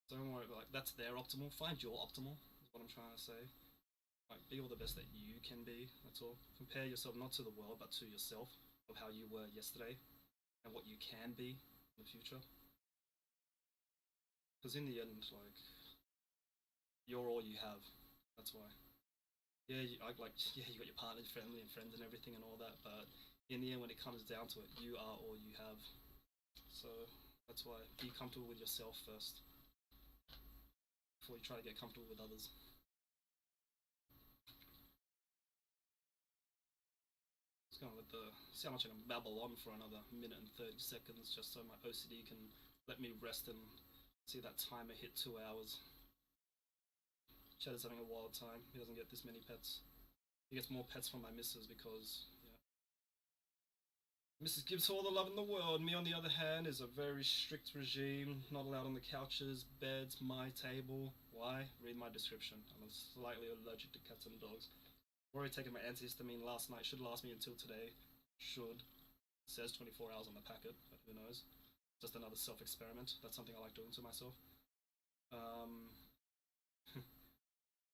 Don't worry about, like, that's their optimal. Find your optimal, is what I'm trying to say. Like, be all the best that you can be, that's all. Compare yourself not to the world, but to yourself, of how you were yesterday, and what you can be in the future. Because in the end, like, you're all you have, that's why. Yeah, you got your partner, family, and friends and everything and all that, but in the end, when it comes down to it, you are all you have. So, that's why, be comfortable with yourself first, before you try to get comfortable with others. Just gonna see how much I can babble on for another minute and 30 seconds, just so my OCD can let me rest and see that timer hit 2 hours. Chad is having a wild time. He doesn't get this many pets. He gets more pets from my missus because, yeah. Mrs. gives her all the love in the world. Me, on the other hand, is a very strict regime. Not allowed on the couches, beds, my table. Why? Read my description. I'm slightly allergic to cats and dogs. Already taken my antihistamine last night. Should last me until today. Should. It says 24 hours on the packet, but who knows. Just another self-experiment. That's something I like doing to myself.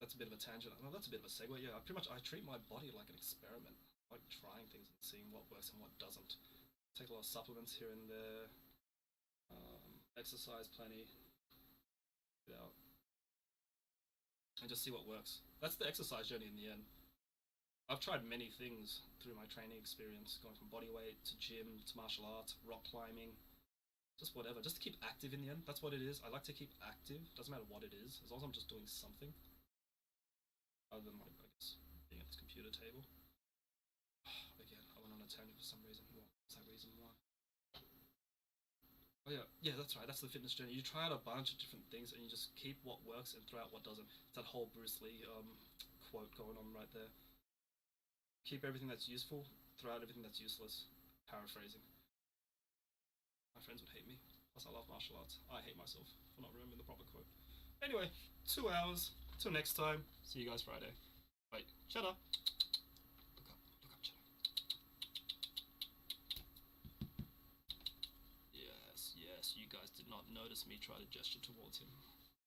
That's a bit of a tangent. Well, that's a bit of a segue. Yeah, I treat my body like an experiment. I like trying things and seeing what works and what doesn't. Take a lot of supplements here and there. Exercise plenty. Get out. And just see what works. That's the exercise journey in the end. I've tried many things through my training experience, going from bodyweight to gym to martial arts, rock climbing, just whatever. Just to keep active in the end. That's what it is. I like to keep active. Doesn't matter what it is, as long as I'm just doing something. Other than, like, I guess, being at this computer table. Again, I went on a tangent for some reason. What's that reason why? Oh yeah, that's right. That's the fitness journey. You try out a bunch of different things, and you just keep what works and throw out what doesn't. It's that whole Bruce Lee quote going on right there. Keep everything that's useful, throw out everything that's useless. Paraphrasing. My friends would hate me. Plus, I love martial arts. I hate myself for not remembering the proper quote. Anyway, 2 hours. Till next time. See you guys Friday. Wait, Cheddar. Look up, Cheddar. Yes, you guys did not notice me try to gesture towards him.